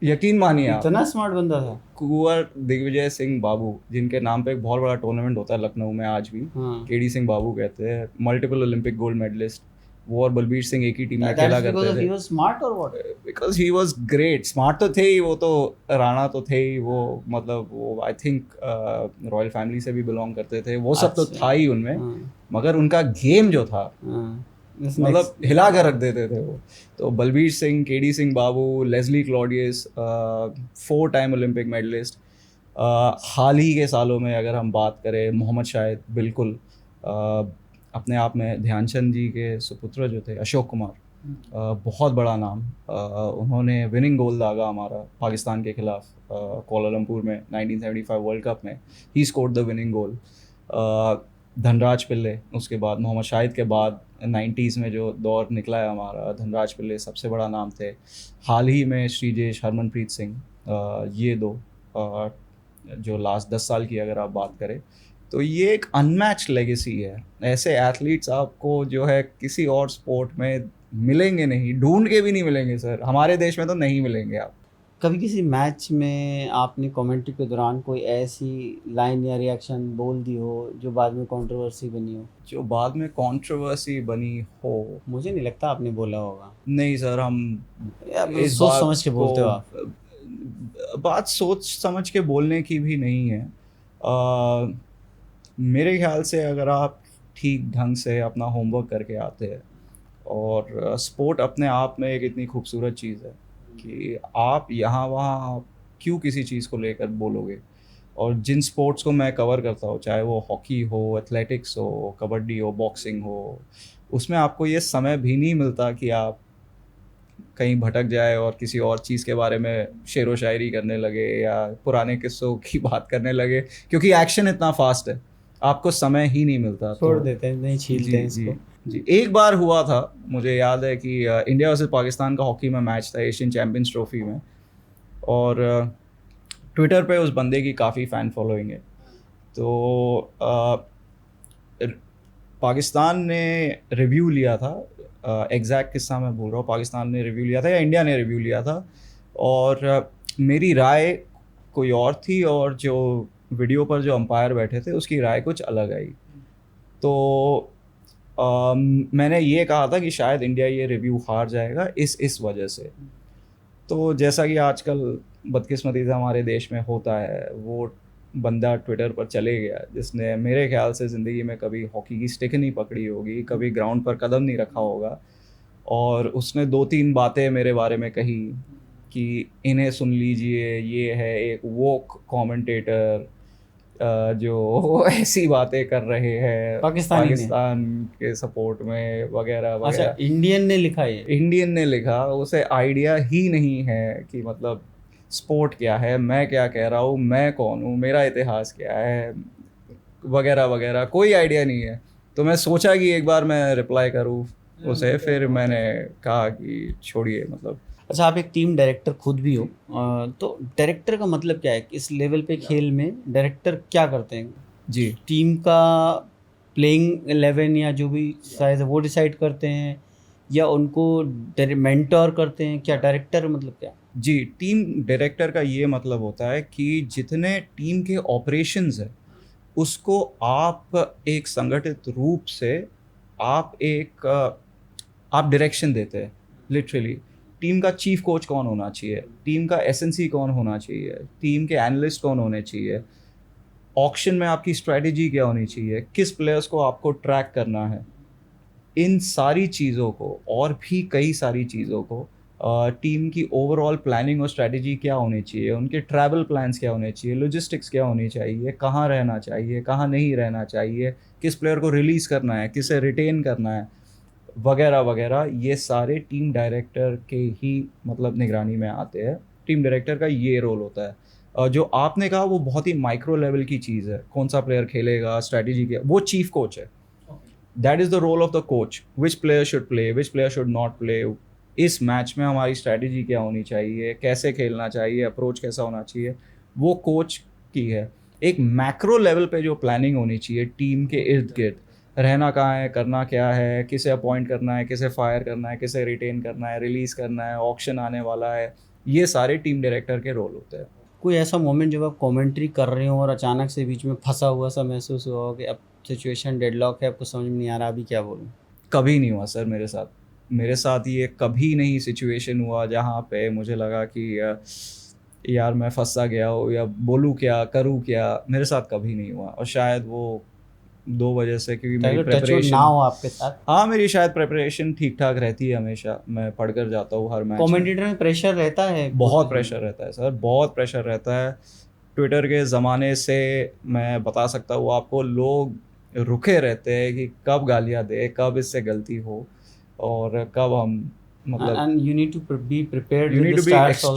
यकीन मानिए आप, इतना स्मार्ट बंदा था। कुंवर दिग्विजय सिंह बाबू, जिनके नाम पे एक बहुत बड़ा टूर्नामेंट होता है लखनऊ में आज भी, हाँ, केडी सिंह बाबू कहते हैं, मल्टीपल ओलंपिक गोल्ड मेडलिस्ट। वो और बलबीर सिंह एक ही टीम में दैट खेला इज बिकॉज़ करते ही थे। वाज स्मार्ट और what? Because he was great. Smart तो थे ही, वो तो राणा तो थे ही वो, मतलब वो आई थिंक रॉयल फैमिली से भी बिलोंग करते थे, वो सब तो अच्छा। था ही उनमें। हाँ, मगर उनका गेम जो था, हाँ, this मतलब next- हिला कर रख देते थे वो। तो Balbir Singh, KD Singh Babu, Leslie Claudius, 4 time Olympic medallist. हाल ही के सालों में अगर हम बात करें, मोहम्मद शाहिद, बिल्कुल अपने आप में ध्यानचंद जी के सुपुत्र जो थे, अशोक कुमार, बहुत बड़ा नाम। उन्होंने विनिंग गोल दागा हमारा पाकिस्तान के खिलाफ कोलालमपुर में 1975 वर्ल्ड कप में। He scored the winning goal. Dhanraj Pillay, उसके बाद मोहम्मद शाहिद के बाद 90s में जो दौर निकला है हमारा, धनराज पिल्ले सबसे बड़ा नाम थे। हाल ही में श्रीजेश, हरमनप्रीत सिंह, ये दो जो लास्ट 10 साल की अगर आप बात करें, तो ये एक अनमैच्ड लेगेसी है। ऐसे एथलीट्स आपको जो है किसी और स्पोर्ट में मिलेंगे नहीं, ढूंढ के भी नहीं मिलेंगे सर, हमारे देश में तो नहीं मिलेंगे आप। कभी किसी मैच में आपने कमेंट्री के दौरान कोई ऐसी लाइन या रिएक्शन बोल दी हो जो बाद में कंट्रोवर्सी बनी हो? जो बाद में कंट्रोवर्सी बनी हो? मुझे नहीं लगता आपने बोला होगा। नहीं सर, हम या इस सोच बात समझ के बोलते हो आप? बात सोच समझ के बोलने की भी नहीं है। मेरे ख्याल से अगर आप ठीक ढंग से अपना होमवर्क करके आते हैं, और स्पोर्ट अपने आप में एक इतनी खूबसूरत चीज़ है कि आप यहाँ वहाँ क्यों किसी चीज़ को लेकर बोलोगे। और जिन स्पोर्ट्स को मैं कवर करता हूँ, चाहे वो हॉकी हो, एथलेटिक्स हो, कबड्डी हो, बॉक्सिंग हो, उसमें आपको ये समय भी नहीं मिलता कि आप कहीं भटक जाए और किसी और चीज़ के बारे में शेर व शायरी करने लगे या पुराने किस्सों की बात करने लगे, क्योंकि एक्शन इतना फास्ट है, आपको समय ही नहीं मिलता। छोड़ तो देते हैं, नहीं छीलते जी हैं जी इसको। जी। एक बार हुआ था, मुझे याद है कि इंडिया वर्सेस पाकिस्तान का हॉकी में मैच था एशियन चैम्पियंस ट्रॉफी में, और ट्विटर पे उस बंदे की काफ़ी फ़ैन फॉलोइंग है। तो पाकिस्तान ने रिव्यू लिया था, एग्जैक्ट किस्सा मैं भूल रहा हूँ, पाकिस्तान ने रिव्यू लिया था या इंडिया ने रिव्यू लिया था, और मेरी राय कोई और थी और जो वीडियो पर जो अंपायर बैठे थे उसकी राय कुछ अलग आई। तो मैंने ये कहा था कि शायद इंडिया ये रिव्यू हार जाएगा इस वजह से। तो जैसा कि आजकल बदकिस्मती से हमारे देश में होता है, वो बंदा ट्विटर पर चले गया जिसने मेरे ख्याल से ज़िंदगी में कभी हॉकी की स्टिक नहीं पकड़ी होगी, कभी ग्राउंड पर कदम नहीं रखा होगा, और उसने 2-3 बातें मेरे बारे में कही कि इन्हें सुन लीजिए, ये है एक वोक कमेंटेटर जो ऐसी बातें कर रहे हैं पाकिस्तानी ने? पाकिस्तान के सपोर्ट में वगैरह अच्छा, वगैरह। इंडियन ने लिखा ये? इंडियन ने लिखा, उसे आइडिया ही नहीं है कि मतलब स्पोर्ट क्या है, मैं क्या कह रहा हूँ, मैं कौन हूँ, मेरा इतिहास क्या है, वगैरह वगैरह, कोई आइडिया नहीं है। तो मैं सोचा कि एक बार मैं रिप्लाई करूँ उसे, फिर मैंने कहा कि छोड़िए मतलब। अच्छा, आप एक टीम डायरेक्टर खुद भी हो, तो डायरेक्टर का मतलब क्या है? इस लेवल पे खेल में डायरेक्टर क्या करते हैं? जी टीम का प्लेइंग 11 या जो भी साइज है वो डिसाइड करते हैं, या उनको मेंटोर करते हैं? क्या डायरेक्टर मतलब क्या? जी, टीम डायरेक्टर का ये मतलब होता है कि जितने टीम के ऑपरेशंस हैं उसको आप एक संगठित रूप से आप डायरेक्शन देते हैं। लिटरली टीम का चीफ कोच कौन होना चाहिए, टीम का एसएनसी कौन होना चाहिए, टीम के एनालिस्ट कौन होने चाहिए, ऑक्शन में आपकी स्ट्रेटजी क्या होनी चाहिए, किस प्लेयर्स को आपको ट्रैक करना है, इन सारी चीज़ों को और भी कई सारी चीज़ों को, टीम की ओवरऑल प्लानिंग और स्ट्रेटजी क्या होनी चाहिए, उनके ट्रैवल प्लान्स क्या होने चाहिए, लॉजिस्टिक्स क्या होनी चाहिए, कहाँ रहना चाहिए, कहाँ नहीं रहना चाहिए, किस प्लेयर को रिलीज़ करना है, किसे रिटेन करना है, वगैरह वगैरह, ये सारे टीम डायरेक्टर के ही मतलब निगरानी में आते हैं। टीम डायरेक्टर का ये रोल होता है। जो आपने कहा वो बहुत ही माइक्रो लेवल की चीज़ है, कौन सा प्लेयर खेलेगा, स्ट्रेटजी क्या, वो चीफ कोच है। That is the role of the coach, which player should play, which player should not play, इस मैच में हमारी स्ट्रैटेजी क्या होनी चाहिए, कैसे खेलना चाहिए, अप्रोच कैसा होना चाहिए, वो कोच की है। एक मैक्रो लेवल पे जो प्लानिंग होनी चाहिए टीम के इर्द गिर्द, रहना कहाँ है, करना क्या है, किसे अपॉइंट करना है, किसे फायर करना है, किसे रिटेन करना है, रिलीज़ करना है, ऑक्शन आने वाला है, ये सारे टीम डायरेक्टर के रोल होते हैं। कोई ऐसा मोमेंट जब आप कमेंट्री कर रहे हो और अचानक से बीच में फंसा हुआ सा महसूस हुआ हो कि अब सिचुएशन डेडलॉक है, आपको समझ में नहीं आ रहा अभी क्या बोलूं? कभी नहीं हुआ सर मेरे साथ ये कभी नहीं सिचुएशन हुआ जहाँ पे मुझे लगा कि यार मैं फंसा गया हूँ या बोलूँ क्या, करूँ क्या, मेरे साथ कभी नहीं हुआ। और शायद वो 2 वजह से, क्योंकि मेरी टचवुड ना प्रेपरेशन, हो आपके साथ। हाँ मेरी शायद प्रेपरेशन ठीक ठाक रहती है हमेशा, मैं पढ़कर जाता हूँ हर मैच में। कमेंटेटर में प्रेशर रहता है? बहुत प्रेशर रहता है सर, बहुत प्रेशर रहता है। ट्विटर के ज़माने से मैं बता सकता हूँ आपको, लोग रुके रहते हैं कि कब गालियाँ दे, कब इससे गलती हो और कब हम मतलब, and you need to be prepared you with need the to be stats also।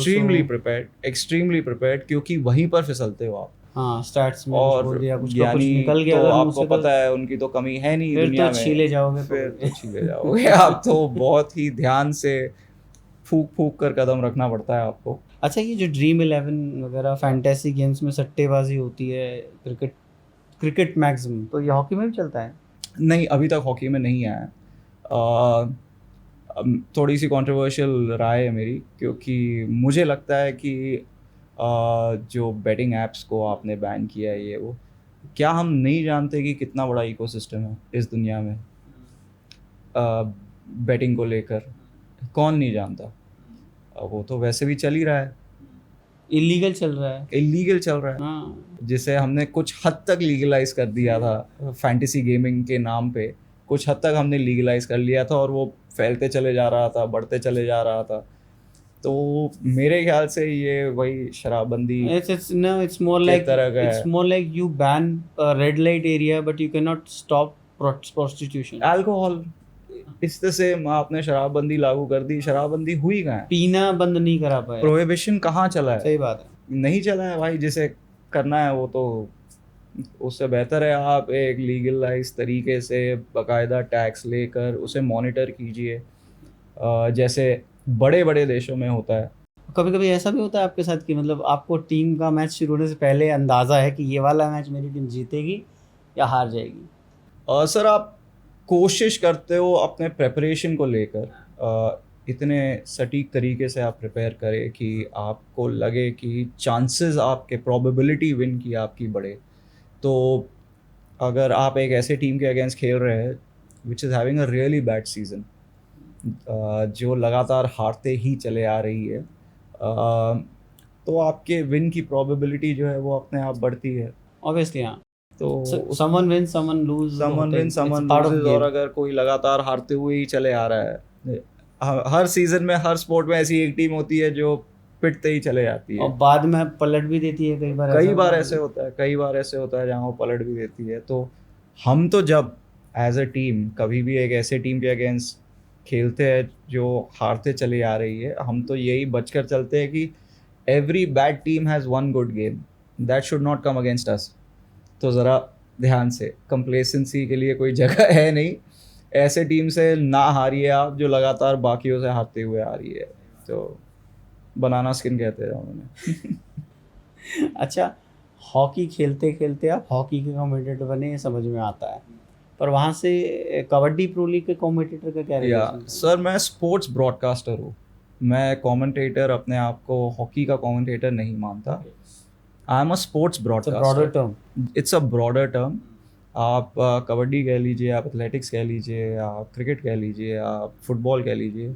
Extremely prepared, क्योंकि वहीं पर फिसलते हो आप। हाँ, स्टैट्स में कुछ और बोल दिया, कुछ का कुछ ज्ञानी निकल गया तो अगर मुंह आपको से, तो पता है उनकी तो कमी है नहीं फिर दुनिया तो में, छीले जाओगे। फिर तो छीले जाओगे आप। तो बहुत ही ध्यान से फूक फूक कर कदम रखना पड़ता है आपको। अच्छा, ये जो ड्रीम 11 वगैरह फैंटेसी गेम्स में सट्टेबाजी होती है, क्रिकेट मैक्सिमम, तो ये हॉकी में भी चलता है? नहीं, अभी तक हॉकी में नहीं आया। थोड़ी सी कंट्रोवर्शियल राय है मेरी, क्योंकि मुझे लगता है कि जो बेटिंग ऐप्स को आपने बैन किया है ये वो, क्या हम नहीं जानते कि कितना बड़ा इकोसिस्टम है इस दुनिया में बेटिंग को लेकर? कौन नहीं जानता? वो तो वैसे भी चल ही रहा है, इलीगल चल रहा है। इलीगल चल रहा है, हाँ, जिसे हमने कुछ हद तक लीगलाइज कर दिया था फैंटेसी गेमिंग के नाम पे, कुछ हद तक हमने लीगलाइज कर लिया था और वो फैलते चले जा रहा था, बढ़ते चले जा रहा था। तो मेरे ख्याल से ये वही शराबबंदी it's more like, तरह का it's है। more like you ban a red light area but you cannot stop prostitution। Alcohol इससे सेम आपने शराबबंदी लागू कर दी, शराबबंदी हुई कहाँ है? पीना बंद नहीं करा पाए। प्रोहिबिशन कहाँ चला है? सही बात है। नहीं चला है भाई। जिसे करना है वो तो, उससे बेहतर है आप एक लीगलाइज तरीके से बाकायदा टैक्स लेकर उसे मॉनिटर कीजिए, जैसे बड़े बड़े देशों में होता है। कभी कभी ऐसा भी होता है आपके साथ कि मतलब आपको टीम का मैच शुरू होने से पहले अंदाज़ा है कि ये वाला मैच मेरी टीम जीतेगी या हार जाएगी? सर आप कोशिश करते हो अपने प्रेपरेशन को लेकर इतने सटीक तरीके से आप प्रिपेयर करें कि आपको लगे कि चांसेस आपके, प्रोबेबिलिटी विन की आपकी बढ़े। तो अगर आप एक ऐसे टीम के अगेंस्ट खेल रहे हैं which is having a really bad season, जो लगातार हारते ही चले आ रही है, तो आपके विन की प्रोबेबिलिटी जो है वो अपने आप बढ़ती है। ऑब्वियसली हाँ। तो समवन विन समवन लूज, समन विन समन लूजेस, और अगर कोई लगातार हारते हुए ही चले आ रहा है, हर सीजन में हर स्पोर्ट में ऐसी एक टीम होती है जो पिटते ही चले जाती और है। बाद में पलट भी देती है कई बार। कई बार ऐसे होता है, कई बार ऐसे होता है जहाँ वो पलट भी देती है। तो हम तो जब एज अ टीम कभी भी एक ऐसे टीम के अगेंस्ट खेलते हैं जो हारते चली आ रही है, हम तो यही बचकर चलते हैं कि every bad team has one good game, that should not come against us. तो ज़रा ध्यान से, कंप्लेसेंसी के लिए कोई जगह है नहीं। ऐसे टीम से ना हारिए आप जो लगातार बाकियों से हारते हुए आ रही है। तो बनाना स्किन कहते हैं उन्होंने। अच्छा, हॉकी खेलते खेलते आप हॉकी के कमेंटेटर बने, ये समझ में आता है, पर वहाँ से कबड्डी प्रो लीग के कमेंटेटर का क्या या रिलेशन? सर मैं स्पोर्ट्स ब्रॉडकास्टर हूँ, मैं कमेंटेटर अपने आप को हॉकी का कमेंटेटर नहीं मानता। I am a sports broader broadcaster. Term. It's a broader term. आप कबड्डी कह लीजिए, आप एथलेटिक्स कह लीजिए, आप क्रिकेट कह लीजिए, आप फुटबॉल कह लीजिए।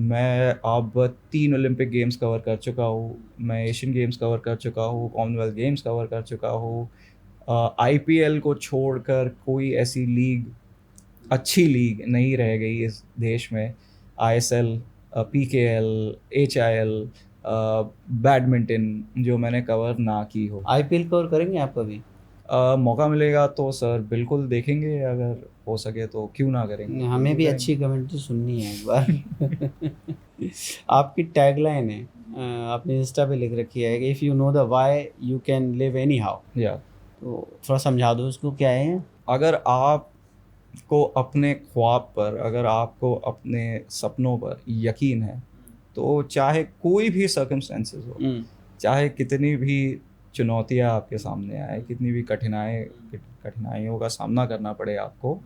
मैं अब 3 ओलंपिक गेम्स कवर कर चुका हूँ, मैं एशियन गेम्स कवर कर चुका हूँ, कॉमनवेल्थ गेम्स कवर कर चुका हूँ। आईपीएल को छोड़कर कोई ऐसी लीग, अच्छी लीग नहीं रह गई इस देश में। आईएसएल, पीकेएल, एचआईएल, बैडमिंटन जो मैंने कवर ना की हो। आईपीएल कवर करेंगे आप कभी? मौका मिलेगा तो सर बिल्कुल देखेंगे, अगर हो सके तो क्यों ना करेंगे। हमें भी अच्छी कमेंट्री सुननी है एक बार। आपकी टैगलाइन है, आपने इंस्टा पे लिख रखी है कि if you know the why you can live any how. या तो थोड़ा समझा दो उसको, क्या है? अगर आपको अपने ख्वाब पर, अगर आपको अपने सपनों पर यकीन है, तो चाहे कोई भी सर्कमस्टेंसेस हो, चाहे कितनी भी चुनौतियां आपके सामने आए, कितनी भी कठिनाइयों का सामना करना पड़े आपको,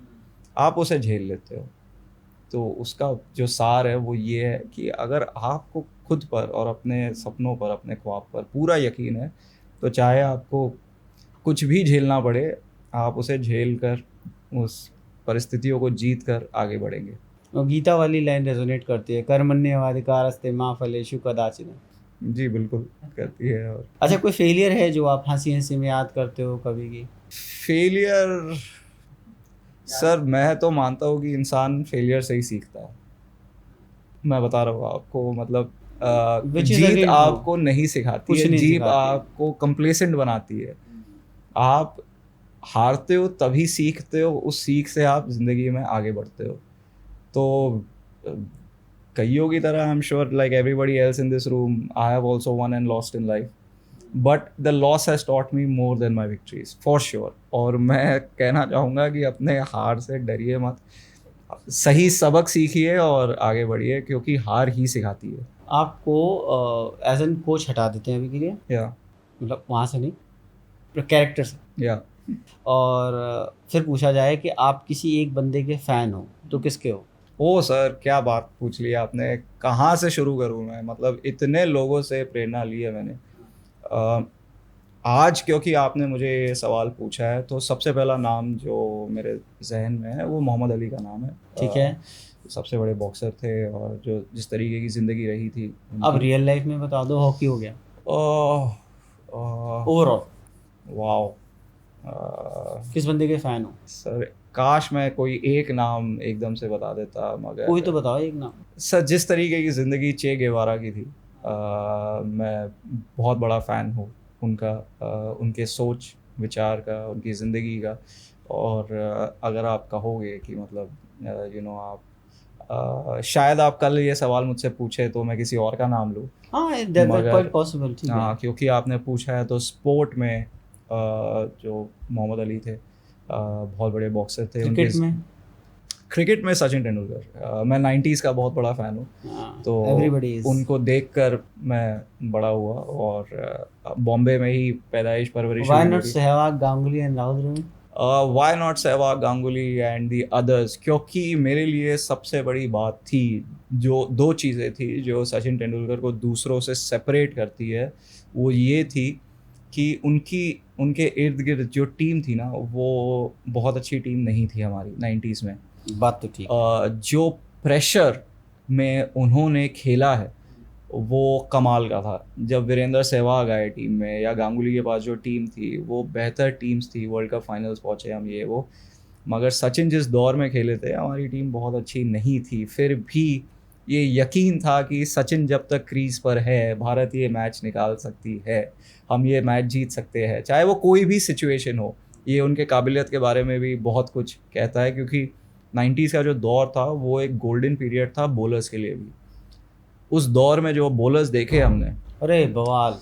आप उसे झेल लेते हो। तो उसका जो सार है वो ये है कि अगर आपको खुद पर और अपने सपनों पर, अपने ख्वाब पर पूरा यकीन है, तो चाहे आपको कुछ भी झेलना पड़े, आप उसे झेल कर, उस परिस्थितियों को जीत कर आगे बढ़ेंगे। और गीता वाली लाइन रेजोनेट करती है, कर्मण्येवाधिकारस्ते मा फलेषु कदाचन। जी बिल्कुल करती है। और अच्छा, कोई फेलियर है जो आप हंसी हंसी में याद करते हो कभी की? फेलियर, सर मैं तो मानता हूँ कि इंसान फेलियर से ही सीखता है। मैं बता रहा हूँ आपको, मतलब Which is Jeet again true. आपको नहीं सिखाती कुछ है, नहीं जीत सिखाती है। आपको कंप्लेसेंट बनाती है। आप हारते हो तभी सीखते हो, उस सीख से आप जिंदगी में आगे बढ़ते हो। तो कईयों की तरह I am sure like everybody else in this room, I have also one and lost in life, but the loss has taught me more than my victories for sure. और मैं कहना चाहूँगा कि अपने हार से डरिए मत, सही सबक सीखिए और आगे बढ़िए, क्योंकि हार ही सिखाती है। आपको एज एन कोच हटा देते हैं अभी के लिए, या मतलब वहाँ से नहीं, कैरेक्टर से, या और फिर पूछा जाए कि आप किसी एक बंदे के फ़ैन हो तो किसके हो? ओ सर क्या बात पूछ ली आपने, कहाँ से शुरू करूँ मैं? मतलब इतने लोगों से प्रेरणा ली है मैंने। आज क्योंकि आपने मुझे ये सवाल पूछा है, तो सबसे पहला नाम जो मेरे जहन में है वो मोहम्मद अली का नाम है। ठीक है। सबसे बड़े बॉक्सर थे, और जो जिस तरीके की ज़िंदगी रही थी अब रियल लाइफ में बता दो, हॉकी हो गया ओवरऑल। वाओ। किस बंदे के फ़ैन हो? सर काश मैं कोई एक नाम एकदम से बता देता, मगर कोई तो बताओ एक नाम। सर जिस तरीके की ज़िंदगी चे गेवारा की थी, मैं बहुत बड़ा फ़ैन हूँ उनका, उनके सोच विचार का, उनकी ज़िंदगी का। और अगर आप कहोगे कि मतलब यू नो आप शायद आप कल ये सवाल मुझसे पूछे तो मैं किसी और का नाम लूँ, हाँ, दैट मगर क्वाइट पॉसिबल, ठीक हाँ है। क्योंकि आपने पूछा है तो स्पोर्ट में जो मोहम्मद अली थे, बहुत बड़े बॉक्सर थे। उनके क्रिकेट में? क्रिकेट में सचिन तेंदुलकर, मैं 90s का बहुत बड़ा फ़ैन हूँ, हाँ, तो एवरीबॉडी इज। उनको देखकर मैं बड़ा हुआ और बॉम्बे में ही पैदाइश परवरिश व्हाई हुई नॉट मेरी। Sehwag, Ganguly and Rahul Dravid? Why not Sehwag, Ganguly and the others, क्योंकि मेरे लिए सबसे बड़ी बात थी, जो दो चीज़ें थी जो सचिन तेंदुलकर को दूसरों से सेपरेट करती है, वो ये थी कि उनके इर्द गिर्द जो टीम थी ना, वो बहुत अच्छी टीम नहीं थी हमारी 90s में। बात तो ठीक। जो प्रेशर में उन्होंने खेला है वो कमाल का था। जब वीरेंद्र सहवाग आए टीम में या गांगुली के पास जो टीम थी वो बेहतर टीम्स थी, वर्ल्ड कप फाइनल्स पहुंचे हम, ये वो। मगर सचिन जिस दौर में खेले थे हमारी टीम बहुत अच्छी नहीं थी, फिर भी ये यकीन था कि सचिन जब तक क्रीज पर है भारत ये मैच निकाल सकती है, हम ये मैच जीत सकते हैं, चाहे वो कोई भी सिचुएशन हो। ये उनके काबिलियत के बारे में भी बहुत कुछ कहता है, क्योंकि 90s का जो दौर था वो एक गोल्डन पीरियड था बॉलर्स के लिए भी। उस दौर में जो बॉलर्स देखे हमने, अरे बवाल।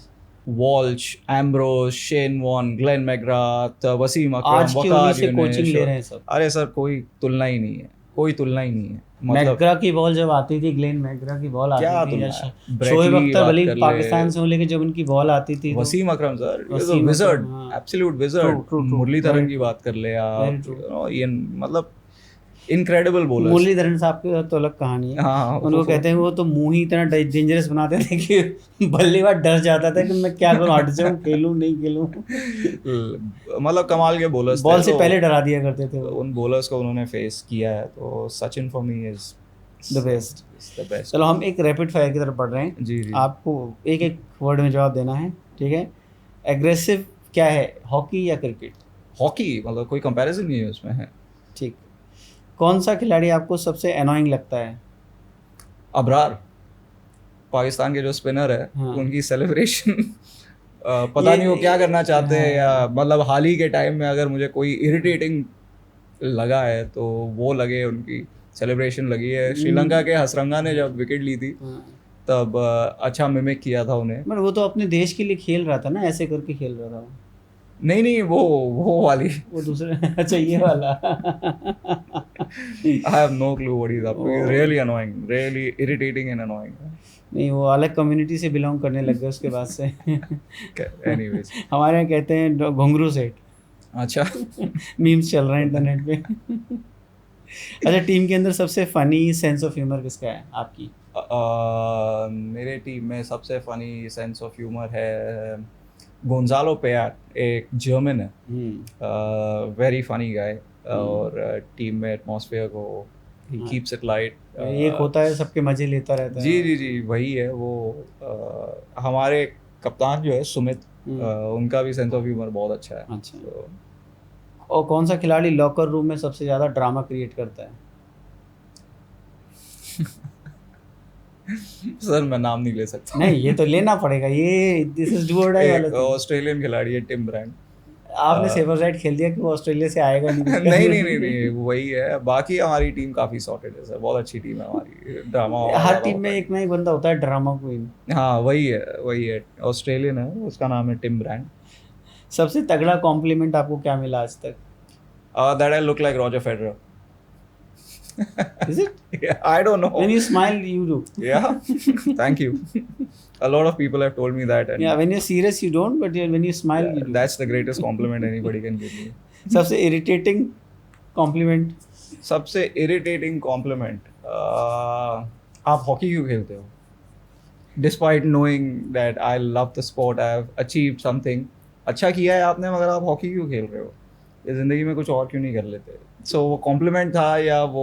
Walsh, Ambrose, Shane Warne, Glenn McGrath, Wasim आज अकरम, के उन्हीं वकार से कोचिंग यूनिस। ले रहे हैं सब। अरे सर कोई तुलना ही नहीं है, कोई तुलना ही नहीं है। मतलब मैकग्रा की बॉल जब आती थी, ग्लेन मैकग्रा की बॉल क्या आती थी, या तुलना है, शोएब ब्रेटली की अख्तर बात भले कर ले, पाकिस्तान से हो, लेकिन जब उनकी बॉल आती थी तो वसीम अकरम सर, वसीम विजर्ड, अकरम, हाँ। Absolute true wizard. True true, Muralidharan very की ट्रू, बात कर ले वेरी आप, ट्रू। ये मतलब इनक्रेडिबल बॉलर्स। मुरलीधरन साहब की तो अलग कहानी है। हाँ उनको कहते हैं वो तो मुंह ही इतना डेंजरस बनाते थे कि बल्लेबाज डर जाता था कि मैं क्या करूं, हट जाऊं, खेलूं नहीं खेलूं। मतलब कमाल के बॉलर्स बॉल थे, से तो पहले डरा दिया करते थे वो। उन बॉलर्स को उन्होंने फेस किया है, तो Sachin for me is the best. The best. चलो हम एक रैपिड फायर की तरफ बढ़ रहे हैं। जी जी। आपको एक एक वर्ड में जवाब देना है, ठीक है? एग्रेसिव क्या है, हॉकी या क्रिकेट? हॉकी, मतलब कोई कंपैरिजन नहीं है उसमें, है। ठीक। कौन सा खिलाड़ी आपको सबसे एनोइंग लगता है? अबरार, पाकिस्तान के जो स्पिनर है, हाँ। उनकी सेलिब्रेशन पता ये- नहीं वो क्या करना चाहते हैं, या हाँ। मतलब हाल ही के टाइम में अगर मुझे कोई इरिटेटिंग लगा है तो वो लगे उनकी सेलिब्रेशन लगी है। श्रीलंका के हसरंगा ने जब विकेट ली थी हाँ। तब अच्छा मिमिक किया था उन्हें। बट वो तो अपने देश के लिए खेल रहा था ना, ऐसे करके खेल रहा था वो। नहीं नहीं, वो वाली वो दूसरे अच्छा ये वाला। I have no clue what is up. Oh. Really annoying, really irritating and annoying. नहीं, वो अलग कम्युनिटी से बिलोंग करने लग गए उसके बाद से। एनीवेज, हमारे यहाँ कहते हैं घुंघरू सेठ। अच्छा। मीम्स चल रहे हैं इंटरनेट पे। अच्छा, टीम के अंदर सबसे फनी सेंस ऑफ ह्यूमर किसका है आपकी? मेरे टीम में सबसे फनी सेंस ऑफ ह्यूमर है गोंजालो पेयाट, एक जर्मन है, वेरी फनी गाय, और टीम में एटमॉस्फेयर को ही हाँ। Keeps it light. एक होता है सबके मजे लेता रहता है। जी जी जी, वही है वो। हमारे कप्तान जो है सुमित, उनका भी सेंस ऑफ ह्यूमर बहुत अच्छा है। अच्छा। तो और कौन सा खिलाड़ी लॉकर रूम में सबसे ज्यादा ड्रामा क्रिएट करता है? सर मैं नाम नहीं ले सकता। नहीं, ये तो लेना पड़ेगा, ये दिस इज डू और डाई वाला एक thing। ऑस्ट्रेलियन खिलाड़ी है टिम ब्रांड। आपने सेवर राइट खेल दिया कि वो ऑस्ट्रेलिया से आएगा नहीं। नहीं नहीं नहीं नहीं, वही है। बाकी हमारी टीम काफी सॉर्टेड है सर, बहुत अच्छी टीम है हमारी। ड्रामा हर टीम में एक ना एक बंदा होता है ड्रामा क्वीन। हाँ वही है, ऑस्ट्रेलियन है, उसका नाम है टिम ब्रांड। सबसे तगड़ा कॉम्प्लीमेंट आपको क्या मिला आज तक? That I look like Roger Federer. Is it? I don't know. When you smile, you do. Yeah, thank you. A lot of people have told me that, and Yeah, when you're serious, you don't, but when you smile, you do. that's the greatest compliment anybody can give me. सबसे irritating compliment? सबसे irritating compliment, आप hockey क्यों खेलते हो? Despite knowing that I love the sport, I have achieved something. अच्छा किया है आपने, मगर आप हॉकी क्यों खेल रहे हो? ये ज़िंदगी में कुछ और क्यों नहीं कर लेते? सो वो कॉम्प्लीमेंट था या वो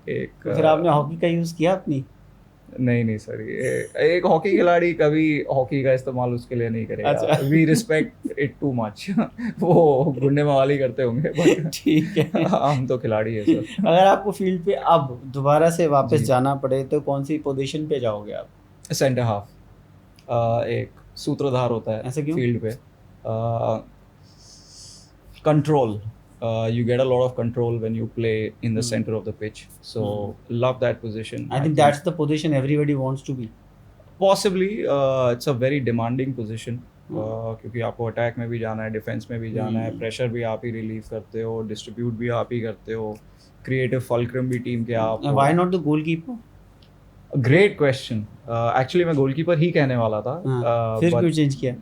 एक तो फिर आपने हॉकी का यूज़ किया अपनी? नहीं सर, ये एक हॉकी खिलाड़ी कभी हॉकी का इस्तेमाल उसके लिए नहीं करेगा। अच्छा। We respect it too much. वो गुंडे मवाली करते होंगे, बट ठीक है। हम तो खिलाड़ी है सर। अगर आपको फील्ड पे अब दोबारा से वापस जी। जाना पड़े तो कौन सी पोजीशन पे जाओगे आप? सेंटर हाफ, एक सूत्रधार होता है ऐसे क्यों? फील्ड पे। Control, You get a lot of control when you play in the center of the pitch. So love that position. I think that's the position everybody wants to be. Possibly it's a very demanding position. क्योंकि आपको attack में भी जाना है, defence में भी जाना है, प्रेशर भी आप ही रिलीव करते हो, डिस्ट्रीब्यूट भी आप ही करते हो, क्रिएटिव फल्क्रम भी टीम के आप हो. Why not the goalkeeper? Great question. Actually मैं गोलकीपर ही कहने वाला था. फिर क्यों चेंज किया?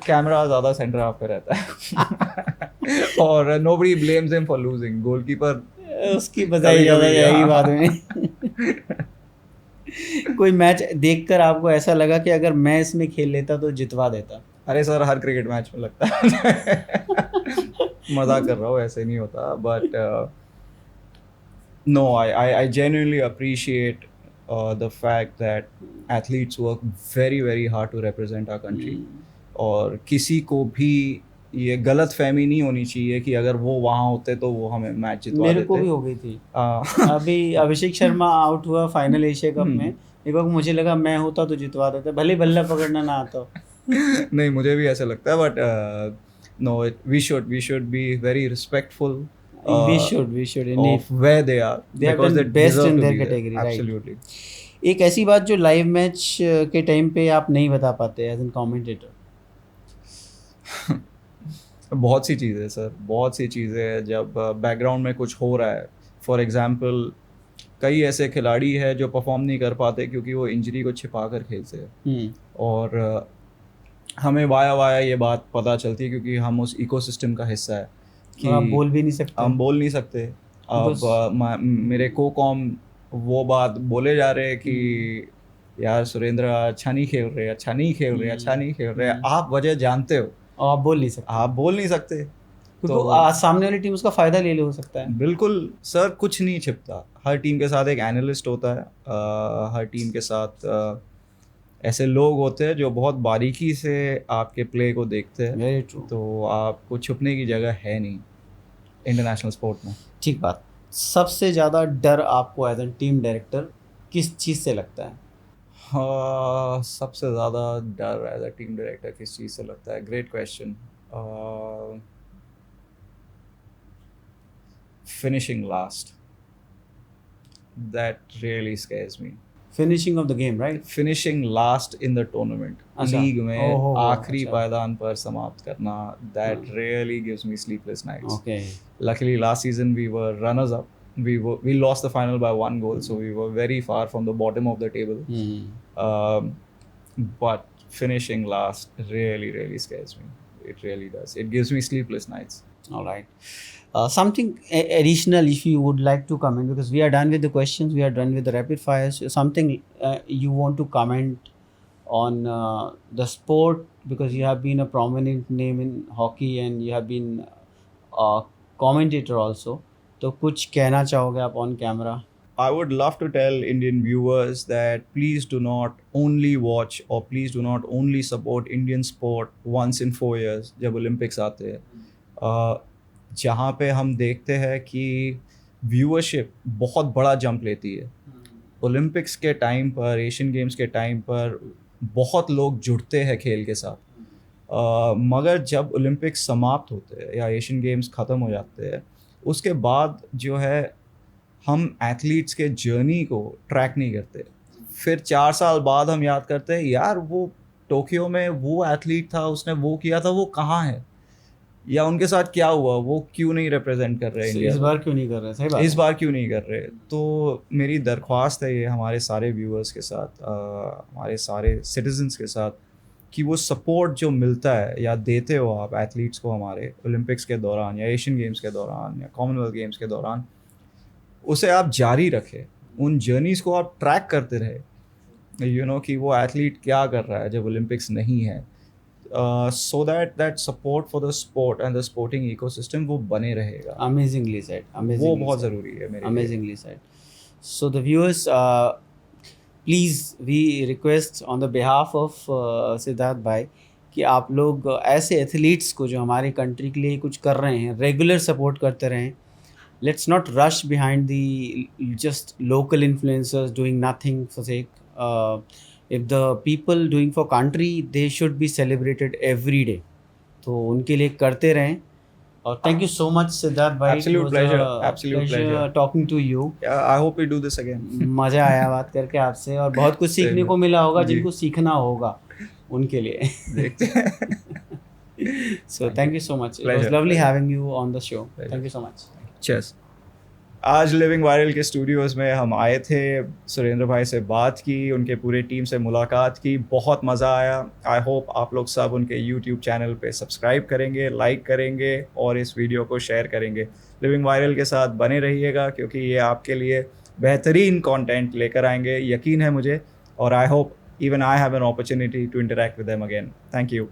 कैमरा ज़्यादा सेंटर हाफ पे रहता है और nobody blames him for losing. Goalkeeper उसकी बधाई ज़्यादा जाएगी बाद में. कोई मैच देखकर आपको ऐसा लगा कि अगर मैं इसमें खेल लेता तो जितवा देता? अरे सर, हर क्रिकेट मैच में लगता है. मजाक कर रहा हूँ, ऐसे नहीं होता. But no, I genuinely appreciate the fact that athletes work very very hard to represent our country. और किसी को भी ये गलत फहमी नहीं होनी चाहिए कि अगर वो वहाँ होते तो वो हमें मैच जितवा देते. मेरे को भी हो गई थी. अभी अभिषेक शर्मा आउट हुआ फाइनल एशिया कप में, एक वक्त मुझे लगा मैं होता तो जितवा देता, भले बल्ला पकड़ना ना आता. नहीं, मुझे भी ऐसा लगता है. But no, we should be very respectful. We should indeed. Of where they are. They have because done they best deserve in to their be there. category, right? Absolutely. एक ऐसी बात जो लाइव मैच के time पे आप नहीं बता पाते एज एन कमेंटेटर? बहुत सी चीज़ें सर, बहुत सी चीज़ें. जब बैकग्राउंड में कुछ हो रहा है, फॉर एग्जांपल कई ऐसे खिलाड़ी हैं जो परफॉर्म नहीं कर पाते क्योंकि वो इंजरी को छिपा कर खेलते हैं. और हमें वाया ये बात पता चलती है क्योंकि हम उस इकोसिस्टम का हिस्सा है कि आप बोल भी नहीं सकते. हम बोल नहीं सकते. अब मेरे को-कॉम वो बात बोले जा रहे हैं कि यार सुरेंद्र अच्छा नहीं खेल रहे. आप वजह जानते हो, आप बोल नहीं सकते. तो सामने वाली टीम उसका फायदा ले हो सकता है. बिल्कुल सर, कुछ नहीं छिपता. हर टीम के साथ एक एनालिस्ट होता है. हर टीम के साथ ऐसे लोग होते हैं जो बहुत बारीकी से आपके प्ले को देखते हैं. Very true. तो आपको छुपने की जगह है नहीं इंटरनेशनल स्पोर्ट में. ठीक बात. सबसे ज़्यादा डर आपको एज एन टीम डायरेक्टर किस चीज़ से लगता है? हाँ, सबसे ज़्यादा डर एज अ टीम डायरेक्टर किस चीज़ से लगता है? Great question. finishing last. That really scares me. Finishing of the game, right? Finishing last in the tournament. League में आखिरी पायदान पर समाप्त करना. That really gives me sleepless nights. Okay. Luckily last season we were runners up. We lost the final by 1 goal, so we were very far from the bottom of the table. But finishing last really scares me. It really does. It gives me sleepless nights. All right. Something additional if you would like to comment, because we are done with the questions, we are done with the rapid fires. Something you want to comment on the sport, because you have been a prominent name in hockey and you have been a commentator also. तो कुछ कहना चाहोगे आप on camera? I would love to tell Indian viewers that please do not only watch or please do not only support Indian sport once in 4 years जब Olympics आते हैं. जहाँ पे हम देखते हैं कि व्यूअरशिप बहुत बड़ा जंप लेती है. ओलंपिक्स के टाइम पर, एशियन गेम्स के टाइम पर बहुत लोग जुड़ते हैं खेल के साथ. मगर जब ओलंपिक्स समाप्त होते हैं या एशियन गेम्स ख़त्म हो जाते हैं, उसके बाद जो है हम एथलीट्स के जर्नी को ट्रैक नहीं करते. फिर 4 साल बाद हम याद करते हैं, यार वो टोक्यो में वो एथलीट था, उसने वो किया था, वो कहाँ है, या उनके साथ क्या हुआ, वो क्यों नहीं रिप्रेजेंट कर रहे इंडिया. इस बार क्यों नहीं कर रहे? सही बात. इस बार क्यों नहीं कर रहे. तो मेरी दरख्वास्त है ये हमारे सारे व्यूअर्स के साथ, हमारे सारे सिटीजन्स के साथ, कि वो सपोर्ट जो मिलता है या देते हो आप एथलीट्स को हमारे ओलंपिक्स के दौरान या एशियन गेम्स के दौरान या कॉमनवेल्थ गेम्स के दौरान, उसे आप जारी रखें. उन जर्नीज़ को आप ट्रैक करते रहे. कि वो एथलीट क्या कर रहा है जब ओलंपिक्स नहीं है. So that support for the sport and the sporting ecosystem वो बने रहेगा. Amazingly said. वो बहुत ज़रूरी है मेरे लिए. Amazingly said. So the viewers, please we request on the behalf of Siddharth भाई कि आप लोग ऐसे एथलीट्स को जो हमारे कंट्री के लिए कुछ कर रहे हैं, रेगुलर सपोर्ट करते रहें. Let's not rush behind the just local influencers doing nothing for sake. If the people doing for country, they should be celebrated every day. तो उनके लिए करते रहें. और thank you so much Siddharth भाई. Absolute pleasure. Absolute pleasure. Talking to you. I hope we do this again. मजा आया बात करके आपसे और बहुत कुछ सीखने को मिला होगा जी. जिनको सीखना होगा उनके लिए. देखते हैं. So thank you so much. It was Pleasure. lovely having you on the show. Thank you so much. Cheers. आज लिविंग वायरल के स्टूडियोज़ में हम आए थे, सुरेंद्र भाई से बात की, उनके पूरे टीम से मुलाकात की, बहुत मज़ा आया. आई होप आप लोग सब उनके यूट्यूब चैनल पे सब्सक्राइब करेंगे, लाइक करेंगे और इस वीडियो को शेयर करेंगे. लिविंग वायरल के साथ बने रहिएगा क्योंकि ये आपके लिए बेहतरीन कंटेंट लेकर आएंगे, यकीन है मुझे. और I hope even I have an opportunity to interact with them again. Thank you.